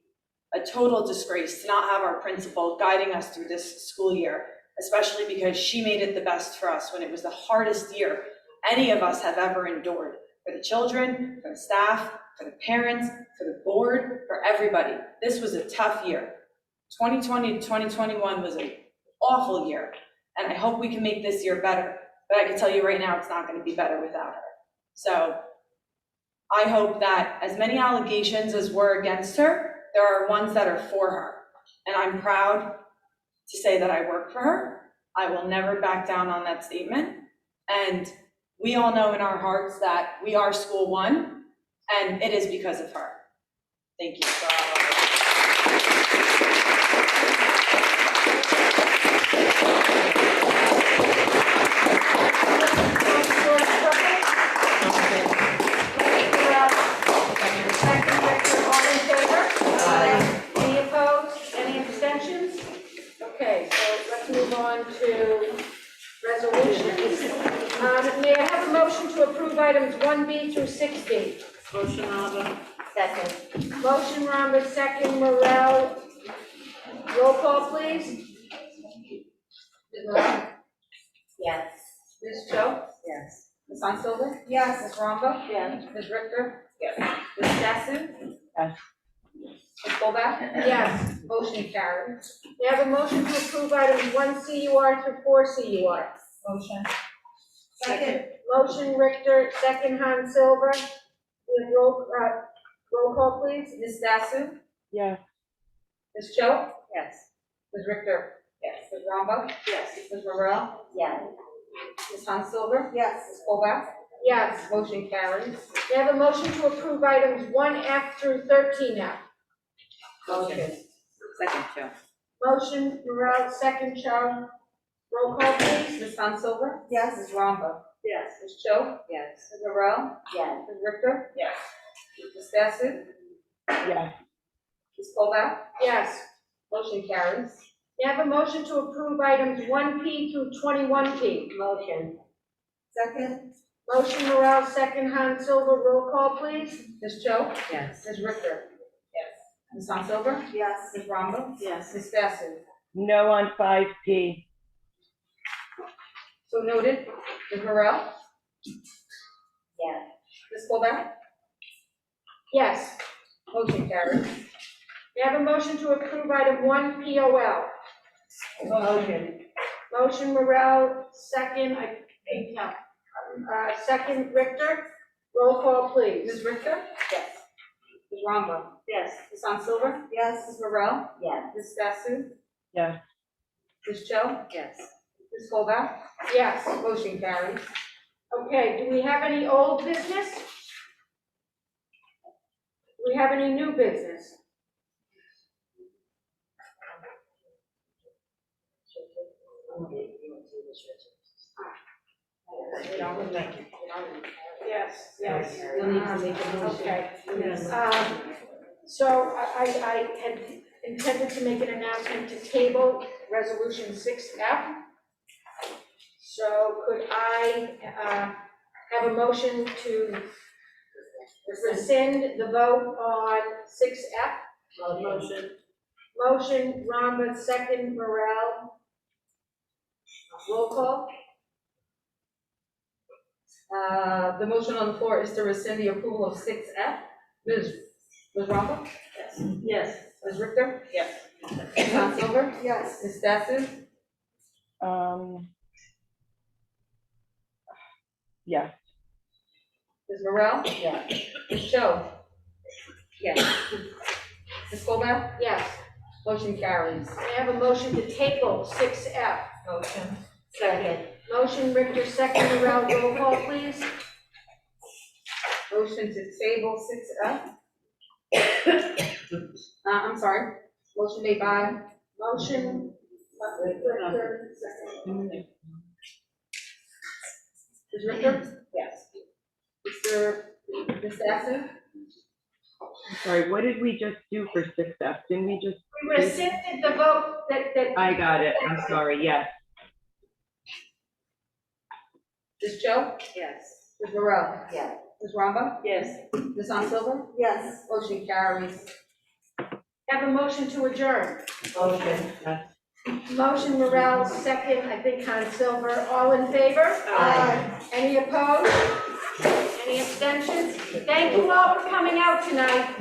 a total disgrace to not have our principal guiding us through this school year, especially because she made it the best for us when it was the hardest year any of us have ever endured. For the children, for the staff, for the parents, for the board, for everybody. This was a tough year. 2020 to 2021 was an awful year, and I hope we can make this year better. But I can tell you right now, it's not going to be better without her. So I hope that as many allegations as were against her, there are ones that are for her. And I'm proud to say that I work for her. I will never back down on that statement. And we all know in our hearts that we are School One, and it is because of her. Thank you. Any opposed? Any abstentions? Okay, so let's move on to resolutions. May I have a motion to approve items 1B through 6B? Motion, Rhonda. Second. Motion, Rhonda, second, Morel. Roll call, please. Ms. Morel? Yes. Ms. Joe? Yes. Ms. Hansilver? Yes. Ms. Rombo? Yes. Ms. Richter? Yes. Ms. Sassen? Yes. Ms. Colback? Yes. Motion carried. May I have a motion to approve items 1 CUR through 4 CUR? Motion. Second. Motion, Richter, second, Hansilver. With roll call, please. Ms. Sassen? Yes. Ms. Joe? Yes. Ms. Richter? Yes. Ms. Rombo? Yes. Ms. Morel? Yes. Ms. Hansilver? Yes. Ms. Colback? Yes. Motion carries. May I have a motion to approve items 1F through 13F? Motion. Second, Joe. Motion, Morel, second, Cho. Roll call, please. Ms. Hansilver? Yes. Ms. Rombo? Yes. Ms. Cho? Yes. Ms. Morel? Yes. Ms. Richter? Yes. Ms. Sassen? Yes. Ms. Colback? Yes. Motion carries. May I have a motion to approve items 1P through 21P? Motion. Second. Motion, Morel, second, Hansilver. Roll call, please. Ms. Cho? Yes. Ms. Richter? Yes. Ms. Hansilver? Yes. Ms. Rombo? Yes. Ms. Sassen? No on 5P. So noted. Ms. Morel? Yes. Ms. Colback? Yes. Motion carries. May I have a motion to approve item 1 POL? Motion. Motion, Morel, second, I think, second, Richter. Roll call, please. Ms. Richter? Yes. Ms. Rombo? Yes. Ms. Hansilver? Yes. Ms. Morel? Yes. Ms. Sassen? Yes. Ms. Cho? Yes. Ms. Colback? Yes. Motion carries. Okay, do we have any old business? Do we have any new business? Yes, yes. You'll need to make a motion. Okay. Yes. So I had intended to make an announcement to table resolution 6F. So could I have a motion to rescind the vote on 6F? Motion. Motion, Rhonda, second, Morel. Roll call? The motion on the floor is to rescind the approval of 6F. Ms. Rombo? Yes. Yes. Ms. Richter? Yes. Ms. Hansilver? Yes. Ms. Sassen? Yes. Ms. Morel? Yes. Ms. Cho? Yes. Ms. Colback? Yes. Motion carries. May I have a motion to table 6F? Motion. Second. Motion Richter, second Morel, roll call, please. Motion to table 6F. I'm sorry. Motion made by, Motion. Ms. Richter? Yes. Ms. Saxon? Sorry, what did we just do for 6F? Didn't we just? We rescinded the vote that. I got it. I'm sorry. Yes. Ms. Joe? Yes. Ms. Morel? Yes. Ms. Ramba? Yes. Ms. On Silver? Yes. Motion carries. Have a motion to adjourn. Motion. Motion Morel, second, I think Hans Silver, all in favor? Aye. Any opposed? Any abstentions? Thank you all for coming out tonight.